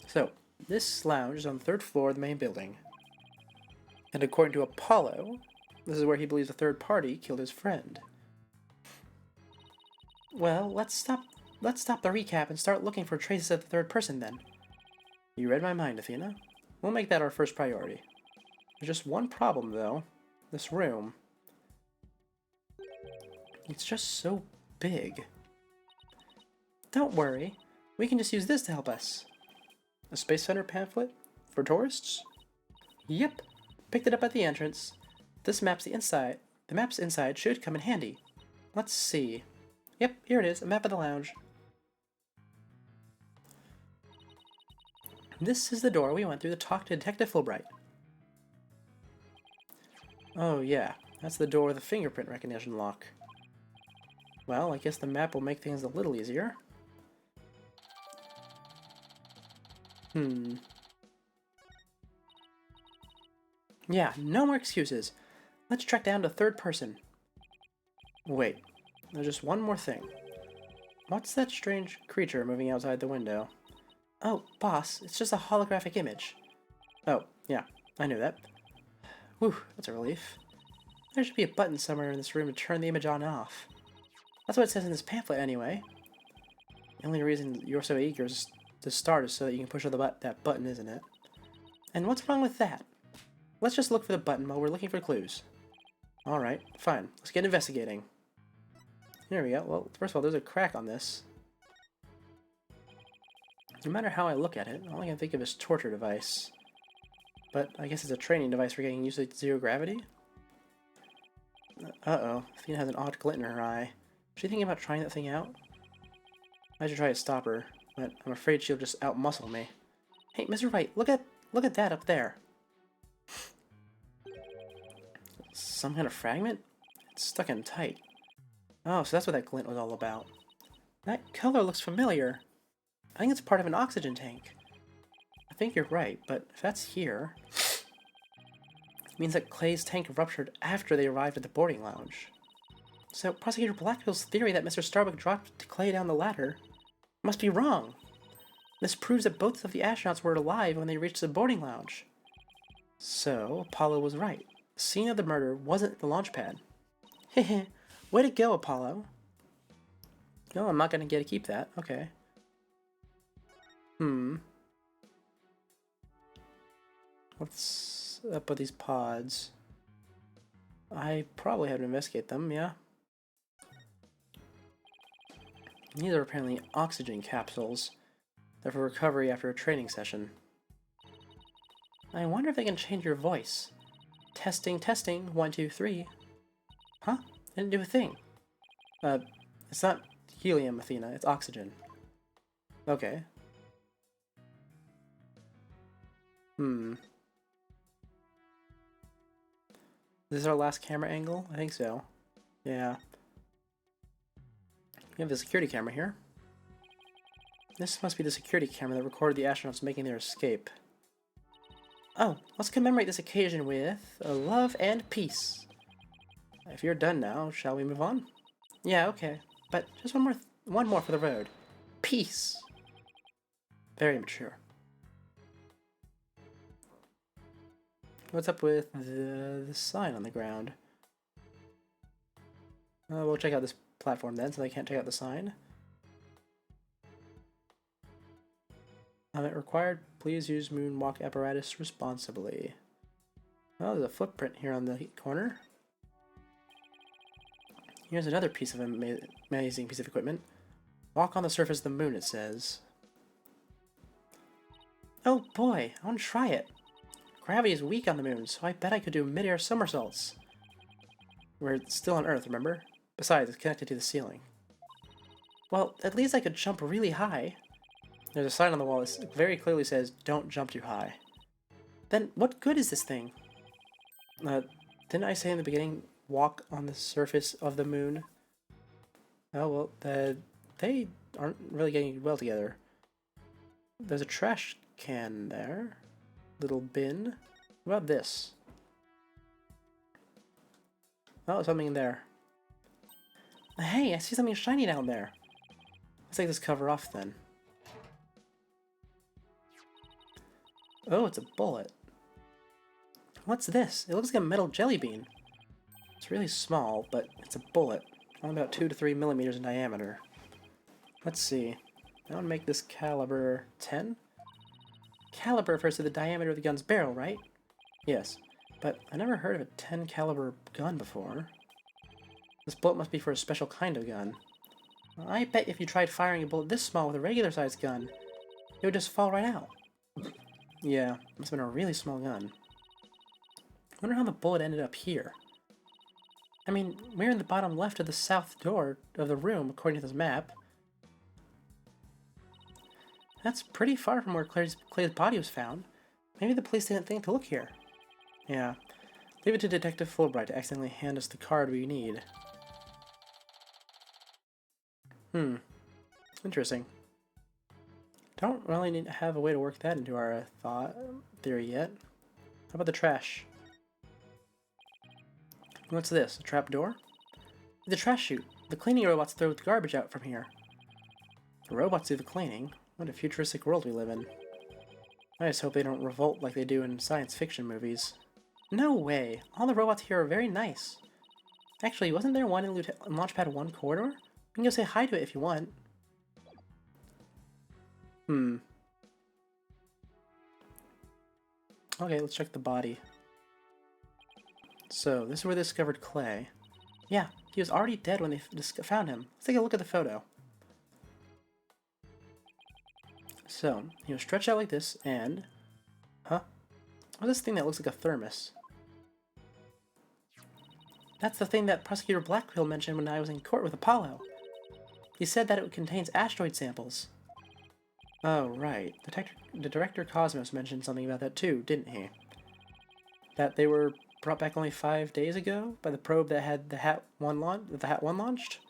So, this lounge is on the 3rd floor of the main building. And according to Apollo, this is where he believes a third party killed his friend. Well, let's stop the recap and start looking for traces of the third person then. You read my mind, Athena. We'll make that our first priority. There's just one problem, though. This room. It's just so big. Don't worry. We can just use this to help us. A Space Center pamphlet? For tourists? Yep. Picked it up at the entrance. This map's the inside. The map's inside should come in handy. Let's see. Yep, here it is. A map of the lounge. This is the door we went through to talk to Detective Fulbright. Oh yeah, that's the door with the fingerprint recognition lock. Well, I guess the map will make things a little easier. Yeah, no more excuses. Let's track down the third person. Wait, there's just one more thing. What's that strange creature moving outside the window? Oh, boss, it's just a holographic image. Oh, yeah, I knew that. Whew, that's a relief. There should be a button somewhere in this room to turn the image on and off. That's what it says in this pamphlet anyway. The only reason you're so eager to start is so that you can push that button, isn't it? And what's wrong with that? Let's just look for the button while we're looking for clues. Alright, fine. Let's get investigating. Here we go. Well, first of all, there's a crack on this. No matter how I look at it, all I can think of is torture device. But I guess it's a training device for getting used to zero gravity? Uh-oh. Athena has an odd glint in her eye. Is she thinking about trying that thing out? I should try to stop her, but I'm afraid she'll just outmuscle me. Hey, Mr. Wright, look at that up there. Some kind of fragment? It's stuck in tight. Oh, so that's what that glint was all about. That color looks familiar. I think it's part of an oxygen tank. I think you're right, but if that's here, it means that Clay's tank ruptured after they arrived at the boarding lounge. So Prosecutor Blackville's theory that Mr. Starbuck dropped Clay down the ladder must be wrong. This proves that both of the astronauts were alive when they reached the boarding lounge. So Apollo was right. The scene of the murder wasn't the launch pad. Hehe, way to go, Apollo. No, I'm not gonna get to keep that. Okay. What's up with these pods? I probably have to investigate them, yeah. These are apparently oxygen capsules. They're for recovery after a training session. I wonder if they can change your voice. Testing, testing, 1, 2, 3. Huh? Didn't do a thing. It's not helium, Athena, it's oxygen. Okay. This is our last camera angle? I think so. Yeah. We have the security camera here. This must be the security camera that recorded the astronauts making their escape. Oh, let's commemorate this occasion with love and peace. If you're done now, shall we move on? Yeah, okay. But just one more for the road. Peace. Very mature. What's up with the sign on the ground? We'll check out this platform then, so they can't check out the sign. It required, please use moonwalk apparatus responsibly. Oh, there's a footprint here on the corner. Here's another piece of amazing piece of equipment. Walk on the surface of the moon, it says. Oh boy, I want to try it. Gravity is weak on the moon, so I bet I could do mid-air somersaults. We're still on Earth, remember? Besides, it's connected to the ceiling. Well, at least I could jump really high. There's a sign on the wall that very clearly says, don't jump too high. Then what good is this thing? Didn't I say in the beginning, walk on the surface of the moon? Oh, well, they aren't really getting well together. There's a trash can there. Little bin. What about this? Oh, something in there. Hey, I see something shiny down there. Let's take this cover off then. Oh, it's a bullet. What's this? It looks like a metal jelly bean. It's really small, but it's a bullet. Only about 2 to 3 millimeters in diameter. Let's see. I want to make this caliber 10? Caliber refers to the diameter of the gun's barrel, right? Yes, but I never heard of a 10 caliber gun before. This bullet must be for a special kind of gun. Well, I bet if you tried firing a bullet this small with a regular sized gun, it would just fall right out. Yeah, must have been a really small gun. I wonder how the bullet ended up here. I mean, we're in the bottom left of the south door of the room, according to this map. That's pretty far from where Clay's body was found. Maybe the police didn't think to look here. Yeah. Leave it to Detective Fulbright to accidentally hand us the card we need. Interesting. Don't really need to have a way to work that into our theory yet. How about the trash? What's this? A trap door? The trash chute. The cleaning robots throw the garbage out from here. The robots do the cleaning? What a futuristic world we live in. I just hope they don't revolt like they do in science fiction movies. No way! All the robots here are very nice. Actually, wasn't there one in Launchpad 1 corridor? You can go say hi to it if you want. Okay, let's check the body. So, this is where they discovered Clay. Yeah, he was already dead when they found him. Let's take a look at the photo. So, he was stretched out like this, and... Huh? What's this thing that looks like a thermos? That's the thing that Prosecutor Blackquill mentioned when I was in court with Apollo. He said that it contains asteroid samples. Oh, right. The Director Cosmos mentioned something about that too, didn't he? That they were brought back only 5 days ago by the probe that had the Hat 1 launched?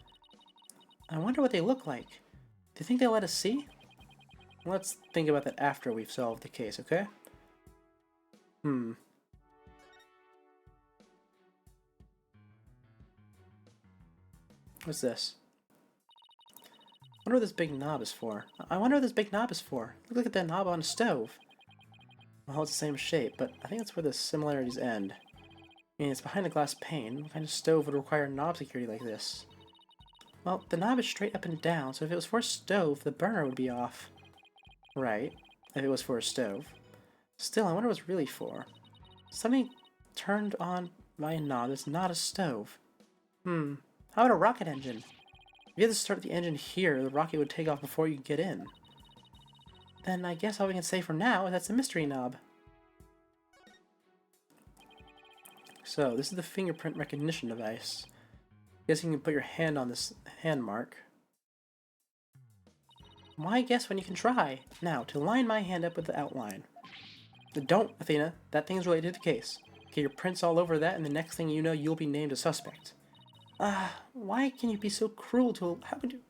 I wonder what they look like. Do you think they'll let us see? Let's think about that after we've solved the case, okay? What's this? I wonder what this big knob is for. Look at that knob on a stove. Well, it's the same shape, but I think that's where the similarities end. I mean, it's behind the glass pane. What kind of stove would require knob security like this? Well, the knob is straight up and down, so if it was for a stove, the burner would be off. Right, if it was for a stove. Still, I wonder what it's really for. Something turned on by a knob that's not a stove. How about a rocket engine? If you had to start the engine here, the rocket would take off before you get in. Then I guess all we can say for now is that's a mystery knob. So, this is the fingerprint recognition device. Guess you can put your hand on this hand mark. Why guess when you can try? Now, to line my hand up with the outline. Don't, Athena. That thing's related to the case. Get your prints all over that, and the next thing you know, you'll be named a suspect. Why can you be so cruel to how can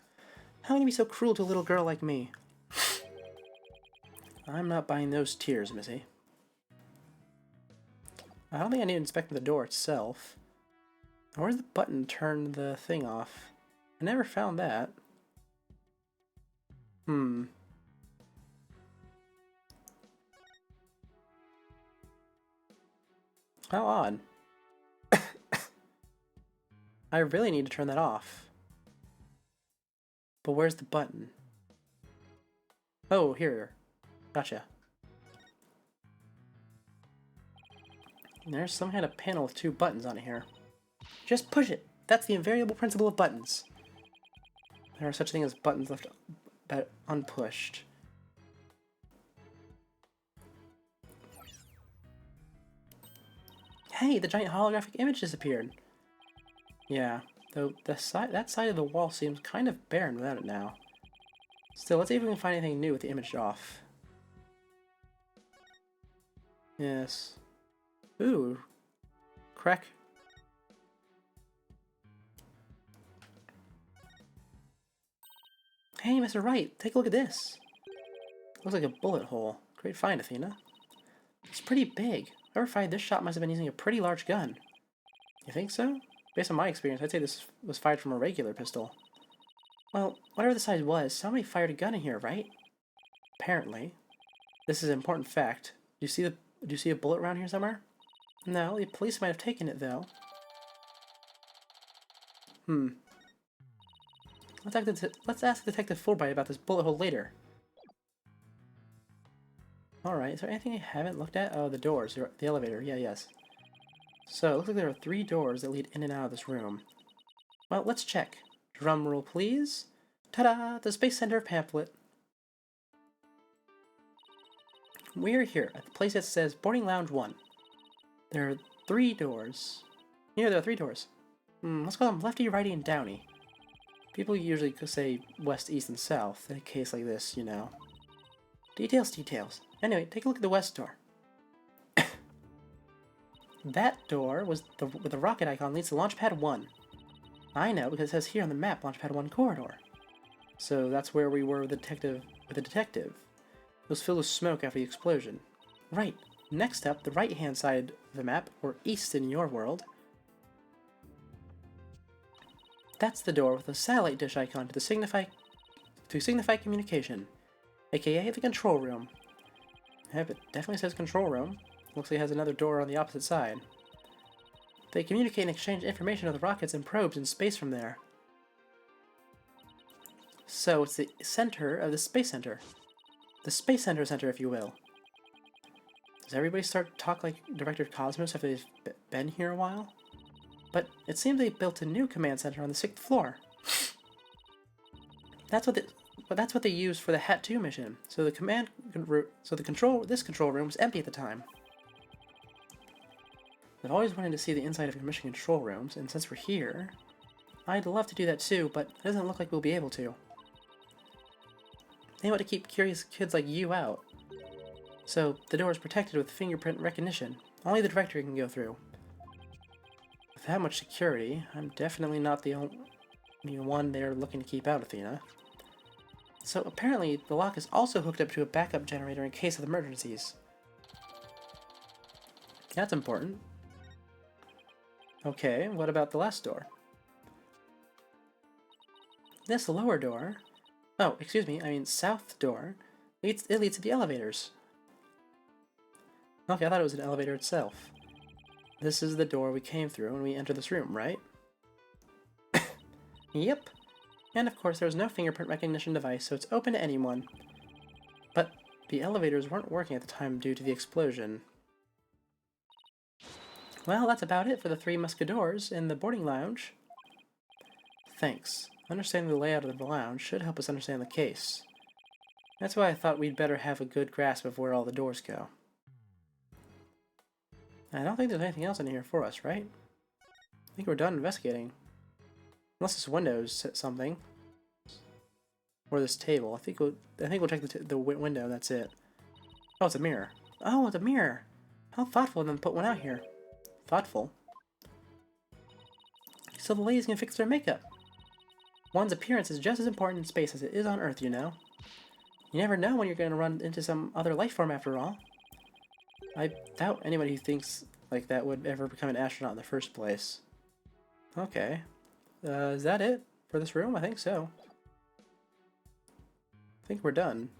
you be so cruel to a little girl like me? I'm not buying those tears, Missy. I don't think I need to inspect the door itself. Where's the button to turn the thing off? I never found that. I wonder How odd. I really need to turn that off. But where's the button? Oh, here. Gotcha. There's some kind of panel with 2 buttons on it here. Just push it! That's the invariable principle of buttons. There are such things as buttons left unpushed. Hey, the giant holographic image disappeared. Yeah, though that side of the wall seems kind of barren without it now. Still, let's see if we can find anything new with the image off. Yes. Ooh. Crack. Hey, Mr. Wright, take a look at this. Looks like a bullet hole. Great find, Athena. It's pretty big. Whoever fired this shot must have been using a pretty large gun. You think so? Based on my experience, I'd say this was fired from a regular pistol. Well, whatever the size was, somebody fired a gun in here, right? Apparently. This is an important fact. Do you see a bullet around here somewhere? No, the police might have taken it, though. Let's ask Detective Fulbright about this bullet hole later. Alright, is there anything I haven't looked at? Oh, the doors. The elevator. Yeah, yes. So, it looks like there are 3 doors that lead in and out of this room. Well, let's check. Drum roll, please. Ta-da! The Space Center pamphlet. We're here at the place that says Boarding Lounge 1. There are 3 doors. Yeah, there are 3 doors. Let's call them Lefty, Righty, and Downy. People usually could say West, East, and South in a case like this, you know. Details, details. Anyway, take a look at the West door. That door with the rocket icon leads to Launchpad 1. I know because it says here on the map Launchpad 1 corridor. So that's where we were with the detective. It was filled with smoke after the explosion. Right. Next up, the right-hand side of the map, or east in your world. That's the door with the satellite dish icon to signify communication, aka the control room. Yep, it definitely says control room. Looks like it has another door on the opposite side. They communicate and exchange information with rockets and probes in space from there. So it's the center of the Space Center. The Space Center, if you will. Does everybody start to talk like Director Cosmos after they've been here a while? But it seems they built a new command center on the 6th floor. That's what they used for the Hat 2 mission. So this control room was empty at the time. I've always wanted to see the inside of mission control rooms, and since we're here, I'd love to do that too, but it doesn't look like we'll be able to. They want to keep curious kids like you out. So the door is protected with fingerprint recognition. Only the director can go through. With that much security, I'm definitely not the only one they're looking to keep out, Athena. So apparently, the lock is also hooked up to a backup generator in case of emergencies. That's important. Okay, what about the last door? This lower door... Oh, excuse me, I mean south door. It leads to the elevators. Okay, I thought it was an elevator itself. This is the door we came through when we entered this room, right? Yep. And of course, there's no fingerprint recognition device, so it's open to anyone. But the elevators weren't working at the time due to the explosion. Well, that's about it for the 3 Muscadors in the boarding lounge. Thanks. Understanding the layout of the lounge should help us understand the case. That's why I thought we'd better have a good grasp of where all the doors go. I don't think there's anything else in here for us, right? I think we're done investigating. Unless this window's something. Or this table. I think we'll check the window, that's it. Oh, it's a mirror. Oh, it's a mirror! How thoughtful of them to put one out here. Thoughtful? So the ladies can fix their makeup. One's appearance is just as important in space as it is on Earth, you know. You never know when you're going to run into some other life form after all. I doubt anybody who thinks like that would ever become an astronaut in the first place. Okay. Is that it for this room? I think so. I think we're done.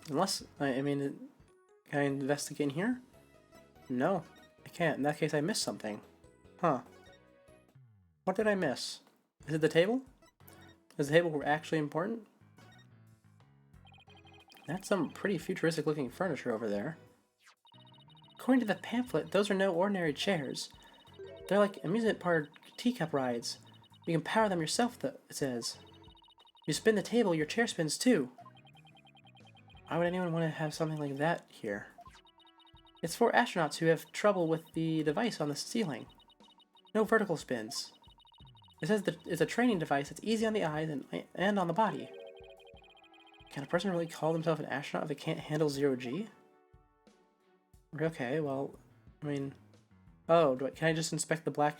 Unless, I mean, Can I investigate in here? No, I can't. In that case, I missed something. Huh. What did I miss? Is it the table? Is the table actually important? That's some pretty futuristic looking furniture over there. According to the pamphlet, those are no ordinary chairs. They're like amusement park teacup rides. You can power them yourself, it says. You spin the table, your chair spins too. Why would anyone want to have something like that here? It's for astronauts who have trouble with the device on the ceiling. No vertical spins. It says that it's a training device that's easy on the eyes and on the body. Can a person really call themselves an astronaut if they can't handle zero-G? Okay, well, I mean... Oh, can I just inspect the black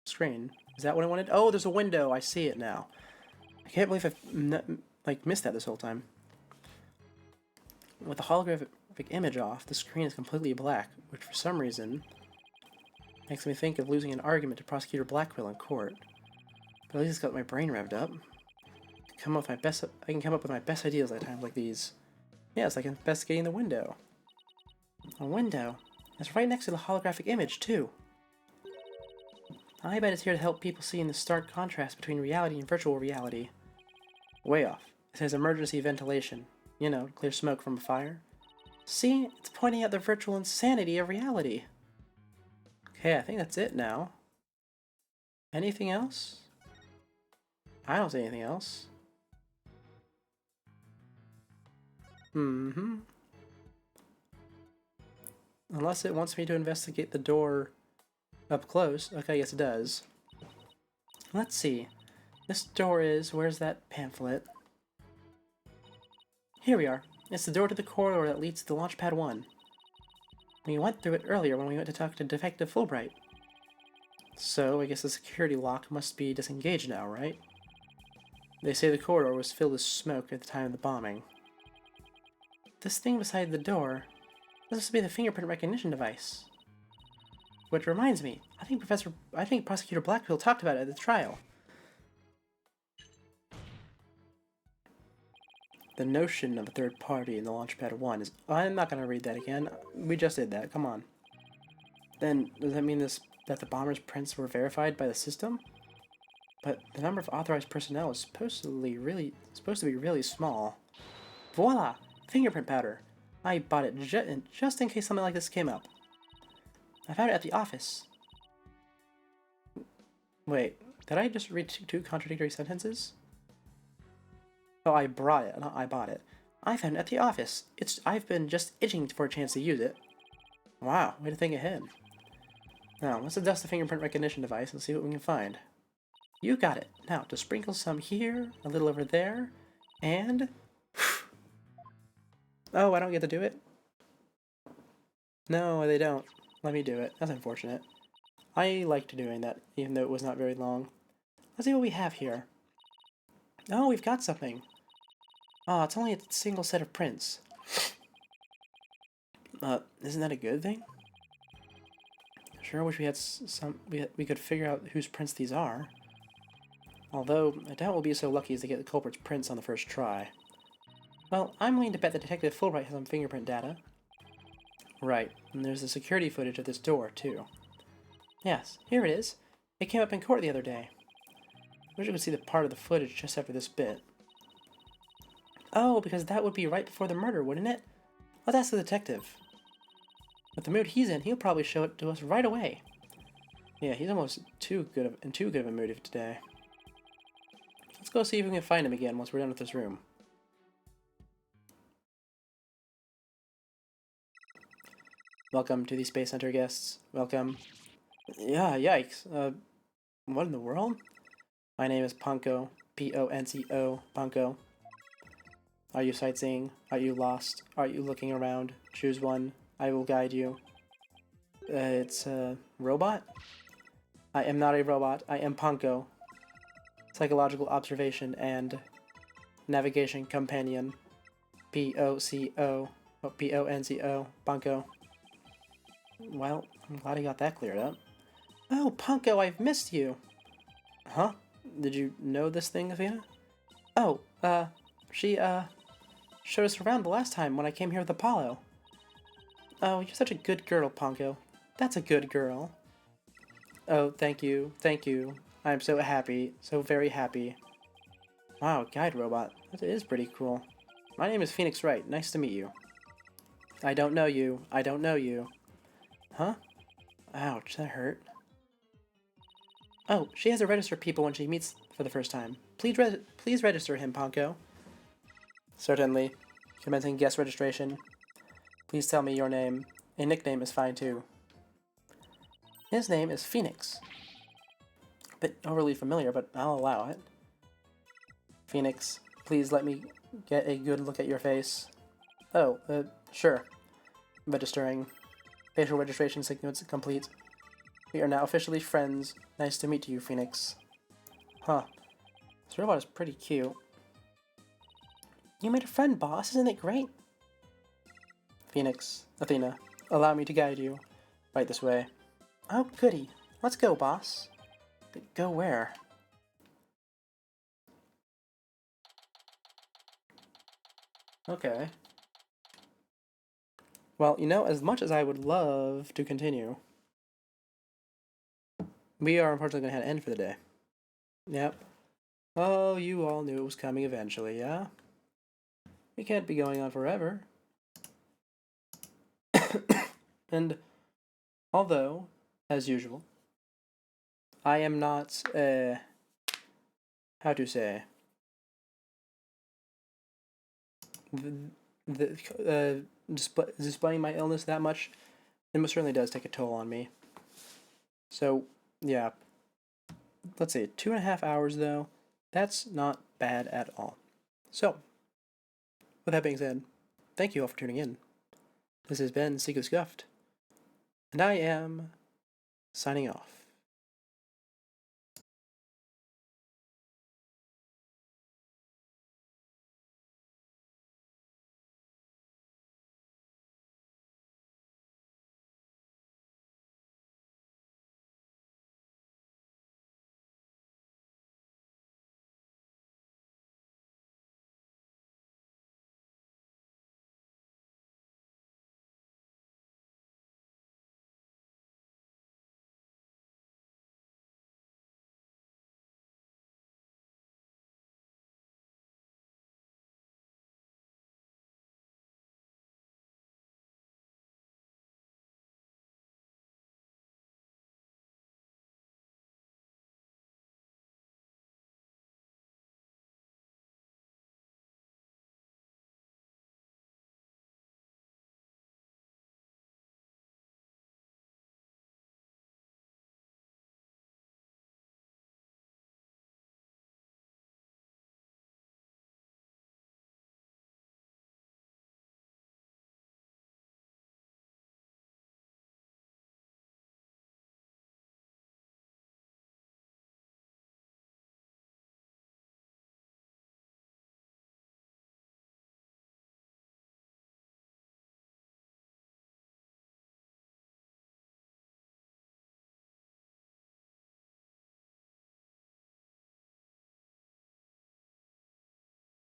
screen? Is that what I wanted? Oh, there's a window! I see it now. I can't believe I've missed that this whole time. With the holographic image off, the screen is completely black, which for some reason makes me think of losing an argument to Prosecutor Blackwell in court. But at least it's got my brain revved up. I can come up with my best ideas at times like these. Yeah, it's like investigating the window. A window? That's right next to the holographic image, too. I bet it's here to help people see in the stark contrast between reality and virtual reality. Way off. It says emergency ventilation. You know, clear smoke from a fire. See? It's pointing out the virtual insanity of reality. Okay, I think that's it now. Anything else? I don't see anything else. Unless it wants me to investigate the door up close. Okay, yes it does. Let's see. This door is... Where's that pamphlet? Here we are. It's the door to the corridor that leads to the Launchpad 1. We went through it earlier when we went to talk to Detective Fulbright. So, I guess the security lock must be disengaged now, right? They say the corridor was filled with smoke at the time of the bombing. This thing beside the door... This must be the fingerprint recognition device. Which reminds me, I think Prosecutor Blackwell talked about it at the trial. The notion of a third party in the Launchpad 1 is... I'm not going to read that again. We just did that. Come on. Then, does that mean that the bomber's prints were verified by the system? But the number of authorized personnel is supposed to be really small. Voila! Fingerprint powder. I bought it just in case something like this came up. I found it at the office. Wait, did I just read two contradictory sentences? Oh, I brought it, not I bought it. I found it at the office. I've been just itching for a chance to use it. Wow, way to think ahead. Now, let's adjust the fingerprint recognition device and see what we can find. You got it. Now, to sprinkle some here, a little over there, and... Oh, I don't get to do it? No, they don't. Let me do it. That's unfortunate. I liked doing that, even though it was not very long. Let's see what we have here. Oh, we've got something. Oh, it's only a single set of prints. Isn't that a good thing? Sure wish we had we could figure out whose prints these are. Although, I doubt we'll be so lucky as to get the culprit's prints on the first try. Well, I'm willing to bet that Detective Fulbright has some fingerprint data. Right, and there's the security footage of this door, too. Yes, here it is. It came up in court the other day. Wish you could see the part of the footage just after this bit. Oh, because that would be right before the murder, wouldn't it? Let's ask the detective. With the mood he's in, he'll probably show it to us right away. Yeah, he's almost in too good of a mood today. Let's go see if we can find him again once we're done with this room. Welcome to the Space Center guests. Welcome. Yeah, yikes. What in the world? My name is Ponko. P-O-N-C-O. Ponko. Are you sightseeing? Are you lost? Are you looking around? Choose one. I will guide you. It's a robot? I am not a robot. I am Ponko. Psychological observation and navigation companion. P-O-C-O. P-O-N-C-O. Ponko. Well, I'm glad I got that cleared up. Oh, Ponko, I've missed you! Huh? Did you know this thing, Athena? Oh, she, showed us around the last time when I came here with Apollo. Oh, you're such a good girl, Ponko. That's a good girl. Oh, thank you, thank you. I'm so happy, so very happy. Wow, guide robot. That is pretty cool. My name is Phoenix Wright. Nice to meet you. I don't know you. I don't know you. Huh? Ouch, that hurt. Oh, she has to register people when she meets for the first time. Please register him, Ponko. Certainly. Commencing guest registration. Please tell me your name. A nickname is fine too. His name is Phoenix. A bit overly familiar, but I'll allow it. Phoenix, please let me get a good look at your face. Oh, sure. Registering. Facial registration sequence complete. We are now officially friends. Nice to meet you, Phoenix. Huh. This robot is pretty cute. You made a friend, boss. Isn't it great? Phoenix, Athena, allow me to guide you. Right this way. Oh, goody. Let's go, boss. But go where? Okay. Well, you know, as much as I would love to continue, we are unfortunately going to end for the day. Yep. Oh, you all knew it was coming eventually, yeah? We can't be going on forever. And although, as usual, I am not, how to say, displaying my illness that much, it most certainly does take a toll on me. So, yeah. Let's see, 2.5 hours though, that's not bad at all. So, with that being said, thank you all for tuning in. This has been Seeker Scuffed, and I am signing off.